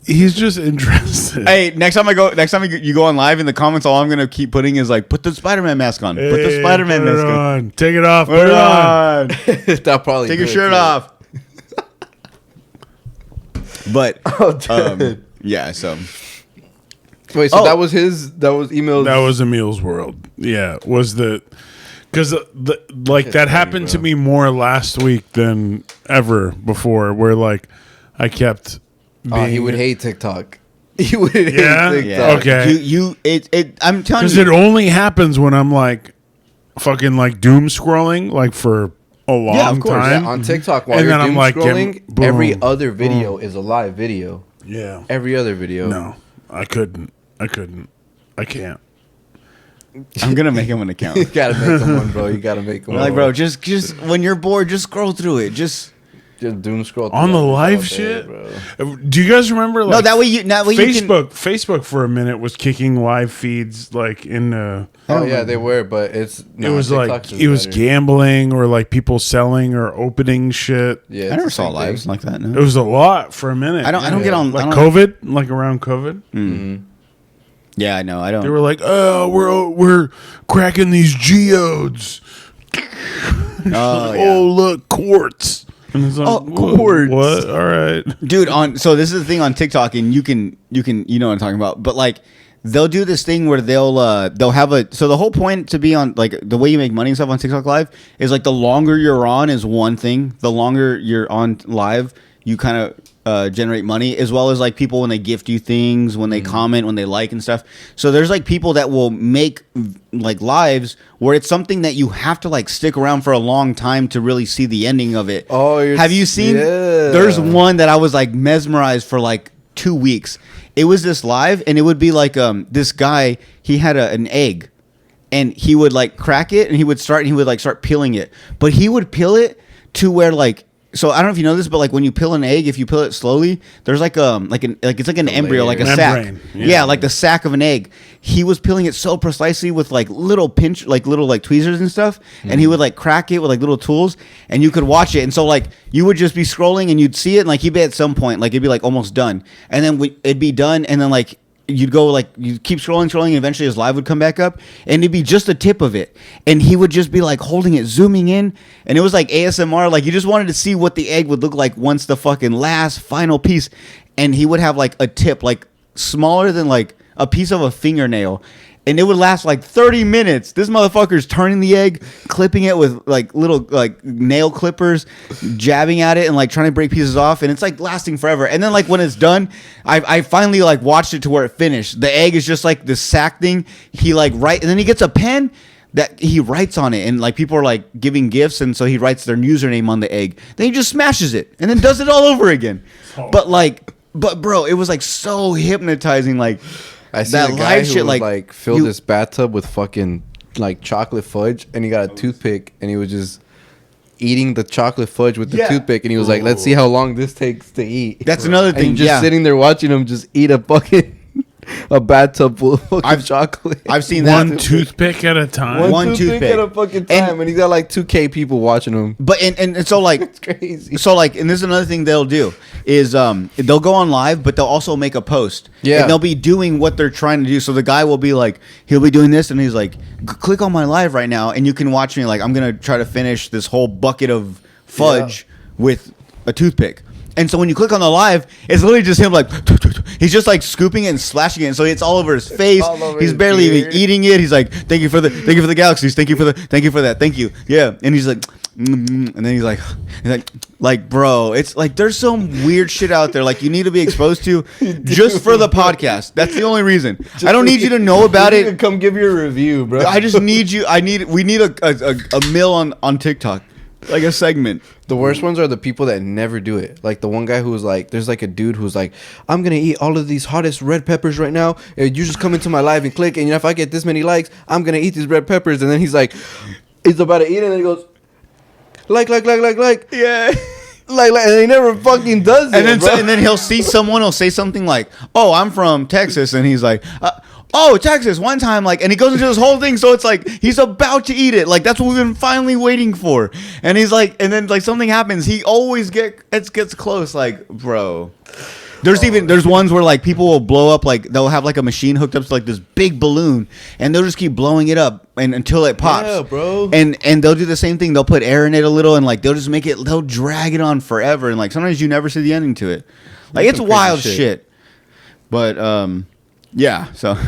He's just interested. Hey, next time you go on live in the comments, all I'm gonna keep putting is like, put the Spider-Man mask on. Put the Spider-Man put it mask on. on. Take it off. Put it on. That'll probably Take do your it, shirt too. off. But Dude. yeah, so Wait, so that was email. That was Emil's world. Yeah, was that Because like Shit's that funny, happened to bro. me more last week than ever before. Where like I kept. Oh, he being- would hate TikTok. He would hate Yeah? TikTok. Yeah. Okay. I'm telling Because you. it only happens when I'm like fucking like doom scrolling like for a long Yeah, of course. Yeah, time. on TikTok, while And you're then I'm doom like, scrolling, boom, every other video boom. is a live video. Yeah. Every other video. No, I couldn't. I can't. I'm gonna make him an account. You gotta make them one, bro. You gotta make them Like, one. bro, just when you're bored, just scroll through it. Just Just doom scroll On through the that live all day, shit? bro. Do you guys remember? Like, no, that way you can. Facebook for a minute was kicking live feeds like in. Oh yeah, they were, but it's It was like TikTok's just it was better. gambling or like people selling or opening shit. Yeah, I it's never the saw same lives thing. like that. It No. was a lot for a minute. I don't get on. like I don't- COVID, like around COVID. Yeah, I know. I They don't. were like, "Oh, we're cracking these geodes. Oh, yeah. Oh, look, quartz." And it's like, Oh, "Whoa, quartz." What? All right. Dude, so this is the thing on TikTok, and you know what I'm talking about. But like, they'll do this thing where they'll have so the whole point to be on, like, the way you make money and stuff on TikTok Live is like the longer you're on is one thing. The longer you're on live, you kind of generate money, as well as like people when they gift you things, when they comment, when they like and stuff. So there's like people that will make like lives where it's something that you have to like stick around for a long time to really see the ending of it. Oh, have you seen? yeah. There's one that I was like mesmerized for like 2 weeks. It was this live, and it would be like this guy. He had an egg, and he would like crack it, and he would start peeling it, but he would peel it to where like. So I don't know if you know this, but like when you peel an egg, if you peel it slowly, there's like it's like an embryo, like a Membrane, sac. yeah. Yeah, like the sac of an egg. He was peeling it so precisely with like little little like tweezers and stuff, and he would like crack it with like little tools, and you could watch it. And so like you would just be scrolling, and you'd see it, and like he'd be at some point, like it'd be like almost done, and then it'd be done, and then like. You'd go like you keep scrolling, and eventually his live would come back up, and it'd be just the tip of it, and he would just be like holding it, zooming in, and it was like ASMR. Like you just wanted to see what the egg would look like once the fucking last final piece, and he would have like a tip like smaller than like a piece of a fingernail. And it would last like 30 minutes. This motherfucker's turning the egg, clipping it with like little like nail clippers, jabbing at it and like trying to break pieces off. And it's like lasting forever. And then like when it's done, I finally like watched it to where it finished. The egg is just like this sack thing. He like and then he gets a pen that he writes on it. And like people are like giving gifts. And so he writes their username on the egg. Then he just smashes it and then does it all over again. But bro, it was like so hypnotizing. Like, I see that a guy live who shit, was, like, filled you- his bathtub with fucking like chocolate fudge, and he got a toothpick, and he was just eating the chocolate fudge with the Yeah. toothpick, and he was like, "Let's see how long this takes to eat." That's another And thing. you're just Yeah. sitting there watching him just eat a bucket, a bathtub full of fucking chocolate. I've seen that. One toothpick at a time. One toothpick. at a fucking time, and he's got like 2K people watching him. But and so like It's crazy. so like, and this is another thing they'll do is they'll go on live, but they'll also make a post. Yeah. And they'll be doing what they're trying to do. So the guy will be like, he'll be doing this, and he's like, click on my live right now, and you can watch me. Like, I'm gonna try to finish this whole bucket of fudge with a toothpick. And so when you click on the live, it's literally just him like he's just like scooping it and slashing it, and so it's all over his face. All over He's his barely even beard. eating it. He's like, thank you for the galaxies, thank you for that, thank you, yeah. And he's like, and then he's like, bro, it's like there's some weird shit out there like you need to be exposed to just for the podcast. That's the only reason. I don't need you to know about You can it. Come give you a review, bro. I just need you. We need a mill on TikTok, like a segment. The worst ones are the people that never do it. Like the one guy who was like, there's like a dude who's like, I'm going to eat all of these hottest red peppers right now. And you just come into my live and click. And if I get this many likes, I'm going to eat these red peppers. And then he's like, he's about to eat it. And then he goes, like. Yeah. Like, and he never fucking does it. And then he'll see someone will say something like, "Oh, I'm from Texas," and he's like, "Oh, Texas." One time, like, and he goes into this whole thing, so it's like he's about to eat it. Like that's what we've been finally waiting for. And he's like, and then like something happens. He always gets close. Like, bro. There's ones where like people will blow up, like they'll have like a machine hooked up to like this big balloon, and they'll just keep blowing it up and until it pops. Yeah, bro. And they'll do the same thing. They'll put air in it a little, and like they'll just they'll drag it on forever, and like sometimes you never see the ending to it. Like it's some crazy wild shit. shit. But yeah, so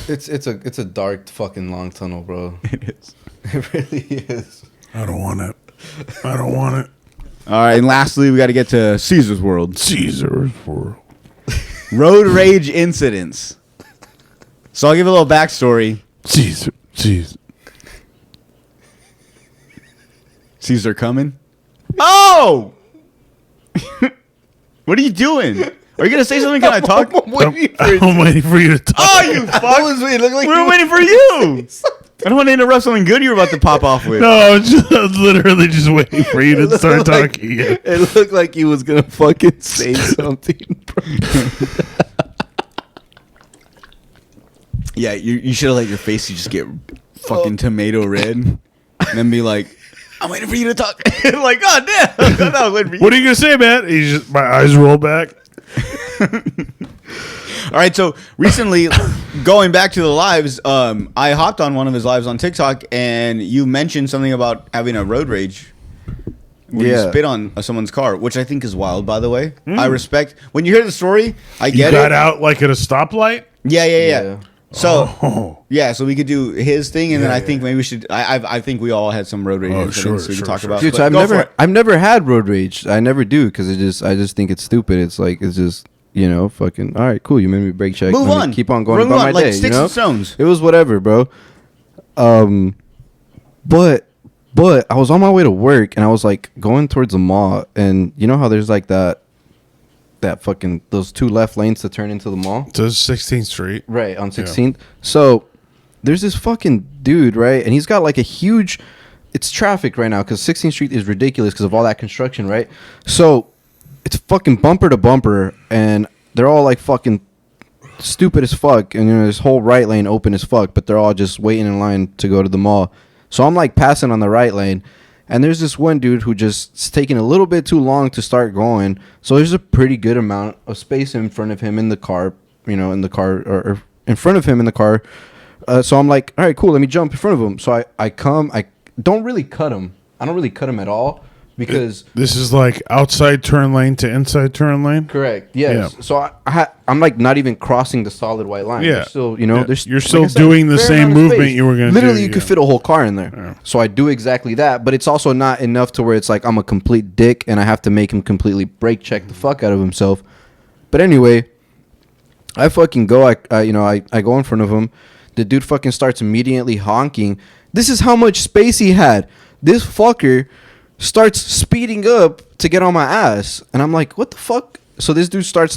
it's a dark fucking long tunnel, bro. it is. It really is. I don't want it. I don't want it. All right, and lastly, we got to get to Caesar's world. Caesar's world. Road rage incidents. So I'll give a little backstory. Caesar. Caesar coming? Oh! What are you doing? Are you going to say something? Can I talk? I'm waiting for you to talk. Oh, you fuck! Like We were waiting for you. I don't want to interrupt something good you were about to pop off with. No, I was literally just waiting for you to start talking. It looked like he was gonna fucking say something, bro. Yeah, you should have let your face just get fucking tomato red, and then be like, "I'm waiting for you to talk." Like, God damn, I thought I was waiting for you. What are you gonna say, man? My eyes roll back. All right, so recently, going back to the lives, I hopped on one of his lives on TikTok, and you mentioned something about having a road rage where you spit on someone's car, which I think is wild, by the way. I respect. When you hear the story, I get it. You got out like at a stoplight? Yeah. So, so we could do his thing, and then I think maybe we should. I think we all had some road rage incidents we could talk about. Dude, so I've never had road rage. I never do because I just think it's stupid. It's like it's just. Fucking all right, cool. You made me brake check. Move on. Keep on going about my like day. Sticks and stones. It was whatever, bro. But I was on my way to work and I was like going towards the mall, and you know how there's like that fucking those two left lanes to turn into the mall. To 16th Street, right on 16th. Yeah. So there's this fucking dude, right, and he's got like a huge. It's traffic right now because 16th Street is ridiculous because of all that construction, right? So. It's fucking bumper to bumper, and they're all like fucking stupid as fuck. And this whole right lane open as fuck, but they're all just waiting in line to go to the mall. So I'm like passing on the right lane, and there's this one dude who just is taking a little bit too long to start going. So there's a pretty good amount of space in front of him in the car, or in front of him in the car. So I'm like, all right, cool, let me jump in front of him. So I don't really cut him. I don't really cut him at all. Because this is like outside turn lane to inside turn lane. Correct. Yes. Yeah. So I'm like not even crossing the solid white line. Yeah. You're still, you're still doing the same movement you were going to do. Literally, you could fit a whole car in there. Yeah. So I do exactly that, but it's also not enough to where it's like I'm a complete dick and I have to make him completely brake check the fuck out of himself. But anyway, I fucking go. I go in front of him. The dude fucking starts immediately honking. This is how much space he had. This fucker starts speeding up to get on my ass, and I'm like, what the fuck? So this dude starts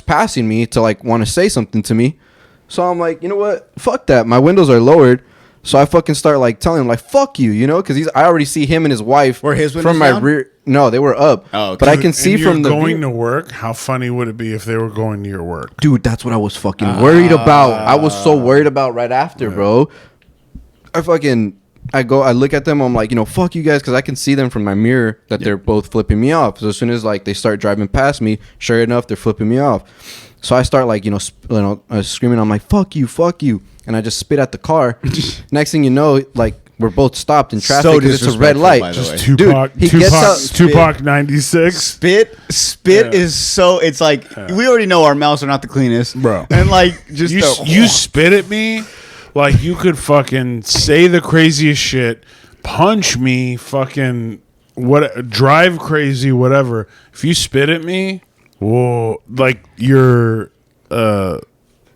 passing me to like want to say something to me. So I'm like, you know what, fuck that, my windows are lowered. So I fucking start like telling him like, fuck you, because I already see him and his wife. Were his windows from my down? rear? No, they were up. Oh, okay. But I can see from the going to work. How funny would it be if they were going to your work? Dude, that's what I was fucking worried about. I was so worried about right after, bro. I look at them, I'm like, fuck you guys, because I can see them from my mirror that they're both flipping me off. So as soon as like they start driving past me, sure enough, they're flipping me off. So I start like, screaming, I'm like, fuck you. And I just spit at the car. Next thing you know, like we're both stopped in traffic because it's a red light. Just Tupac 96. Spit is so, it's like, we already know our mouths are not the cleanest. Bro. And like, just you spit at me. Like, you could fucking say the craziest shit, punch me, fucking drive crazy, whatever. If you spit at me, whoa, like your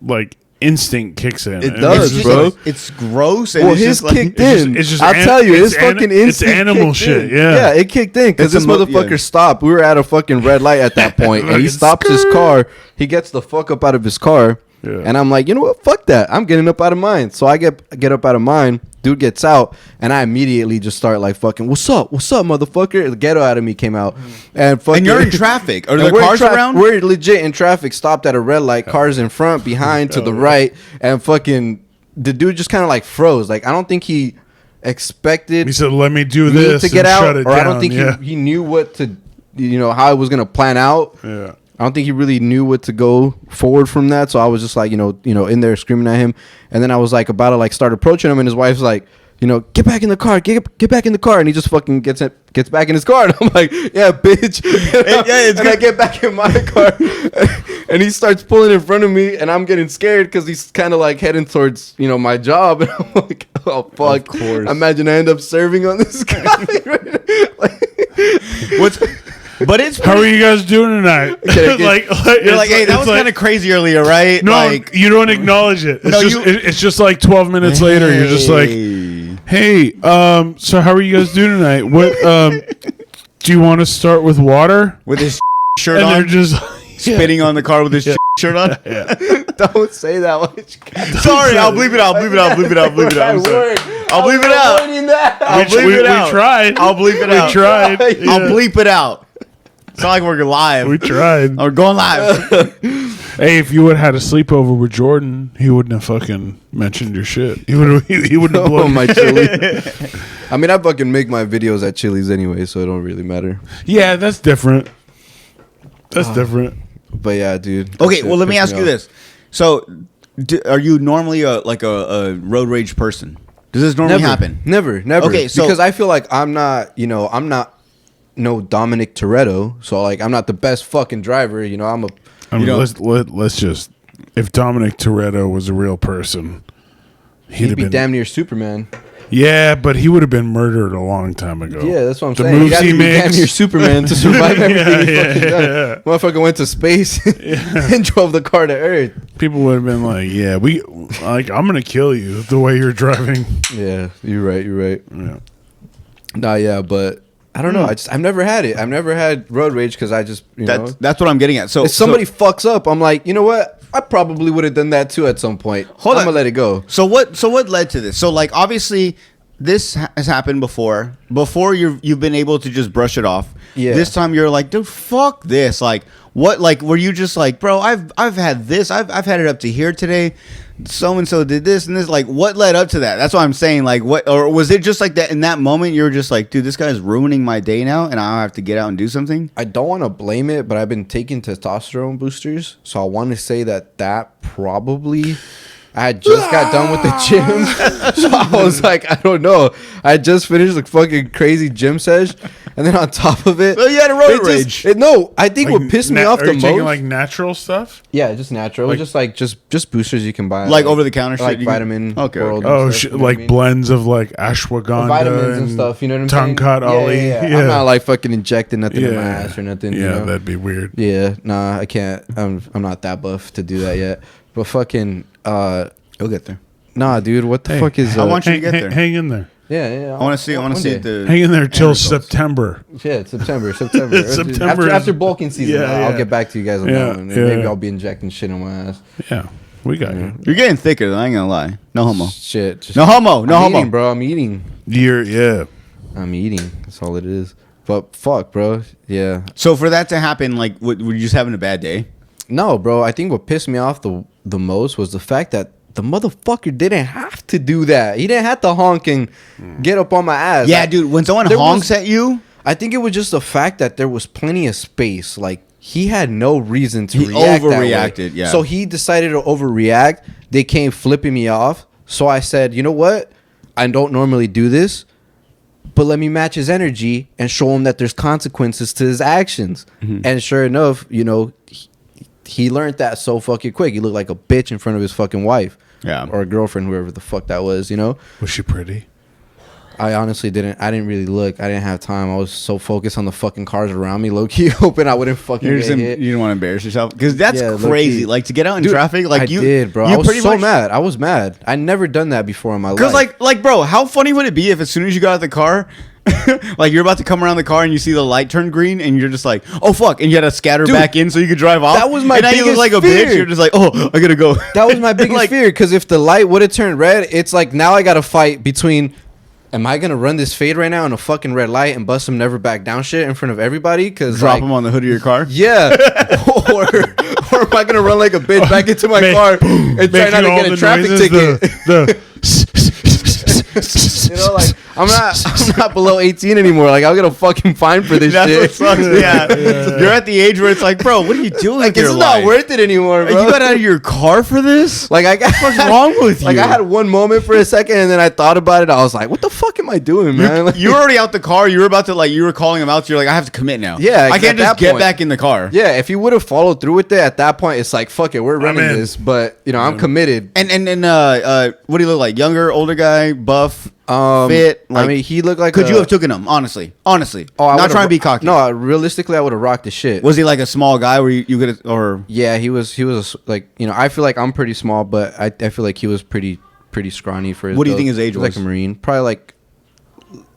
like instinct kicks in. It does, bro. It's gross. And well, it's his just kicked like, in. It's just I'll tell you, his fucking instinct. It's animal shit. In. Yeah, it kicked in because this motherfucker stopped. We were at a fucking red light at that point, and he stops his car. He gets the fuck up out of his car. Yeah. And I'm like, you know what? Fuck that. I'm getting up out of mine. So I get up out of mine. Dude gets out, and I immediately just start like fucking, what's up, motherfucker? The ghetto out of me came out, and fucking. And you're in traffic. Are there cars around? We're legit in traffic. Stopped at a red light. Cars in front, behind, to the right, and fucking the dude just kind of like froze. Like I don't think he expected. He said, "Let me do this to get and out," shut it or down. I don't think he knew what to, how it was gonna plan out. Yeah. I don't think he really knew what to go forward from that. So I was just like, in there screaming at him. And then I was like about to like start approaching him, and his wife's like, get back in the car, get back in the car, and he just fucking gets back in his car, and I'm like, yeah, bitch, and I get back in my car, and he starts pulling in front of me, and I'm getting scared because he's kind of like heading towards my job, and I'm like, oh fuck, of course. Imagine I end up serving on this guy. But it's how are you guys doing tonight? You're like, hey, that was kind of crazy earlier, right? No, like, you don't acknowledge it. It's just like 12 minutes later. You're just like, hey, so how are you guys doing tonight? What do you want to start with water? With his shirt and on, they're just spitting on the car with his shirt on. Yeah. Don't say that much. Sorry, I'll bleep it out. Bleep it out. Bleep it out. Bleep it out. I'll bleep it out. I'll bleep it out. We tried. I'll bleep it out. We tried. I'll bleep it out. It's not like we're live. We tried. We're going live. Hey, if you would have had a sleepover with Jordan, he wouldn't have fucking mentioned your shit. He wouldn't have blown my chili. I mean, I fucking make my videos at Chili's anyway, so it don't really matter. Yeah, that's different. That's different. But yeah, dude. Okay, well, let me ask you this. So, are you normally a road rage person? Does this normally happen? Never. Okay, so because I feel like I'm not no Dominic Toretto, so like I'm not the best fucking driver. Let's just, if Dominic Toretto was a real person, he'd be damn near Superman. Yeah, but he would have been murdered a long time ago. Yeah, that's what I'm saying. Moves he makes, damn near Superman to survive everything. Yeah. Motherfucker went to space and drove the car to Earth. People would have been like, "Yeah, I'm gonna kill you the way you're driving." Yeah, you're right. Yeah. Nah, yeah, but I don't know. I've never had it. I've never had road rage because I just that's what I'm getting at. So if somebody fucks up, I'm like, you know what? I probably would have done that too at some point. I'm gonna let it go. So what led to this? So like obviously this has happened before. Before you've been able to just brush it off. Yeah. This time you're like, dude, fuck this. Like what? Like were you just like, bro? I've had this. I've had it up to here today. So and so did this and this. Like what led up to that? That's what I'm saying. Like what? Or was it just like that in that moment? You were just like, dude, this guy's ruining my day now, and I have to get out and do something. I don't want to blame it, but I've been taking testosterone boosters, so I want to say that probably. I had just got done with the gym, so I was like, I don't know. I had just finished a fucking crazy gym sesh, and then on top of it, so you had a road rage. No, I think what pissed me off the most. Taking like natural stuff? Yeah, just natural, just boosters you can buy, like over the counter, like shit, vitamin. Okay. Oh, like blends of like ashwagandha, vitamins and stuff. You know what I'm saying? Tongue cut ollie. Yeah. I'm not like fucking injecting nothing in my ass or nothing. Yeah, that'd be weird. Yeah, nah, I can't. I'm not that buff to do that yet. But fucking, you'll get there. Nah, dude, what the fuck is? I want you to get there. Hang in there. Yeah. I want to see. I want to see it. Hang in there till September. Yeah, September. After bulking season, I'll get back to you guys on that one. Maybe I'll be injecting shit on my ass. Yeah, we got you. You're getting thicker. I ain't gonna lie. No homo. Shit. No homo. No homo. Eating, bro. I'm eating. I'm eating. That's all it is. But fuck, bro. Yeah. So for that to happen, like, were you just having a bad day? No, bro. I think what pissed me off the most was the fact that the motherfucker didn't have to do that. He didn't have to honk and get up on my ass. Yeah, dude. When someone honks at you, I think it was just the fact that there was plenty of space. Like he had no reason to react. He overreacted. Yeah. So he decided to overreact. They came flipping me off. So I said, you know what? I don't normally do this, but let me match his energy and show him that there's consequences to his actions. Mm-hmm. And sure enough, he learned that so fucking quick. He looked like a bitch in front of his fucking wife. Yeah. Or a girlfriend, whoever the fuck that was, Was she pretty? I honestly didn't. I didn't really look. I didn't have time. I was so focused on the fucking cars around me, low key, hoping I wouldn't fucking get hit. You didn't want to embarrass yourself because that's crazy. Like to get out in traffic, like I did, bro. I was so mad. I was mad. I never done that before in my life. Because like, bro, how funny would it be if as soon as you got out of the car, like you're about to come around the car and you see the light turn green and you're just like, oh fuck, and you had to scatter back in so you could drive off. That was my biggest you look like a fear. bitch. You're just like, oh, I gotta go. That was my biggest fear because if the light would have turned red, it's like now I gotta fight between. Am I gonna run this fade right now in a fucking red light and bust some never back down shit in front of everybody? Cause drop them on the hood of your car. Yeah, or am I gonna run like a bitch back into my car and try not to get a traffic ticket? You know, like I'm not below 18 anymore. Like I'll get a fucking fine for this That's shit. what sucks. Yeah. You're at the age where it's like, bro, what are you doing Like with your it's life? not worth it anymore, bro. You got out of your car for this? Like I got What's wrong with you? Like I had one moment for a second, and then I thought about it. I was like, "What the fuck am I doing, man?" Like, You were already out the car. You were about to you were calling him out. So you're like, I have to commit now. Yeah, I can't at just that get point. back in the car. yeah, if you would have followed through with it at that point, it's like, fuck it, we're running in. this. But I'm committed. And what do you look like? Younger, older guy, buff, fit. I mean, he looked like. Could you have taken him? Honestly, I not would've trying to be cocky. No, realistically, I would have rocked the shit. Was he like a small guy where you could or? Yeah, he was like, I feel like I'm pretty small, but I feel like he was pretty scrawny for his. What do you build. think his age He was? was? Like a Marine, probably like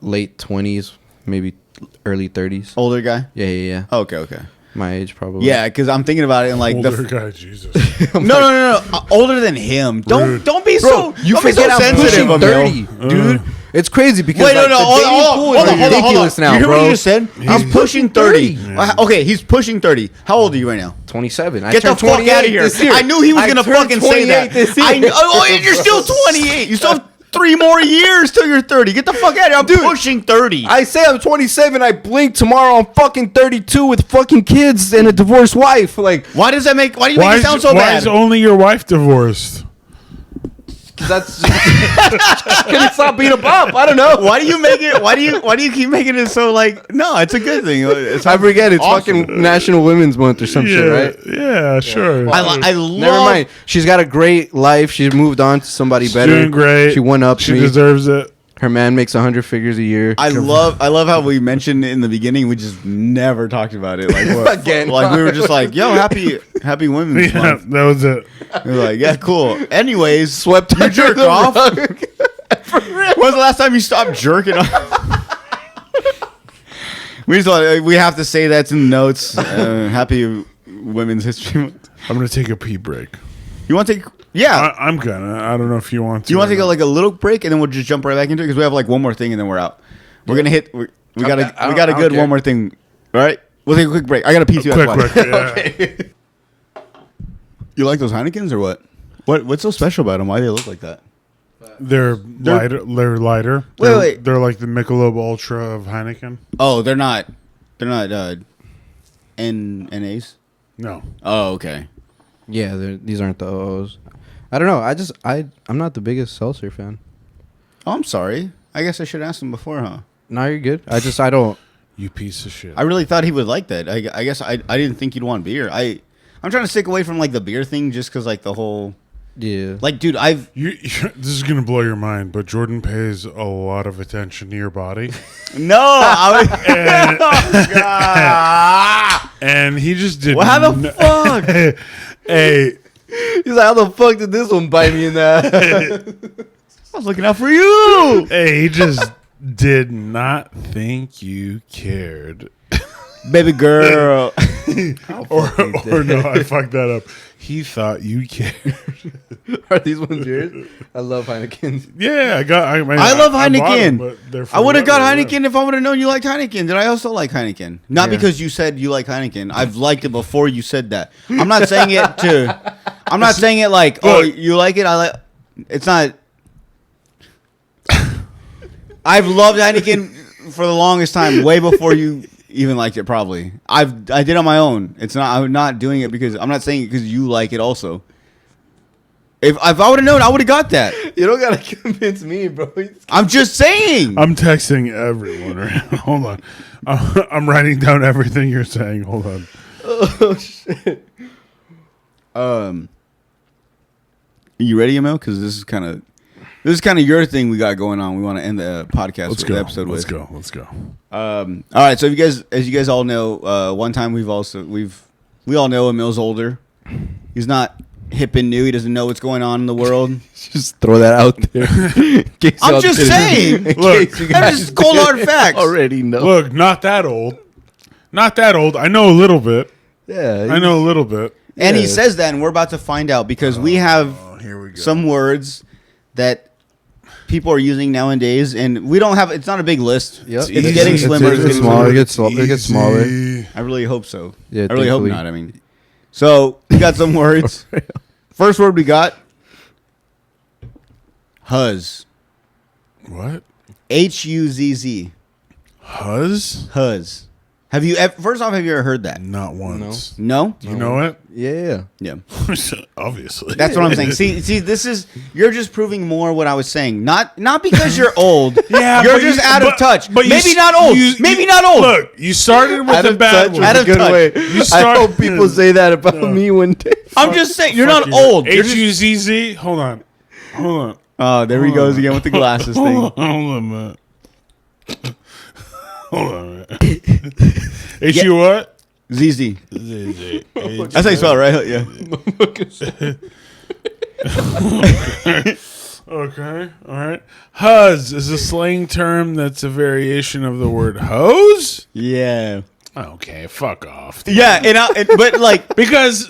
late 20s, maybe early 30s. Older guy. Yeah. Okay. My age probably. Yeah, because I'm thinking about it and like Older guy, Jesus. no, older than him. Rude. Don't be Bro, so you don't be so forget I'm sensitive, pushing Emil. 30, dude. It's crazy because Wait, like, no, the hold dating on, pool is ridiculous now, You hear bro. what you just said? I'm pushing 30. Yeah. Okay, he's pushing 30. How old are you right now? 27. I Get the turned fuck 28 out of here. this year. I knew he was I going to turned fucking say 28 that. this year. You're still 28. You still have 3 more years till you're 30. Get the fuck out of here. I'm pushing 30. I say I'm 27. I blink tomorrow. I'm fucking 32 with fucking kids and a divorced wife. Like, Why do you make it sound so why bad? is only your wife divorced? that's can it stop being a bump? I don't know. Why do you make it? Why do you keep making it so like? No, it's a good thing. I forget it's awesome. fucking National Women's Month or some shit, right? Yeah, sure. I love. Never mind. She's got a great life. She's moved on to somebody She's better. doing great. She went up She to me. deserves it. Her man makes 100 figures a year. I love how we mentioned it in the beginning. We just never talked about it. Like what? Again. Like we were just like, yo, happy Women's Yeah, Month. that was it. We were like, yeah, cool. Anyways, Swept you under jerk the off. rug. When's the last time you stopped jerking off? We have to say that's in the notes. Happy Women's History Month. I'm gonna take a pee break. You want to take? Yeah. I'm gonna. I don't know if you want to. Do you want to or take not. a little break and then we'll just jump right back into it because we have like one more thing and then we're out. We're gonna hit. We got I a don't good care. one more thing. All right. We'll take a quick break. I got a pee too. that's why. Quick. Yeah. You like those Heinekens or what? What's so special about them? Why do they look like that? They're lighter. They're lighter. Wait. They're like the Michelob Ultra of Heineken. Oh, they're not. They're not. NAs. No. Oh, okay. Yeah, these aren't the OOs. I don't know. I'm not the biggest seltzer fan. Oh, I'm sorry. I guess I should ask him before, huh? No, you're good. I don't. You piece of shit. I really thought he would like that. I guess I didn't think he'd want beer. I'm trying to stick away from like the beer thing just because like the whole Yeah. like, dude, This is gonna blow your mind, but Jordan pays a lot of attention to your body, and he just did. Well, how the fuck? Hey, He's like, how the fuck did this one bite me in the I was looking out for you. he just did not think you cared. Baby girl. Or no, I fucked that up. He thought you cared. Are these ones yours? I love Heineken. Yeah, I love bought Heineken. them, but they're for I would have got whatever, Heineken if I would have known you liked Heineken. Did I also like Heineken? Not Yeah. because you said you like Heineken. I've liked it before you said that. I'm not saying it to. I'm not saying it like, oh, you like it. I like. It's not. I've loved Heineken for the longest time, way before you even liked it. Probably. I did on my own. It's not. I'm not doing it because I'm not saying it because you like it also. If I would have known, I would have got that. You don't gotta convince me, bro. I'm just saying. I'm texting everyone right now. Hold on. I'm writing down everything you're saying. Hold on. Oh shit. You ready, Emil? Because this is kind of your thing we got going on. We want to end the podcast Let's with go. the episode Let's with. go. Let's go. All right. So as you guys all know, one time we all know Emil's older. He's not hip and new. He doesn't know what's going on in the world. Just throw that out there. I'm just saying. Look, That's just cold hard facts. Already know. Look, not that old. Not that old. I know a little bit. Yeah. I know a little bit. And he Yeah. says that, and we're about to find out because we have Here we go. some words that people are using nowadays, and we don't have. It's not a big list. Yep. It's getting slimmer. It's smaller. It gets smaller. Easy. I really hope so. Yeah, I really hope thankfully. not. I mean, so we got some words. First word we got, huzz. What? Huzz. Huzz? Huzz. Have you first off, have you ever heard that? Not once. No? You know it? Yeah. Yeah. Obviously. That's what I'm saying. See, this is you're just proving more what I was saying. Not because you're old. Yeah, you're but just out of touch. But Maybe not old. Maybe not old. Look, you started with Out a of bad touch one. is Out a of good touch. way. You I start- hope people say that about me one day. I'm just saying you're not old. You're just, H-U-Z-Z? Hold on. oh, there he goes again with the glasses thing. Hold on, man. Hold on, man. H-U what? ZZ. Z-Z. That's how you spell it, right? Yeah. Okay, all right. Huzz is a slang term that's a variation of the word hose. Yeah. Okay, fuck off. Yeah, but like Because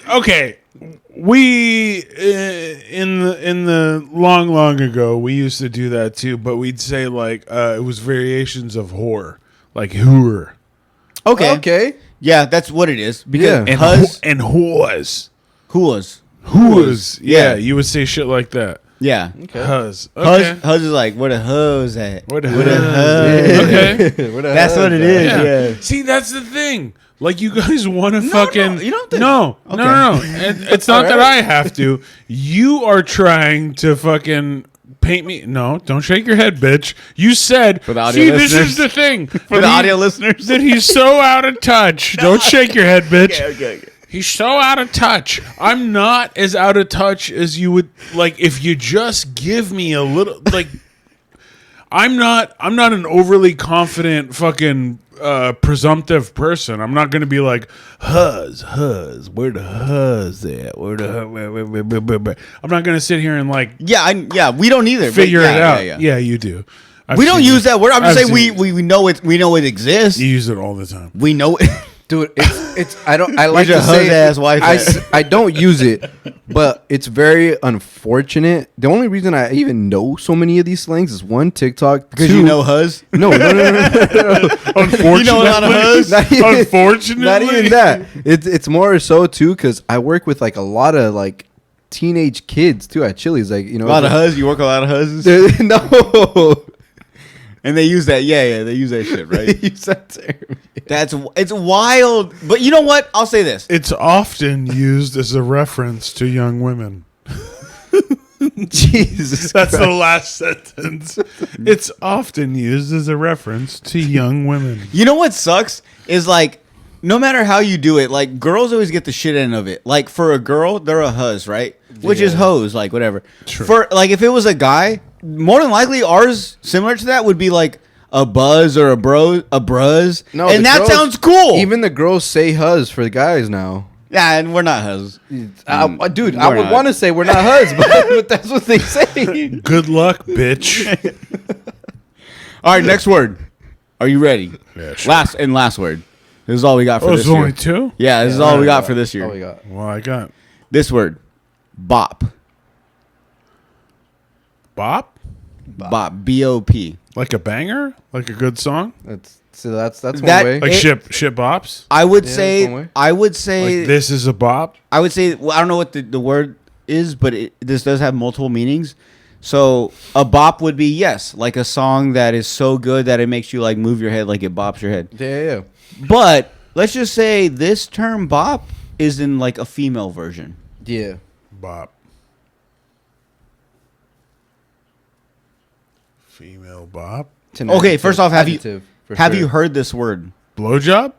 we in the long ago we used to do that too, but we'd say like it was variations of whore, like hooer okay. Okay. Yeah, that's what it is. Because Yeah. Huzz, and whores. whoas. Yeah, you would say shit like that. Yeah. Okay. Huzz. Okay. Huzz is like, where the hose at? Where the Where the huzz? huzz? Okay. What the That's hell what it that? is. Yeah. See, that's the thing. Like, you guys want to fucking... you don't think- No. It's not that I have to. You are trying to fucking paint me... No, don't shake your head, bitch. You said... For the audio See, this listeners. is the thing. For the audio listeners. That he's so out of touch. Don't shake your head, bitch. Okay. He's so out of touch. I'm not as out of touch as you would... Like, if you just give me a little... Like... I'm not an overly confident fucking presumptive person. I'm not going to be like, huzz, where the huzz at? Where the I'm not going to sit here and like Yeah, we don't either. but figure yeah, it out. Yeah. Yeah, you do. We don't use that word. I'm just I've saying seen we know it. We know it exists. You use it all the time. We know it. Dude, it's I like Where's your to say huzz-ass wife at? I don't use it, but it's very unfortunate. The only reason I even know so many of these slangs is one, TikTok. Because two, you know Huzz. no. Unfortunately, You know a lot of huzz. Unfortunately, Not even that. It's more so too because I work with like a lot of like teenage kids too at Chili's. Like, you know, A lot of Huzz. You work a lot of Huzzes. No. And they use that. Yeah, they use that shit, right? Use that term. It's wild. But you know what? I'll say this. it's often used as a reference to young women. Jesus. That's the last sentence. It's often used as a reference to young women. You know what sucks is like, no matter how you do it, like girls always get the shit end of it. Like for a girl, they're a huzz, right? Which is hose, like whatever. True. For like if it was a guy, more than likely ours similar to that would be like a buzz or a bruz. No, and the that girls- sounds cool. Even the girls say huzz for the guys now. Yeah, and we're not huzz. Dude, I We're would not. want to say we're not huzz, but that's what they say. Good luck, bitch. All right, next word. Are you ready? Yeah, sure. Last word. This is all we got for Oh, this it's year. only two? Yeah, this is all we got for this Oh, we year. got. Well, I got This word, bop. bop? Bop. B-O-P. Like a banger? Like a good song? That's one That- way. Like It- ship bops? I would Yeah, say. that's one way. I would say. Like this is a bop? I would say. Well, I don't know what the word is, but this does have multiple meanings. So a bop would be yes, like a song that is so good that it makes you like move your head, like it bops your head. Yeah. But let's just say this term bop is in like a female version. Yeah. Bop. Female bop? It's an Okay, adjective. first off, have Adjective, for you sure. heard this word? Blowjob?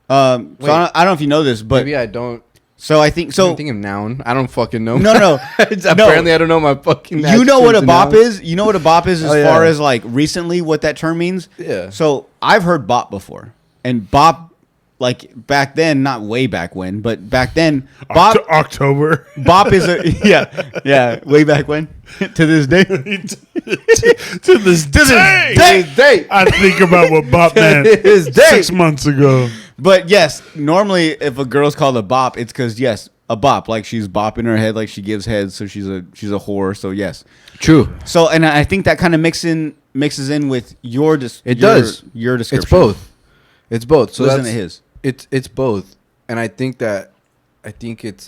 So I don't know if you know this, but Maybe I don't. so I think so. I'm thinking of noun. I don't fucking know. No. Apparently, I don't know my fucking. You know what a adjectives and bop nouns. is? You know what a bop is as Oh, yeah. far as like recently what that term means? Yeah. So I've heard bop before. And bop, like back then, not way back when, but back then, bop October. bop is a yeah, way back when. To this day. to this day. Day. I think about what bop meant His day. 6 months ago. But yes, normally if a girl's called a bop, it's because yes, a bop, like she's bopping her head, like she gives head, so she's a whore. So yes. True. So and I think that kind of mixes in with your It does. your description. It's both. It's both. So Wasn't that's it his? It's both, and I think it's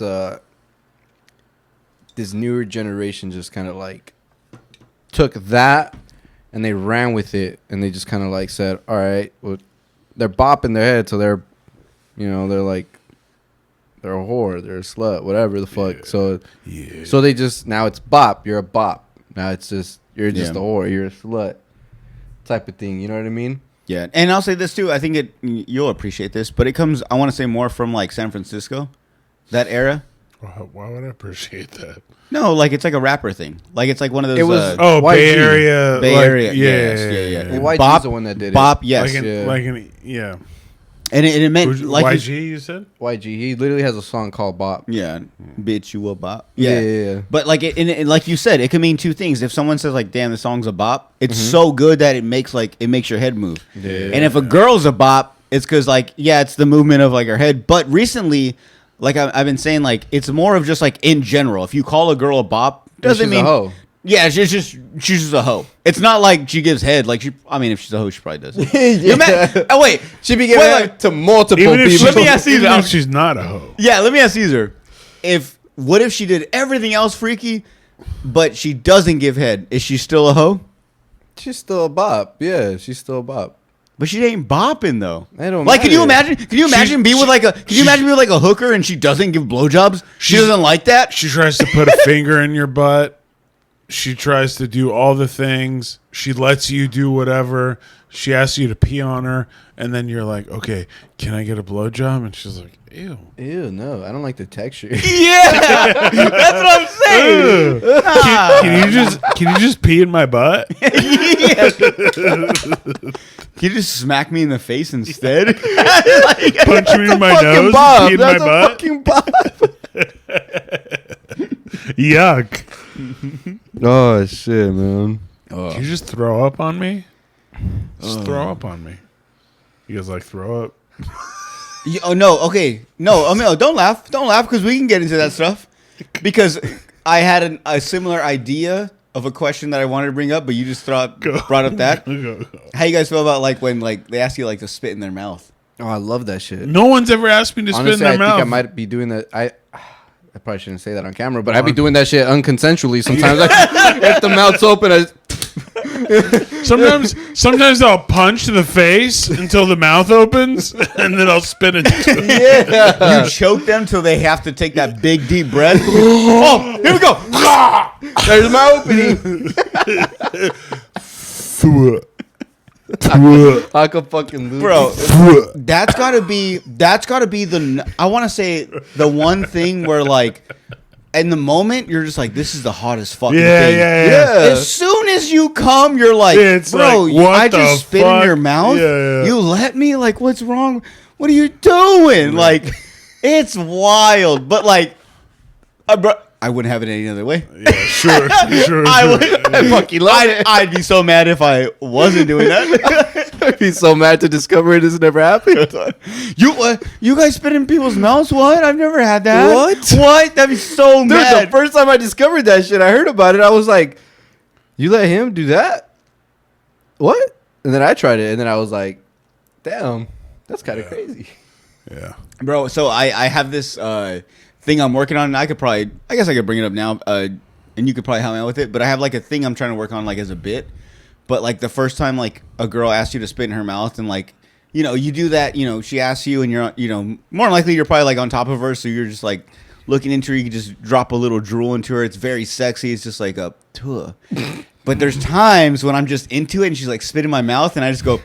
this newer generation just kind of like took that and they ran with it, and they just kind of like said, all right, well, they're bopping their head, so they're, you know, they're like, they're a whore, they're a slut, whatever the fuck. So they just, now it's bop, you're a bop. Now it's just, you're just a whore, you're a slut type of thing. You know what I mean? Yeah, and I'll say this too. I think you'll appreciate this, but it comes, I want to say, more from like San Francisco, that era. Why would I appreciate that? No, like it's like a rapper thing. Like it's like one of those. It was Bay Area. Bay like, Area. Yeah. Well, YG's Bop, the one that did it. Bop, yes. And it meant like YG. You said YG. He literally has a song called Bop. Yeah, bitch, you a bop. Yeah. But like like you said, it can mean two things. If someone says like, "Damn, the song's a bop," it's so good that it makes your head move. Yeah. And if a girl's a bop, it's because like, yeah, it's the movement of like her head. But recently, like I've been saying, like it's more of just like in general. If you call a girl a bop, doesn't mean a hoe. Yeah, she's just a hoe. It's not like she gives head. Like if she's a hoe, she probably does. Oh wait, She be giving head to multiple even if people. Let me ask Cesar. Even if she's not a hoe. Yeah, let me ask Cesar. What if she did everything else freaky, but she doesn't give head? Is she still a hoe? She's still a bop. Yeah, she's still a bop. But she ain't bopping though. It don't like, matter. Can you imagine being with like a hooker and she doesn't give blowjobs? She doesn't like that. She tries to put a finger in your butt. She tries to do all the things. She lets you do whatever. She asks you to pee on her, and then you're like, "Okay, can I get a blowjob?" And she's like, "Ew, Ew, no, I don't like the texture." Yeah, that's what I'm saying. Can you just pee in my butt?" Can you just smack me in the face instead? Punch me in my nose, Bob. pee in That's my a butt. fucking bop. Yuck! Oh shit, man. Can you just throw up on me? Just throw up on me. You guys like throw up? Oh no, okay, no, Emil, don't laugh, because we can get into that stuff. Because I had a similar idea of a question that I wanted to bring up, but you just brought up that. Go. How you guys feel about like when like they ask you like to spit in their mouth? Oh, I love that shit. No one's ever asked me to spit in Honestly, their I mouth. think I might be doing that. I probably shouldn't say that on camera, but I be doing that shit unconsensually sometimes. If the mouth's open, Sometimes I'll punch to the face until the mouth opens, and then I'll spit it. yeah. You choke them till they have to take that big deep breath. Oh, here we go. There's my opening. I could fucking lose. Bro, that's gotta be the, I want to say the one thing where like in the moment you're just like, this is the hottest fucking thing. Yeah. As soon as you come, you're like, It's bro, like, what I the just spit in fuck? your mouth. Yeah. You let me? Like, what's wrong? What are you doing? Like, it's wild. But like, bro, I wouldn't have it any other way. Yeah, sure. I would. I fucking love it. I'd be so mad if I wasn't doing that. I'd be so mad to discover it has never happened. You guys spit in people's mouths? What? I've never had that. What? What? That'd be so Dude, mad. the first time I discovered that shit, I heard about it. I was like, you let him do that? What? And then I tried it, and then I was like, damn, that's kind of crazy. Yeah. Bro, so I have this thing I'm working on. And I guess I could bring it up now, and you could probably help me out with it. But I have like a thing I'm trying to work on like as a bit. But like the first time like a girl asks you to spit in her mouth, and like, you know, you do that, you know, she asks you and you're, you know, more than likely you're probably like on top of her, so you're just like looking into her. You can just drop a little drool into her. It's very sexy. It's just like a tuh. But there's times when I'm just into it and she's like spit in my mouth and I just go like,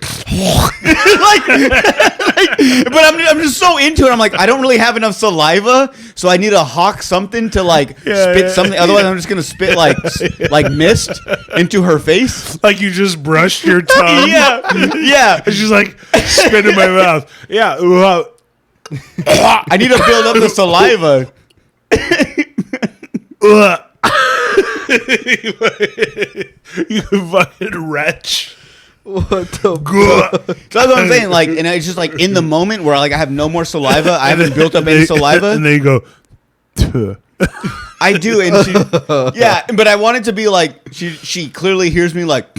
but I'm just so into it. I'm like, I don't really have enough saliva, so I need to hawk something to like spit something. Otherwise, I'm just gonna spit like mist into her face. Like you just brushed your tongue. Yeah. And she's like, spit in my mouth. Yeah. I need to build up the saliva. You fucking wretch. What the So that's what I'm saying. Like, and it's just like in the moment where like I have no more saliva. I haven't built up any saliva. And then you go, tuh. I do, and she, yeah, but I want it to be like she clearly hears me like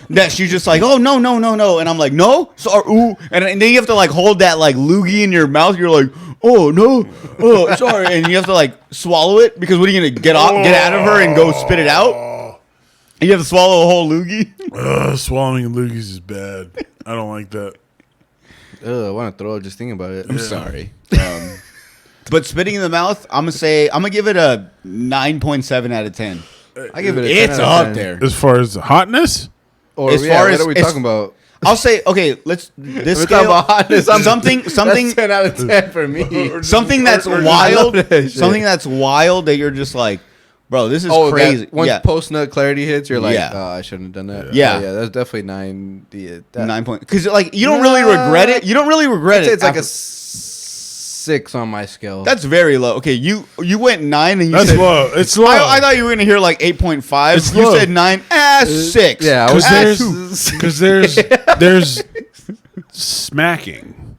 that. She's just like, oh no, and I'm like, no, sorry, ooh, and then you have to like hold that like loogie in your mouth. You're like, oh no, oh sorry, and you have to like swallow it because what are you gonna get out of her and go spit it out? You have to swallow a whole loogie. Swallowing loogies is bad. I don't like that. I want to throw up just thinking about it. I'm sorry. But spitting in the mouth, I'm gonna give it a 9.7 out of 10. I give it a 10 It's out of up 10. there. As far as hotness, Or As yeah, far what as- are we as- talking about? I'll say okay. Let's this We're scale, talking about hotness. something That's 10 out of 10 for me. something that's I wild. love that shit. Something that's wild that you're just like, bro, this is Oh, crazy. once Yeah, post nut clarity hits, you're like, Yeah. oh, I shouldn't have done that. Yeah. Oh, yeah, that's definitely 9. Yeah, that, 9 point because like you don't really regret it. You don't really regret I'd say it. it's like a after- 6 on my scale. That's very low. Okay, you went 9 and you that's said low. It's low. I thought you were gonna hear like 8.5. It's You low. said 9. 6. Yeah, I was Because there's smacking,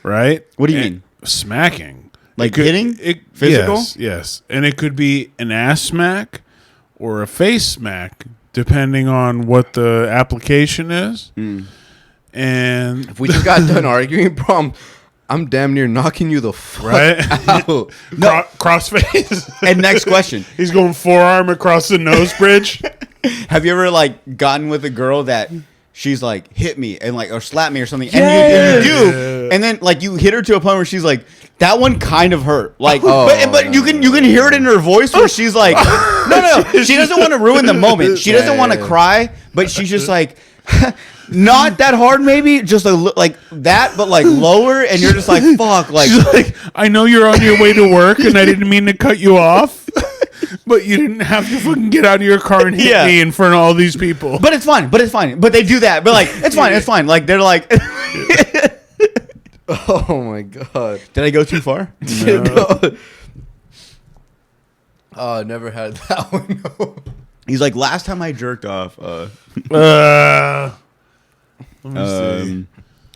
right? What do you And mean? Smacking, Like hitting? Physical? Yes, and it could be an ass smack or a face smack, depending on what the application is. And If we just got done arguing, bro, I'm damn near knocking you the fuck right, out. crossface. And next question: He's going forearm across the nose bridge. have you ever like gotten with a girl that she's like hit me and like or slap me or something, and you do, and then like you hit her to a point where she's like, that one kind of hurt, like, but you can hear it in her voice where she's like, no, she doesn't want to ruin the moment, she doesn't want to cry, but she's just like. Not that hard, maybe just like that, but like lower, and you're just like, fuck, like, She's like, I know you're on your way to work, and I didn't mean to cut you off, but you didn't have to fucking get out of your car and hit Yeah. me in front of all these people. but it's fine, but they do that, but like, it's fine, like they're like, Oh my god. did I go too far? No. Oh, I never had that one. No. He's like, last time I jerked off, Let me see.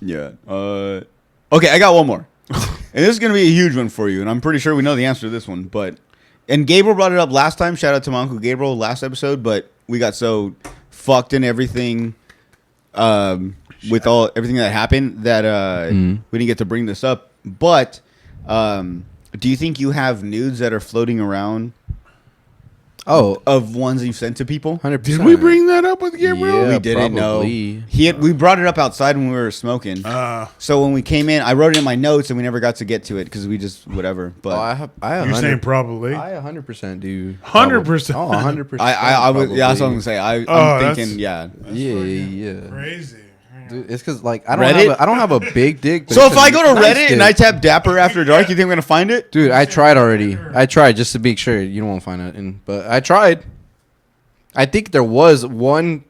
yeah, okay, I got one more, and this is gonna be a huge one for you, and I'm pretty sure we know the answer to this one, but, and Gabriel brought it up last time. Shout out to my uncle Gabriel last episode, but we got so fucked in everything, with everything that happened that we didn't get to bring this up. But do you think you have nudes that are floating around? Oh, Of ones you've sent to people? 100%. Did we bring that up with Gabriel? Yeah, We didn't probably. know. We brought it up outside when we were smoking. So when we came in, I wrote it in my notes, and we never got to get to it because we just whatever. But Oh, I have. I You're saying 100. probably. I 100% do. 100%. Oh, 100%. I was yeah, that's what I'm probably. gonna say. I'm that's- thinking yeah. Yeah. Crazy. Dude, it's because like I don't Reddit? I don't have a big dick. but So it's if a I go to nice Reddit dick. and I tap Dapper After Dark, you think I'm gonna find it? Dude, I tried already. I tried just to make sure you don't want to find it. But I tried. I think there was one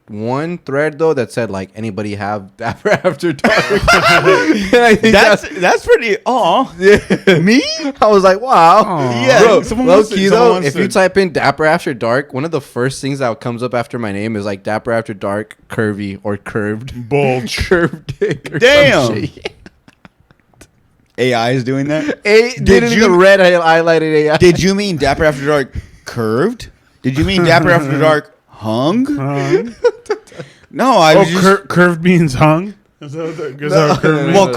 thread though that said like anybody have Dapper After Dark. And I think That's pretty. Aw, yeah. me? I was like, wow. Yeah, Bro, someone low wants to- key someone though, wants if to- you type in Dapper After Dark, one of the first things that comes up after my name is like Dapper After Dark, curvy or curved. Bulge. Curved dick or Damn. some shit. AI is doing that. Did you the red highlighted AI? Did you mean Dapper After Dark curved? Did you mean Dapper After Dark hung? No, I was just. Curved means hung? Is that what that, is that what curved means? Well,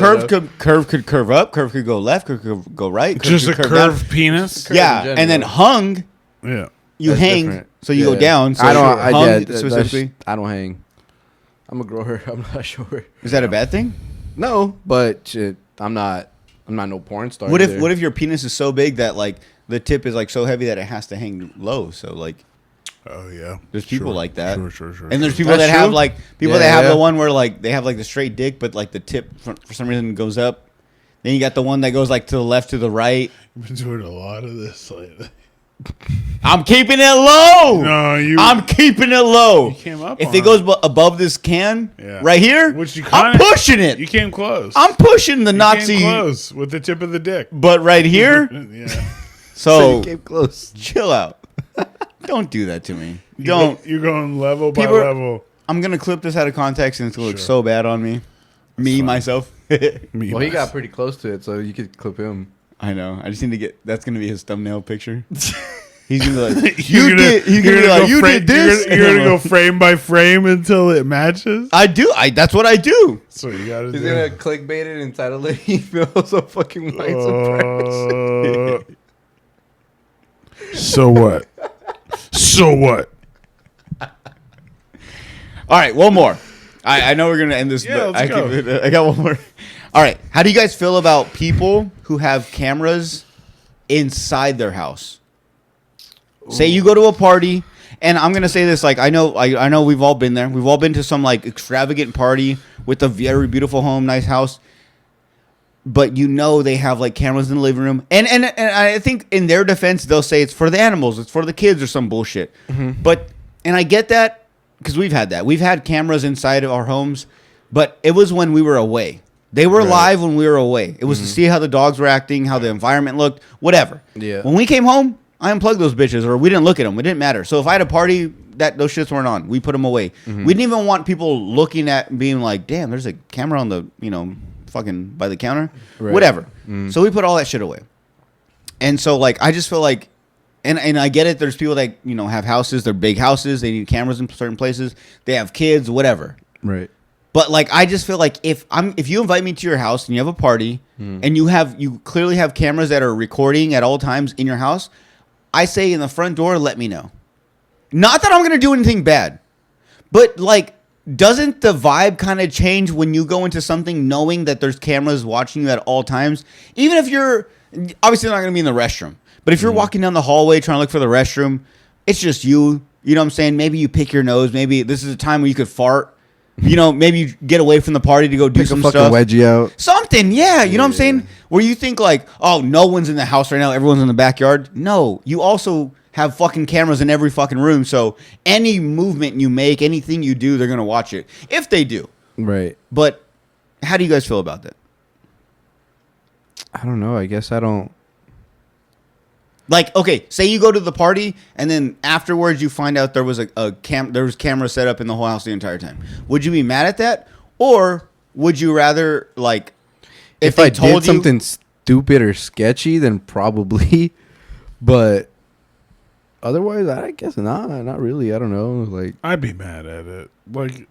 curve could curve up, curve could go left, curve could go right. Curve Just a could curve down. curved penis? Yeah, in general. and then hung, Yeah. you That's hang, different. so you go Yeah. down. So I don't. hung specifically. I don't hang. I'm a grower. I'm not sure. Is that a bad thing? No, but shit, I'm not no porn star. What either. if your penis is so big that like the tip is like so heavy that it has to hang low? So like Oh, yeah. there's people Sure. like that. Sure. And there's people That's that have true. like Yeah, that have yeah. the one where like they have like the straight dick, but like the tip for some reason goes up. Then you got the one that goes like to the left to the right. You've been doing a lot of this lately. I'm keeping it low. No, I'm keeping it low. You came up If on it goes it. above this can Yeah. right here, Which you I'm kinda- pushing it. You came close. I'm pushing the You Nazi, came close with the tip of the dick. but right here. Yeah. So you came close? chill out. Don't do that to me. Don't. You're going level by People- level. I'm gonna clip this out of context, and it's gonna look so bad on me. Myself. Me Well, he myself. got pretty close to it, so you could clip him. I know. I just need to get. That's gonna be his thumbnail picture. He's gonna be like, You're you gonna- did. He's you're gonna be gonna like, go you frame- did this. You're gonna go frame by frame until it matches. I do. That's what I do. That's what you gotta He's do. gonna clickbait it and title it. He feels so fucking white surprise. So what? So what? All right, one more. I know we're gonna end this, Yeah, but let's go. I got one more. All right, how do you guys feel about people who have cameras inside their house? Say you go to a party, and I'm gonna say this, like I know we've all been there. We've all been to some like extravagant party with a very beautiful home, nice house. But you know they have like cameras in the living room, and I think in their defense they'll say it's for the animals, it's for the kids or some bullshit. But and I get that because we've had that. We've had cameras inside of our homes, but it was when we were away. They were live when we were away. It was to see how the dogs were acting, how the environment looked, whatever. Yeah. When we came home, I unplugged those bitches, or we didn't look at them. It didn't matter. So if I had a party that those shits weren't on, we put them away. We didn't even want people looking at and being like, damn, there's a camera on the, fucking by the counter. Right. Whatever. So we put all that shit away. And so, like, I just feel like, and I get it. There's people that, have houses. They're big houses. They need cameras in certain places. They have kids, whatever. Right. But, like, I just feel like if you invite me to your house and you have a party and you clearly have cameras that are recording at all times in your house, I say in the front door, let me know. Not that I'm going to do anything bad, but like, doesn't the vibe kind of change when you go into something knowing that there's cameras watching you at all times? Even if you're obviously not going to be in the restroom, but if you're walking down the hallway trying to look for the restroom, it's just you. You know what I'm saying? Maybe you pick your nose. Maybe this is a time where you could fart. Maybe you get away from the party to go do some fucking stuff. Wedgie out. Something, yeah. You know what I'm saying? Where you think like, oh, no one's in the house right now. Everyone's in the backyard. No, you also have fucking cameras in every fucking room. So any movement you make, anything you do, they're going to watch it. If they do. Right. But how do you guys feel about that? I don't know. I guess I don't. Like, okay, say you go to the party and then afterwards you find out there was there was camera set up in the whole house the entire time. Would you be mad at that? Or would you rather, like, If I did something stupid or sketchy, then probably. But otherwise, I guess not really. I don't know. Like, I'd be mad at it. Like,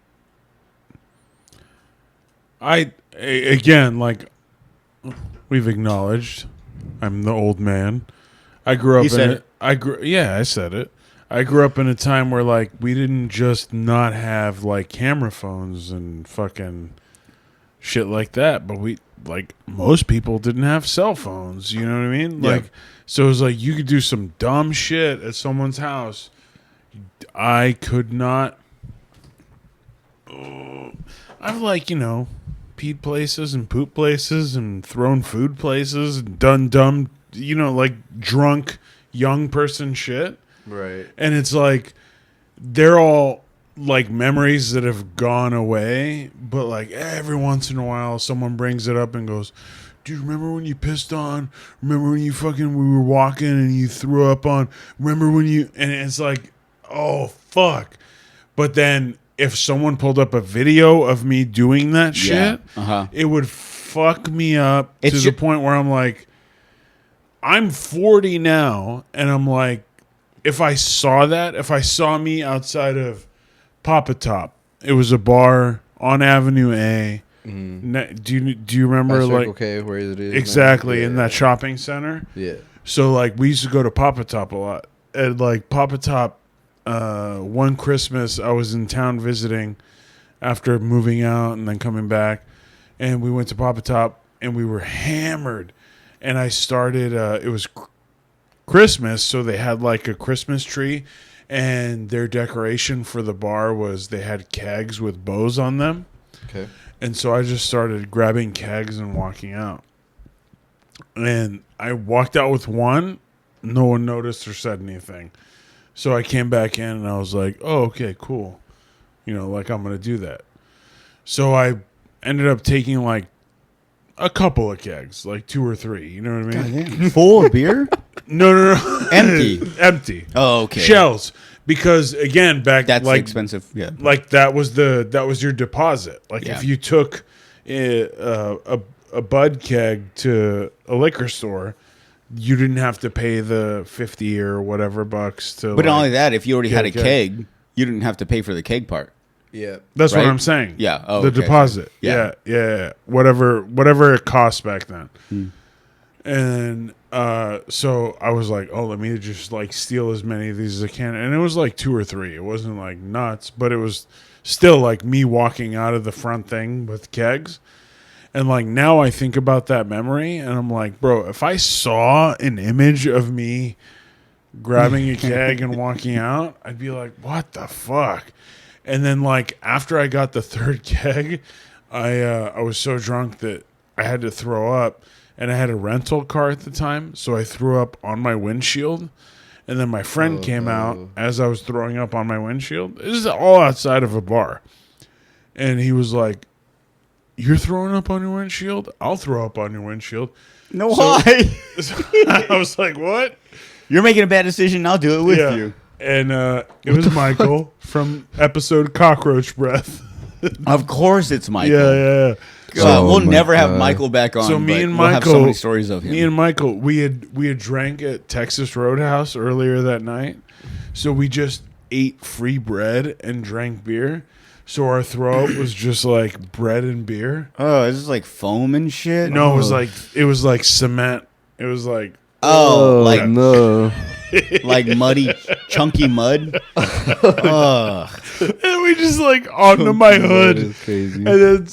again, like we've acknowledged, I'm the old man. I grew up I said it. I grew up in a time where, like, we didn't just not have, like, camera phones and fucking shit like that, but most people didn't have cell phones, you know what I mean? Yeah. Like, so it was like you could do some dumb shit at someone's house. I could not. I've, like, peed places and poop places and thrown food places and done dumb, like drunk young person shit. right. And it's like, they're all like memories that have gone away, but like every once in a while someone brings it up and goes, do you remember when you pissed on? Remember when we were walking and you threw up on? Remember when you, and it's like, oh fuck. But then if someone pulled up a video of me doing that shit, it would fuck me up to the point where I'm like, I'm 40 now, and I'm like, if I saw me outside of Papa Top, it was a bar on Avenue A. Do you remember, like, okay, where it is exactly in that shopping center? Yeah. So, like, we used to go to Papa Top a lot. And, like, Papa Top, one Christmas, I was in town visiting after moving out and then coming back, and we went to Papa Top, and we were hammered. And I started, it was Christmas, so they had, like, a Christmas tree, and their decoration for the bar was they had kegs with bows on them. Okay. And so I just started grabbing kegs and walking out. And I walked out with one. No one noticed or said anything. So I came back in and I was like, oh, okay, cool. Like, I'm going to do that. So I ended up taking, like, a couple of kegs, like 2 or 3. You know what I mean? Goddamn. Full of beer? No. Empty. Oh, okay. Shells. Because, again, that's like, expensive. Yeah. Like, that was your deposit. Like, if you took a bud keg to a liquor store, you didn't have to pay the $50 or whatever bucks to. But not only that, if you already had a keg. keg, you didn't have to pay for the keg part. Yeah. That's right? what I'm saying. Yeah. Oh, the okay. deposit. Yeah. Yeah. Whatever it cost back then. And so I was like, oh, let me just like steal as many of these as I can. And it was like 2 or 3. It wasn't like nuts, but it was still like me walking out of the front thing with kegs. And like now I think about that memory and I'm like, bro, if I saw an image of me grabbing a keg and walking out, I'd be like, what the fuck? And then like after I got the 3rd keg, I was so drunk that I had to throw up. And I had a rental car at the time, so I threw up on my windshield. And then my friend came out as I was throwing up on my windshield. This is all outside of a bar. And he was like, you're throwing up on your windshield? I'll throw up on your windshield. No, why? So I was like, what? You're making a bad decision. I'll do it with you. And it was Michael from episode Cockroach Breath. Of course it's Michael. Yeah. We'll never have Michael back on. So me and we'll Michael, have so many stories of him. Me and Michael, we had drank at Texas Roadhouse earlier that night. So we just ate free bread and drank beer. So our throw up was just like bread and beer. Oh, is this like foam and shit? No, it was like cement. It was like like no. like muddy, chunky mud. And we just like onto my hood. That is crazy. And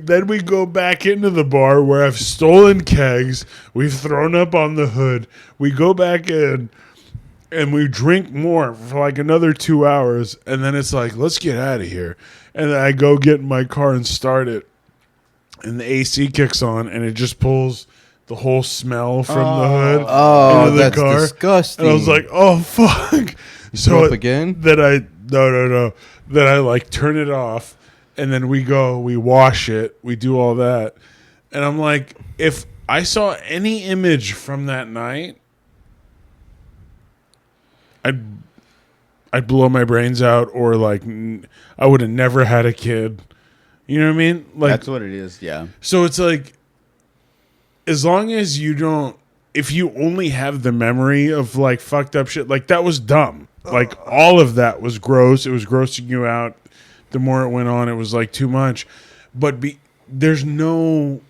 then we go back into the bar where I've stolen kegs. We've thrown up on the hood. We go back in and we drink more for like another 2 hours. And then it's like, let's get out of here. And then I go get in my car and start it. And the AC kicks on and it just pulls the whole smell from the hood into the that's car. disgusting. And I was like, oh, fuck. Throw up again? No. Then I like turn it off and then we wash it. We do all that. And I'm like, if I saw any image from that night, I'd blow my brains out or like I would have never had a kid. You know what I mean? Like That's what it is, yeah. So it's like, as long as you don't, if you only have the memory of like fucked up shit, like that was dumb. Like all of that was gross. It was grossing you out. The more it went on, it was like too much. But there's no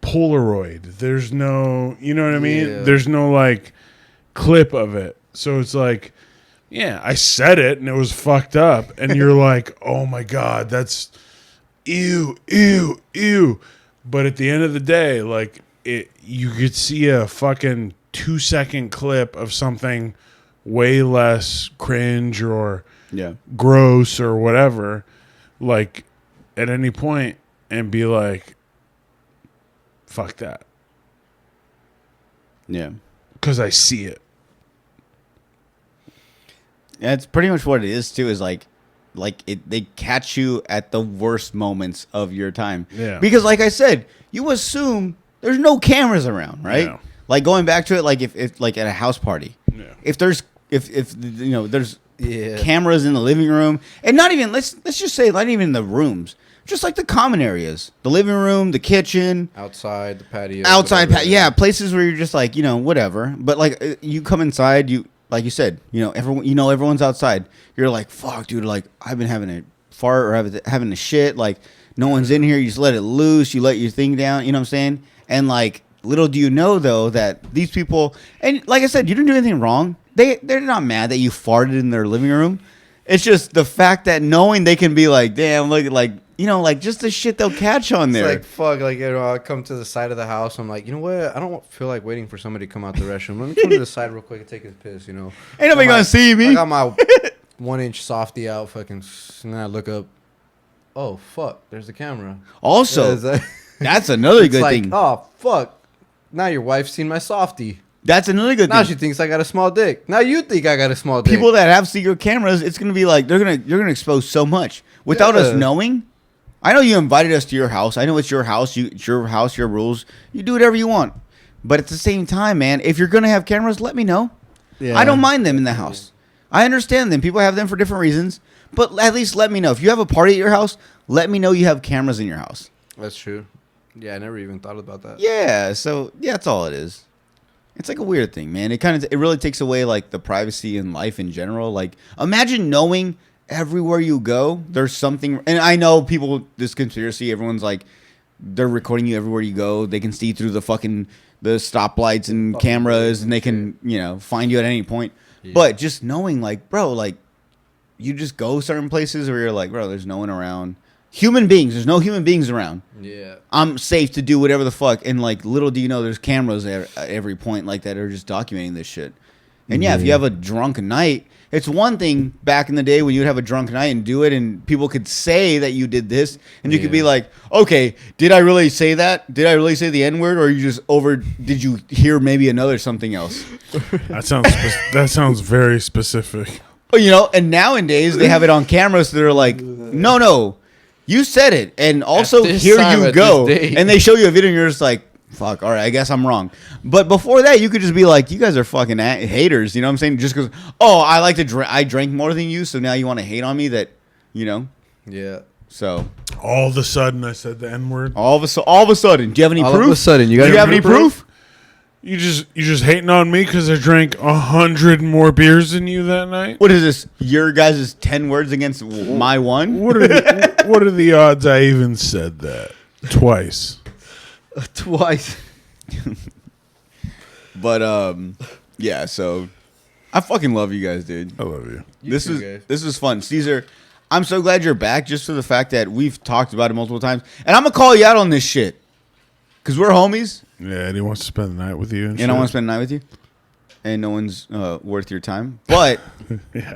Polaroid. There's no, you know what I mean? Yeah. There's no like clip of it. So it's like, yeah, I said it and it was fucked up. And you're like, oh my God, that's ew. But at the end of the day, like you could see a fucking 2-second clip of something way less cringe or gross or whatever, like at any point, and be like, fuck that. Yeah. Because I see it. Yeah, it's pretty much what it is too, is like they catch you at the worst moments of your time. Yeah. Because like I said, you assume there's no cameras around, right? Yeah. Like going back to it, like if like at a house party, Yeah. if there's cameras in the living room, and not even let's just say not even in the rooms, just like the common areas, the living room, the kitchen, Outside, the patio. places where you're just like, whatever. But like you come inside, like you said, everyone's outside. You're like, fuck, dude, like I've been having a fart or having a shit, like no one's in here. You just let it loose. You let your thing down. You know what I'm saying? And like, little do you know though that these people, and like I said, you didn't do anything wrong. They're not mad that you farted in their living room. It's just the fact that knowing they can be like, damn, look, like like just the shit they'll catch on there. It's like, fuck, like, I come to the side of the house. I'm like, you know what? I don't feel like waiting for somebody to come out the restroom. Let me come to the side real quick and take a piss, Ain't nobody gonna see me. I got my 1-inch softy out, fucking, and then I look up. Oh, fuck, there's the camera. Also, that's another good like, thing. Oh, fuck. Now your wife's seen my softy. That's another good Now thing. she thinks I got a small dick. Now you think I got a small dick. People that have secret cameras, it's gonna be like you're gonna expose so much without us knowing. I know you invited us to your house. I know it's your house. It's your house, your rules. You do whatever you want. But at the same time, man, if you're gonna have cameras, let me know. Yeah. I don't mind them in the house. I understand them. People have them for different reasons. But at least let me know. If you have a party at your house, let me know you have cameras in your house. That's true. Yeah, I never even thought about that. Yeah, so yeah, that's all it is. It's like a weird thing, man. It really takes away like the privacy in life in general. Like imagine knowing everywhere you go, there's something. And I know people, this conspiracy, everyone's like, they're recording you everywhere you go. They can see through the fucking the stoplights and cameras, and they can, find you at any point. Yeah. But just knowing, like, bro, like, you just go certain places where you're like, bro, there's no one around. There's no human beings around. Yeah. I'm safe to do whatever the fuck. And, like, little do you know, there's cameras at every point like that are just documenting this shit. And, if you have a drunk night, it's one thing back in the day when you'd have a drunk night and do it and people could say that you did this. And you could be like, okay, did I really say that? Did I really say the N-word? Or did you hear maybe another something else? That sounds very specific. And nowadays they have it on camera, so they're like, no, you said it, and also here you go, and they show you a video, and you're just like, fuck, all right, I guess I'm wrong. But before that, you could just be like, you guys are fucking haters, you know what I'm saying? Just because, I like to drink, I drank more than you, so now you want to hate on me that, Yeah. So all of a sudden, I said the N-word. All of a sudden, do you have any proof? All of a sudden, do you have any proof? You just hating on me because I drank 100 more beers than you that night? What is this? Your guys' 10 words against my one? What are the odds I even said that twice? Twice. But yeah. So I fucking love you guys, dude. I love you. This was fun, Cesar. I'm so glad you're back, just for the fact that we've talked about it multiple times, and I'm gonna call you out on this shit because we're homies. Yeah, and he wants to spend the night with you. And I want to spend the night with you. And no one's worth your time. But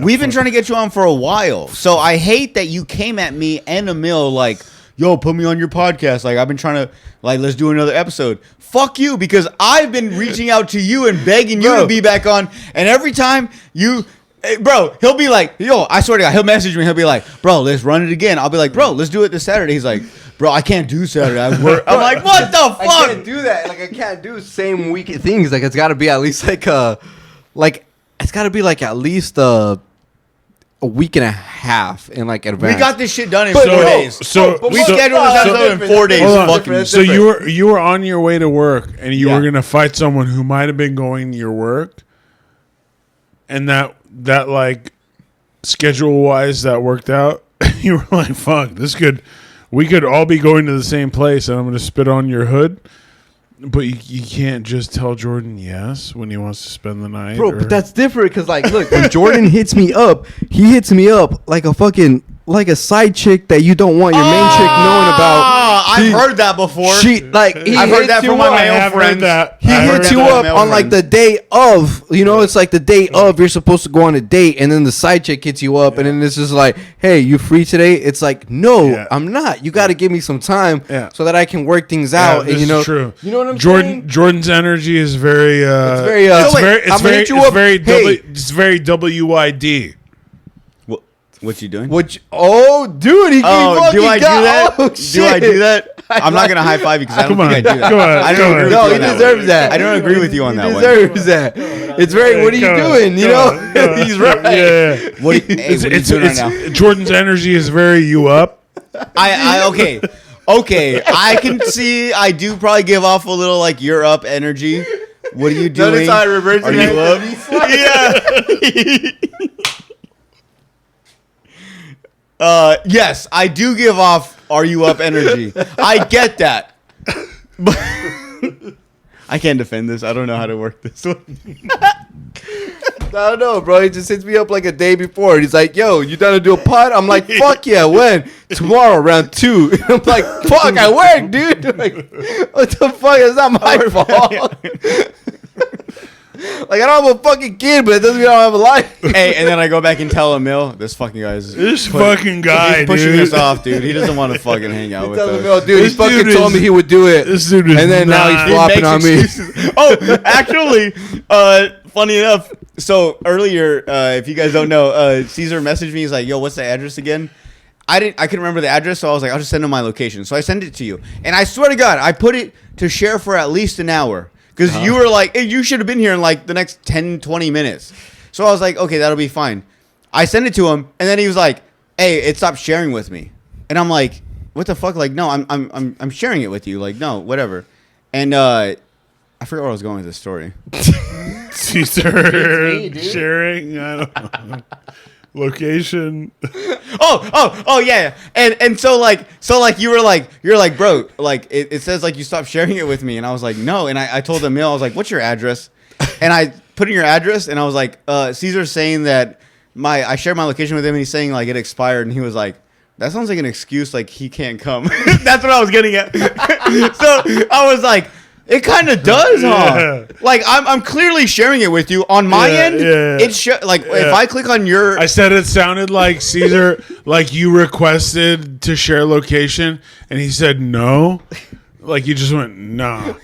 we've been trying to get you on for a while. So I hate that you came at me and Emil like, yo, put me on your podcast. Like, I've been trying to, like, let's do another episode. Fuck you, because I've been reaching out to you and begging you to be back on. And every time bro, he'll be like, yo, I swear to God, he'll message me. He'll be like, bro, let's run it again. I'll be like, bro, let's do it this Saturday. He's like, bro, I can't do Saturday. I work. I'm like, what the fuck? I can't do that. Like, I can't do same week things. Like, it's got to be at least it's got to be like at least a week and a half in like advance. We got this shit done in 4 days. So we scheduled this episode in 4 days. So you were on your way to work and you were gonna fight someone who might have been going to your work, and that like schedule wise that worked out. You were like, fuck, we could all be going to the same place, and I'm going to spit on your hood. But you can't just tell Jordan yes when he wants to spend the night. Bro, but that's different because, like, look, when Jordan hits me up, he hits me up like a side chick that you don't want your main chick knowing about. I've heard that before. I've heard that from my male friends. He hits you up on like the day of, it's like the day of you're supposed to go on a date, and then the side chick hits you up, and then it's just like, hey, you free today? It's like, no, I'm not. You got to give me some time so that I can work things out. This And is true. You know what I'm saying? Jordan's energy is very. It's very WYD. What you doing? Dude, he do I do that? Do I do that? I'm not gonna high five you because I don't think I do that. I don't agree with you on he deserves that. I don't agree with you on that one. He deserves that. It's very. What are you doing? He's right. Yeah. What are you doing right now? Jordan's energy is very you up. Okay. I can see. I do probably give off a little like you're up energy. What are you doing? Notice how I reversed it. Yeah. Yes, I do give off "Are you up?" energy. I get that, but I can't defend this. I don't know how to work this one. I don't know, bro. He just hits me up like a day before. He's like, "Yo, you down to do a pod?" I'm like, "Fuck yeah, when? Tomorrow, around 2." I'm like, "Fuck, I work, dude." I'm like, what the fuck? It's not my fault. Like, I don't have a fucking kid, but it doesn't mean I don't have a life. Hey, and then I go back and tell Emil, this fucking guy is... This fucking guy, he's pushing us off, dude. He doesn't want to fucking hang out with us. Dude, he fucking told me he would do it. This dude is and then now he's flopping on me. Oh, actually, funny enough, so earlier, if you guys don't know, Cesar messaged me. He's like, yo, what's the address again? I couldn't remember the address, so I was like, I'll just send him my location. So I sent it to you. And I swear to God, I put it to share for at least an hour. Because you were like, hey, you should have been here in like the next 10, 20 minutes. So I was like, okay, that'll be fine. I sent it to him, and then he was like, hey, it stopped sharing with me. And I'm like, what the fuck? Like, no, I'm sharing it with you. Like, no, whatever. And I forgot where I was going with this story. Cesar sharing. I don't know. Location. Oh yeah. And so you're like, bro, like it says like you stopped sharing it with me, and I was like, no, and I told Emil, I was like, what's your address? And I put in your address, and I was like, Cesar's saying that I shared my location with him, and he's saying like it expired, and he was like, that sounds like an excuse, like he can't come. That's what I was getting at. So I was like, it kind of does, huh? Yeah. Like I'm clearly sharing it with you on my end. Yeah. It's if I click on your, I said it sounded like Cesar, like you requested to share location, and he said no. Like you just went nah.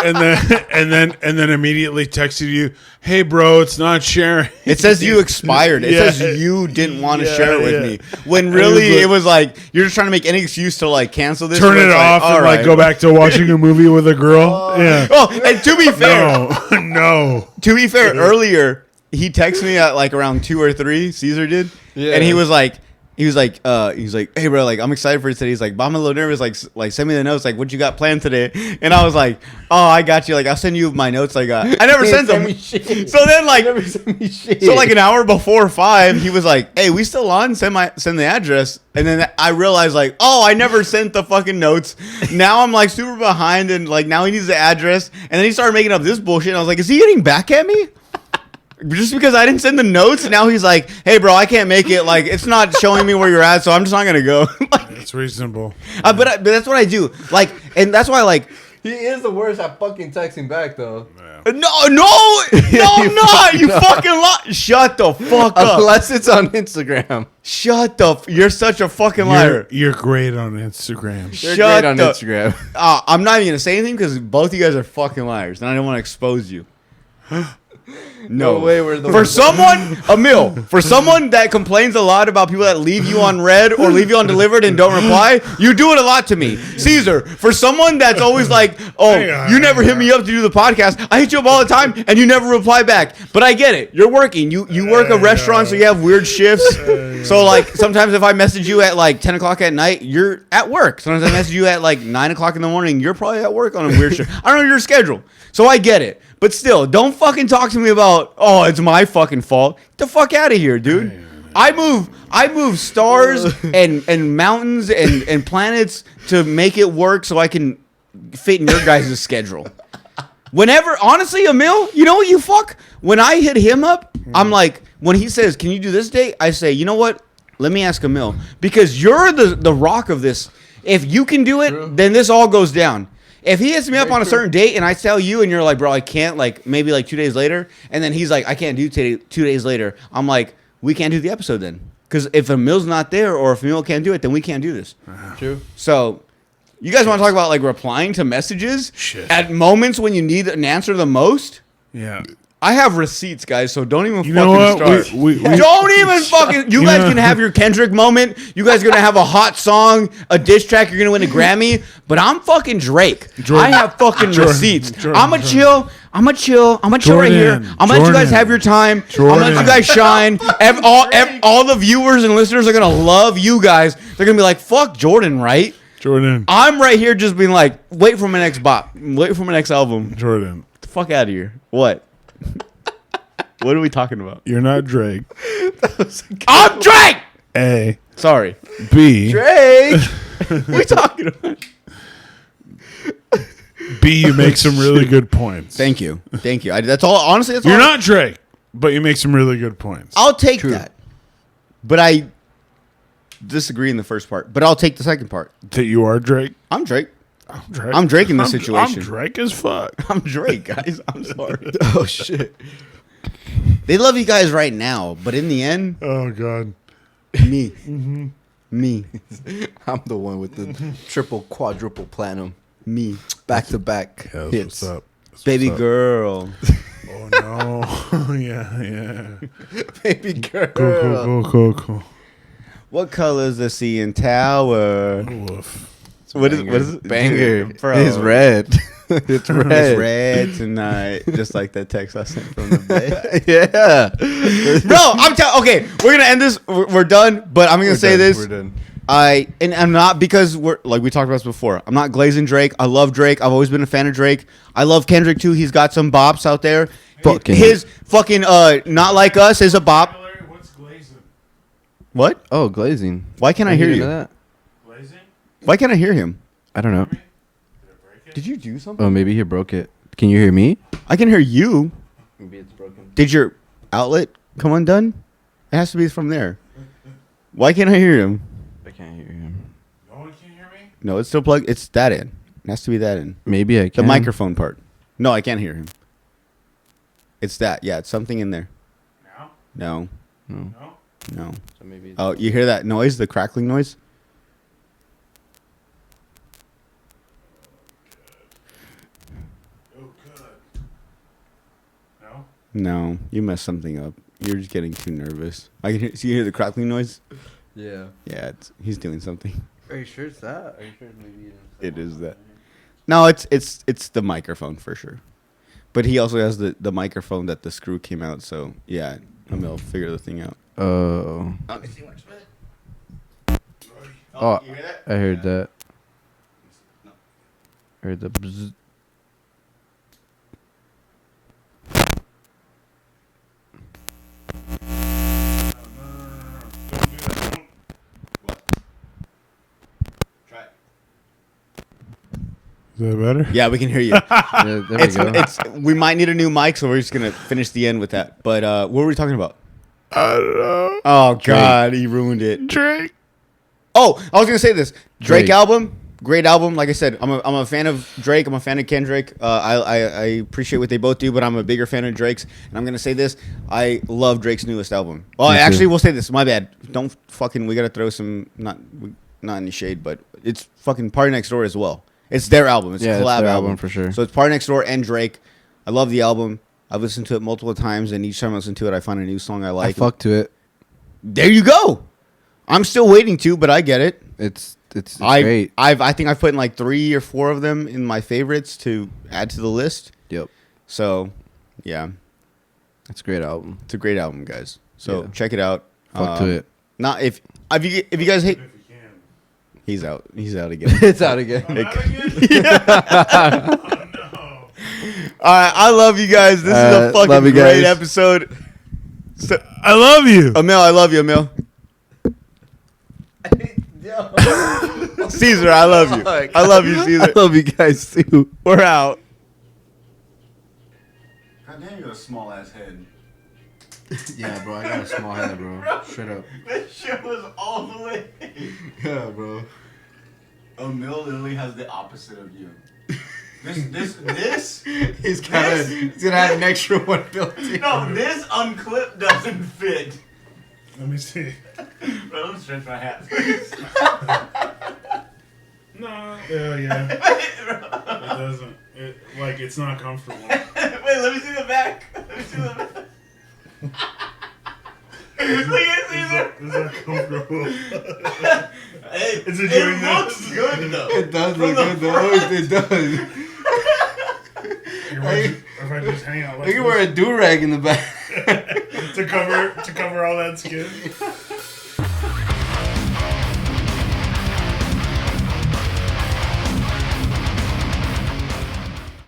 And then immediately texted you, "Hey, bro, it's not sharing." It says you expired. It says you didn't want to share it with me. When really it was like you're just trying to make any excuse to like cancel this. Turn it off and like go back to watching a movie with a girl. Yeah. Oh, and to be fair, no. To be fair, earlier he texted me at like around 2 or 3. Cesar did, and he was like, hey bro, like I'm excited for today. He's like, but I'm a little nervous. Like send me the notes. Like what you got planned today? And I was like, oh, I got you. Like I'll send you my notes I got. I never sent them. So then so like an hour before 5, he was like, hey, we still on? Send the address. And then I realized like, oh, I never sent the fucking notes. Now I'm like super behind, and like now he needs the address. And then he started making up this bullshit. And I was like, is he getting back at me? Just because I didn't send the notes, now he's like, "Hey, bro, I can't make it. Like, it's not showing me where you're at, so I'm just not gonna go." It's reasonable. But that's what I do. Like, and that's why, like, He is the worst at fucking texting back, though. no, I'm not. You fucking lie. Shut the fuck up. Unless it's on Instagram. Shut the. You're such a fucking liar. You're great on Instagram. You're Shut great on the- Instagram. I'm not even gonna say anything because both of you guys are fucking liars, and I don't want to expose you. No way we're the for ones- someone, Emil, for someone that complains a lot about people that leave you on read or leave you undelivered and don't reply, you do it a lot to me. Cesar, for someone that's always like, oh, you never hit me up to do the podcast. I hit you up all the time and you never reply back. But I get it. You're working. You work a restaurant, so you have weird shifts. So like sometimes if I message you at like 10 o'clock at night, you're at work. Sometimes I message you at like 9 o'clock in the morning. You're probably at work on a weird shift. I don't know your schedule. So I get it. But still, don't fucking talk to me about, oh, it's my fucking fault. Get the fuck out of here, dude. I move stars and mountains and planets to make it work so I can fit in your guys' schedule. Whenever, honestly, Emil, you know what you fuck? When I hit him up, I'm like, when he says, can you do this date? I say, you know what? Let me ask Emil. Because you're the rock of this. If you can do it, then this all goes down. If he hits me up on a certain date and I tell you and you're like, bro, I can't, like maybe like 2 days later, and then he's like, I can't do 2 days later, I'm like, we can't do the episode then. Because if Emil's not there or if Emil can't do it, then we can't do this. True. So you guys want to talk about like replying to messages at moments when you need an answer the most? Yeah. I have receipts, guys, so don't even what? start. We Don't even fucking. You guys can have your Kendrick moment. You guys are gonna have a hot song, a diss track. You're gonna win a Grammy. But I'm fucking Drake. I have fucking receipts. I'm gonna chill. I'm gonna chill right here. I'm gonna let you guys have your time. I'm gonna let you guys shine. All the viewers and listeners are gonna love you guys. They're gonna be like, "Fuck Jordan, right?" Jordan. I'm right here just being like, "Wait for my next bop. Wait for my next album." Jordan. Get the fuck out of here. What? What are we talking about? You're not Drake. I'm Drake! A. Sorry. B. Drake! What are we talking about? B, you make some really good points. Thank you. That's all. Honestly, that's all. You're not Drake, but you make some really good points. I'll take that. But I disagree in the first part. But I'll take the second part. That you are Drake? I'm Drake. Drake. I'm Drake in this situation. I'm Drake as fuck. I'm Drake, guys. I'm sorry. Oh, shit. They love you guys right now, but in the end, Oh, God. me. Me. I'm the one with the triple, quadruple platinum. Me. Back to back Yeah, that's hits. what's up. That's Baby what's up. girl. Oh, no. yeah. Baby girl. Cool. What color is the CN Tower? Woof. What is it? Banger. Bro. It's red. It's red. It's red tonight, just like that text I sent from the bed. Yeah. Bro, okay, we're gonna end this. We're done, but I'm gonna say this. We're done. I'm not, because we're like we talked about this before. I'm not glazing Drake. I love Drake. I've always been a fan of Drake. I love Kendrick too. He's got some bops out there. Fucking His fucking Not Like Us is a bop. What's glazing? What? Oh, glazing. Why can't I hear you? That? Glazing? Why can't I hear him? I don't know. Did it break it? Did you do something? Oh, maybe he broke it. Can you hear me? I can hear you. Maybe it's broken. Did your outlet come undone? It has to be from there. Why can't I hear him? I can't hear him. No one can hear me? No, it's still plugged. It's that in. It has to be that in. Maybe I The can. microphone part. No, I can't hear him. It's that. Yeah, it's something in there. Now? No. No. No? No. So maybe. Oh, you hear that noise? The crackling noise? Oh, good. No? No, you messed something up. You're just getting too nervous. I can hear. See, you hear the crackling noise? Yeah. Yeah, he's doing something. Are you sure it's that? Are you sure maybe It is that. No, it's the microphone for sure. But he also has the microphone that the screw came out. So yeah, I'll figure the thing out. Oh. Oh, you hear that? I heard that. I heard the bzz. Don't do that. Don't. Try it. Is that better? Yeah, we can hear you. Yeah, there we go. We might need a new mic, so we're just gonna finish the end with that. But what were we talking about? I don't know. Oh God, he ruined it. Drake. Oh, I was gonna say this Drake Drake. album, great album. Like I said, I'm a fan of Drake. I'm a fan of Kendrick. I appreciate what they both do, but I'm a bigger fan of Drake's. And I'm gonna say this: I love Drake's newest album. Well, Me too. actually, we'll say this. My bad. Don't fucking. We gotta throw some not any shade, but it's fucking Party Next Door as well. It's their album. It's Yeah, a it's collab their album album for sure. So it's Party Next Door and Drake. I love the album. I've listened to it multiple times, and each time I listen to it, I find a new song I I like. fuck to it. There you go. I'm still waiting to, but I get it. It's I great. I think I've put in like 3 or 4 of them in my favorites to add to the list. Yep. So, yeah, It's a great album. it's a great album, guys. So Yeah. check it out. Fuck to it. Not if you guys hate, If you can. he's out. He's out again. It's out again. I'm out again? Oh, no. All right, I love you guys. This is a Love fucking you great guys. episode. So, I love you. Emil, I love you, Emil. Cesar, I love you. I love you, I Cesar. love you guys too. We're out. God damn, you have a small ass head. Yeah, bro. I got a small head, bro. Straight up. That shit was all the way. Yeah, bro. Emil literally has the opposite of you. This. He's gonna have an extra one built in. No, this unclip doesn't fit. Let me see. Bro, let me stretch my hat. No. Yeah. It doesn't. It's not comfortable. Wait, let me see the back. Let me see the back. Look at Cesar. It's not comfortable. Hey, It's a it joint looks good though. It does From look the good though. front. It does. If I just hang out like You can wear a do-rag in the back. to cover all that skin.